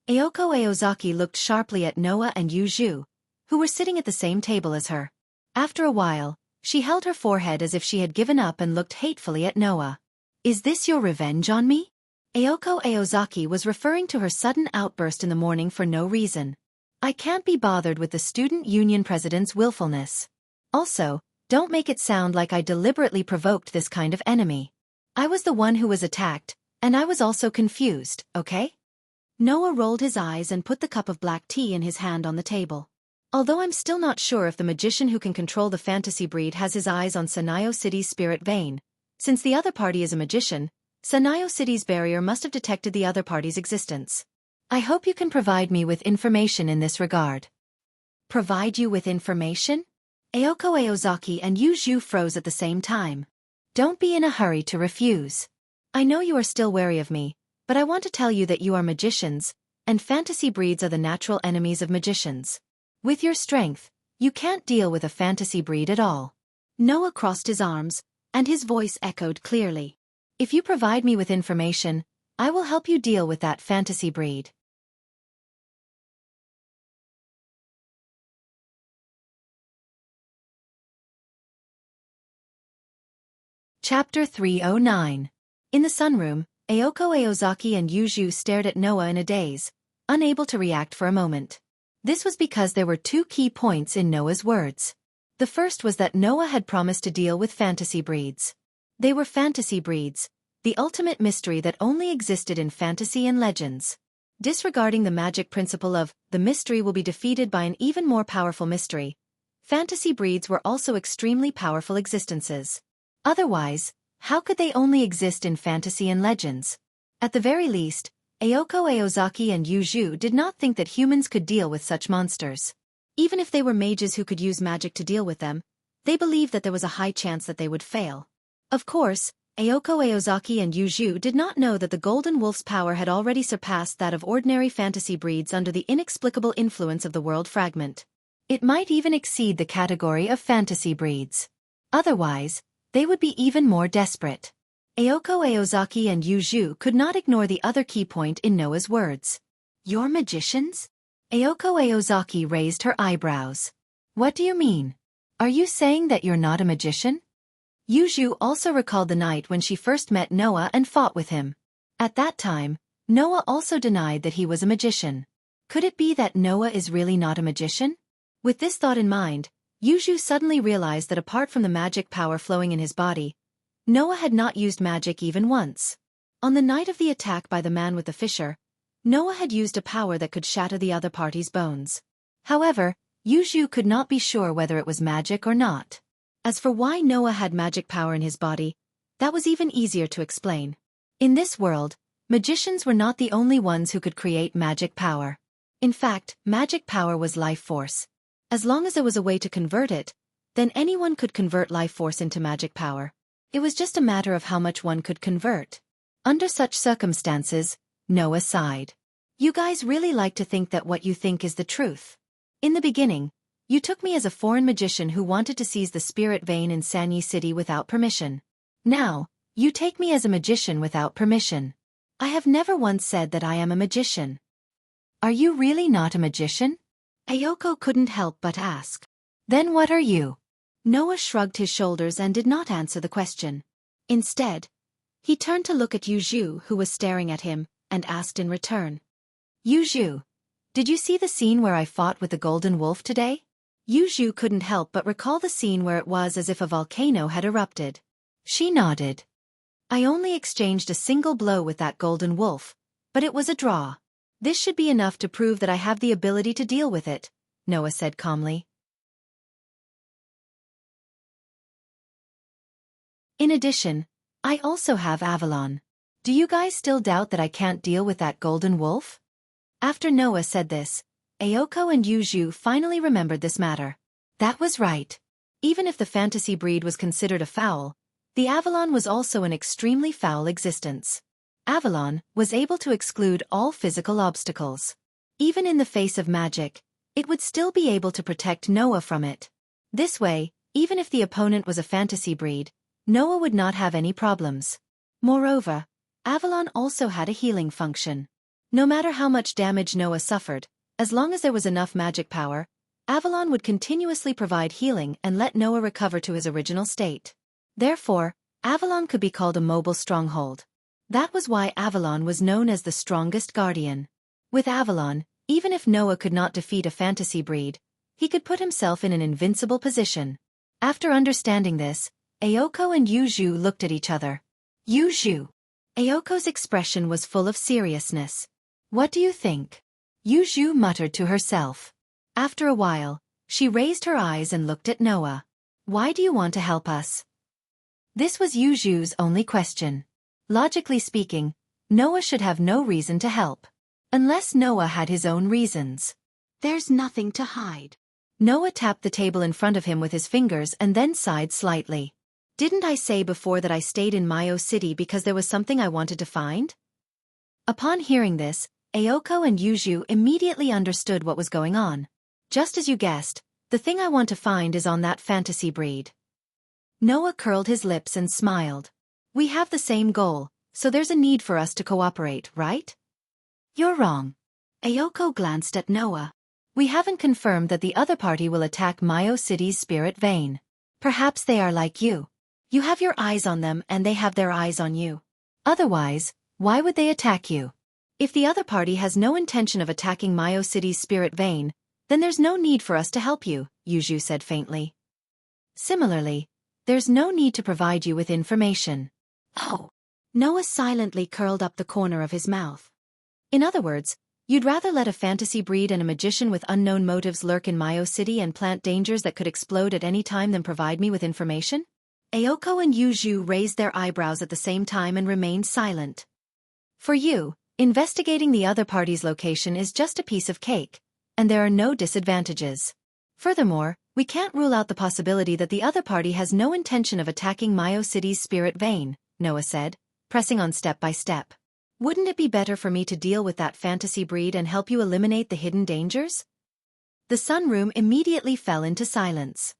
Aoko Aozaki looked sharply at Noah and Yuzhu, who were sitting at the same table as her. After a while, she held her forehead as if she had given up and looked hatefully at Noah. Is this your revenge on me? Aoko Aozaki was referring to her sudden outburst in the morning for no reason. I can't be bothered with the student union president's willfulness. Also, don't make it sound like I deliberately provoked this kind of enemy. I was the one who was attacked, and I was also confused, okay? Noah rolled his eyes and put the cup of black tea in his hand on the table. Although I'm still not sure if the magician who can control the fantasy breed has his eyes on Sanayo City's spirit vein, since the other party is a magician, Sanayo City's barrier must have detected the other party's existence. I hope you can provide me with information in this regard. Provide you with information? Aoko Aozaki and Yuzhu froze at the same time. Don't be in a hurry to refuse. I know you are still wary of me, but I want to tell you that you are magicians, and fantasy breeds are the natural enemies of magicians. With your strength, you can't deal with a fantasy breed at all. Noah crossed his arms, and his voice echoed clearly. If you provide me with information, I will help you deal with that fantasy breed. Chapter 309. In the sunroom, Ayoko Aozaki and Yuju stared at Noah in a daze, unable to react for a moment. This was because there were two key points in Noah's words. The first was that Noah had promised to deal with fantasy breeds. They were fantasy breeds, the ultimate mystery that only existed in fantasy and legends. Disregarding the magic principle of, the mystery will be defeated by an even more powerful mystery, fantasy breeds were also extremely powerful existences. Otherwise, how could they only exist in fantasy and legends? At the very least, Ayoko Aozaki and Yuju did not think that humans could deal with such monsters. Even if they were mages who could use magic to deal with them, they believed that there was a high chance that they would fail. Of course, Ayoko Aozaki and Yuju did not know that the Golden Wolf's power had already surpassed that of ordinary fantasy breeds under the inexplicable influence of the world fragment. It might even exceed the category of fantasy breeds. Otherwise, they would be even more desperate. Ayoko Aozaki and Yuju could not ignore the other key point in Noah's words. You're magicians? Ayoko Aozaki raised her eyebrows. What do you mean? Are you saying that you're not a magician? Yuju also recalled the night when she first met Noah and fought with him. At that time, Noah also denied that he was a magician. Could it be that Noah is really not a magician? With this thought in mind, Yuju suddenly realized that apart from the magic power flowing in his body, Noah had not used magic even once. On the night of the attack by the man with the fissure, Noah had used a power that could shatter the other party's bones. However, Yuju could not be sure whether it was magic or not. As for why Noah had magic power in his body, that was even easier to explain. In this world, magicians were not the only ones who could create magic power. In fact, magic power was life force. As long as there was a way to convert it, then anyone could convert life force into magic power. It was just a matter of how much one could convert. Under such circumstances, Noah sighed. You guys really like to think that what you think is the truth. In the beginning, you took me as a foreign magician who wanted to seize the spirit vein in Sanyi City without permission. Now, you take me as a magician without permission. I have never once said that I am a magician. Are you really not a magician? Ayoko couldn't help but ask. Then what are you? Noah shrugged his shoulders and did not answer the question. Instead, he turned to look at Yuju, who was staring at him, and asked in return. Yuju, did you see the scene where I fought with the Golden Wolf today? Yuju couldn't help but recall the scene where it was as if a volcano had erupted. She nodded. I only exchanged a single blow with that Golden Wolf, but it was a draw. This should be enough to prove that I have the ability to deal with it, Noah said calmly. In addition, I also have Avalon. Do you guys still doubt that I can't deal with that Golden Wolf? After Noah said this, Ayoko and Yuju finally remembered this matter. That was right. Even if the fantasy breed was considered a foul, the Avalon was also an extremely foul existence. Avalon was able to exclude all physical obstacles. Even in the face of magic, it would still be able to protect Noah from it. This way, even if the opponent was a fantasy breed, Noah would not have any problems. Moreover, Avalon also had a healing function. No matter how much damage Noah suffered, as long as there was enough magic power, Avalon would continuously provide healing and let Noah recover to his original state. Therefore, Avalon could be called a mobile stronghold. That was why Avalon was known as the strongest guardian. With Avalon, even if Noah could not defeat a fantasy breed, he could put himself in an invincible position. After understanding this, Ayoko and Yuju looked at each other. Yuju. Ayoko's expression was full of seriousness. What do you think? Yuju muttered to herself. After a while, she raised her eyes and looked at Noah. Why do you want to help us? This was Yuju's only question. Logically speaking, Noah should have no reason to help. Unless Noah had his own reasons. There's nothing to hide. Noah tapped the table in front of him with his fingers and then sighed slightly. Didn't I say before that I stayed in Mayo City because there was something I wanted to find? Upon hearing this, Ayoko and Yuju immediately understood what was going on. Just as you guessed, the thing I want to find is on that fantasy breed. Noah curled his lips and smiled. We have the same goal, so there's a need for us to cooperate, right? You're wrong. Ayoko glanced at Noah. We haven't confirmed that the other party will attack Mayo City's spirit vein. Perhaps they are like you. You have your eyes on them and they have their eyes on you. Otherwise, why would they attack you? If the other party has no intention of attacking Mayo City's spirit vein, then there's no need for us to help you, Yuju said faintly. Similarly, there's no need to provide you with information. Oh. Noah silently curled up the corner of his mouth. In other words, you'd rather let a fantasy breed and a magician with unknown motives lurk in Mayo City and plant dangers that could explode at any time than provide me with information? Ayoko and Yuju raised their eyebrows at the same time and remained silent. For you, investigating the other party's location is just a piece of cake, and there are no disadvantages. Furthermore, we can't rule out the possibility that the other party has no intention of attacking Mayo City's spirit vein, Noah said, pressing on step by step. Wouldn't it be better for me to deal with that fantasy breed and help you eliminate the hidden dangers? The sunroom immediately fell into silence.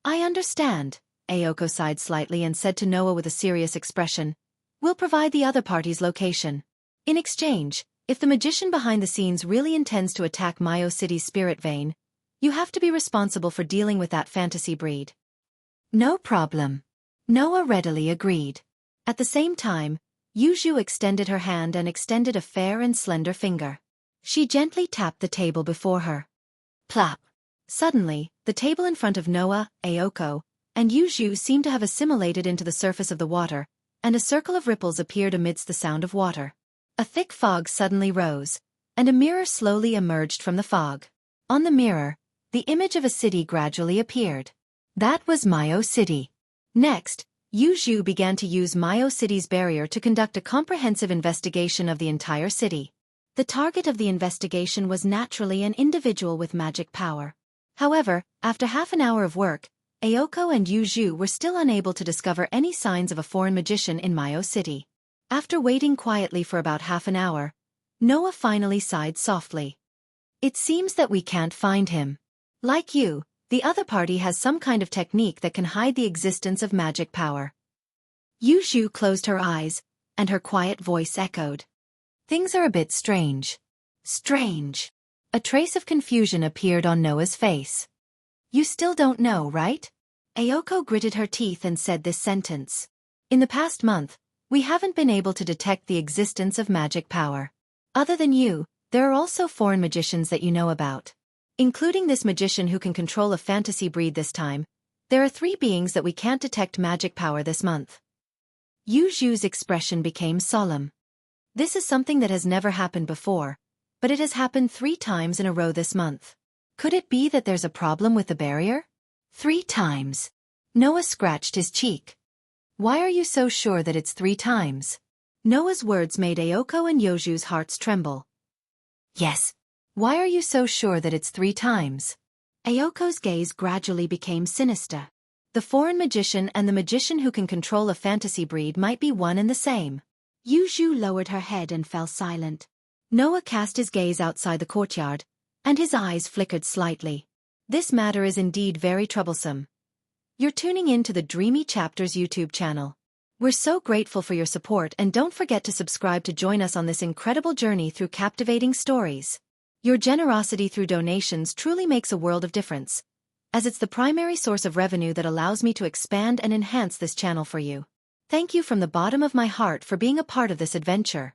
I understand, Ayoko sighed slightly and said to Noah with a serious expression, we'll provide the other party's location. In exchange, if the magician behind the scenes really intends to attack Mayo City's spirit vein, you have to be responsible for dealing with that fantasy breed. No problem. Noah readily agreed. At the same time, Yuju extended her hand and extended a fair and slender finger. She gently tapped the table before her. Plop. Suddenly, the table in front of Noah, Ayoko, and Yuju seemed to have assimilated into the surface of the water, and a circle of ripples appeared amidst the sound of water. A thick fog suddenly rose, and a mirror slowly emerged from the fog. On the mirror, the image of a city gradually appeared. That was Mayo City. Next, Yuju began to use Mayo City's barrier to conduct a comprehensive investigation of the entire city. The target of the investigation was naturally an individual with magic power. However, after half an hour of work, Ayoko and Yuju were still unable to discover any signs of a foreign magician in Mayo City. After waiting quietly for about half an hour, Noah finally sighed softly. It seems that we can't find him. Like you, the other party has some kind of technique that can hide the existence of magic power. Yuju closed her eyes, and her quiet voice echoed. Things are a bit strange. Strange. A trace of confusion appeared on Noah's face. You still don't know, right? Ayoko gritted her teeth and said this sentence. In the past month, we haven't been able to detect the existence of magic power. Other than you, there are also foreign magicians that you know about. Including this magician who can control a fantasy breed this time, there are 3 beings that we can't detect magic power this month. Yuju's expression became solemn. This is something that has never happened before, but it has happened 3 times in a row this month. Could it be that there's a problem with the barrier? 3 times. Noah scratched his cheek. Why are you so sure that it's 3 times? Noah's words made Ayoko and Yuju's hearts tremble. Yes. Why are you so sure that it's 3 times? Ayoko's gaze gradually became sinister. The foreign magician and the magician who can control a fantasy breed might be one and the same. Yuju lowered her head and fell silent. Noah cast his gaze outside the courtyard, and his eyes flickered slightly. This matter is indeed very troublesome. You're tuning in to the Dreamy Chapters YouTube channel. We're so grateful for your support, and don't forget to subscribe to join us on this incredible journey through captivating stories. Your generosity through donations truly makes a world of difference, as it's the primary source of revenue that allows me to expand and enhance this channel for you. Thank you from the bottom of my heart for being a part of this adventure.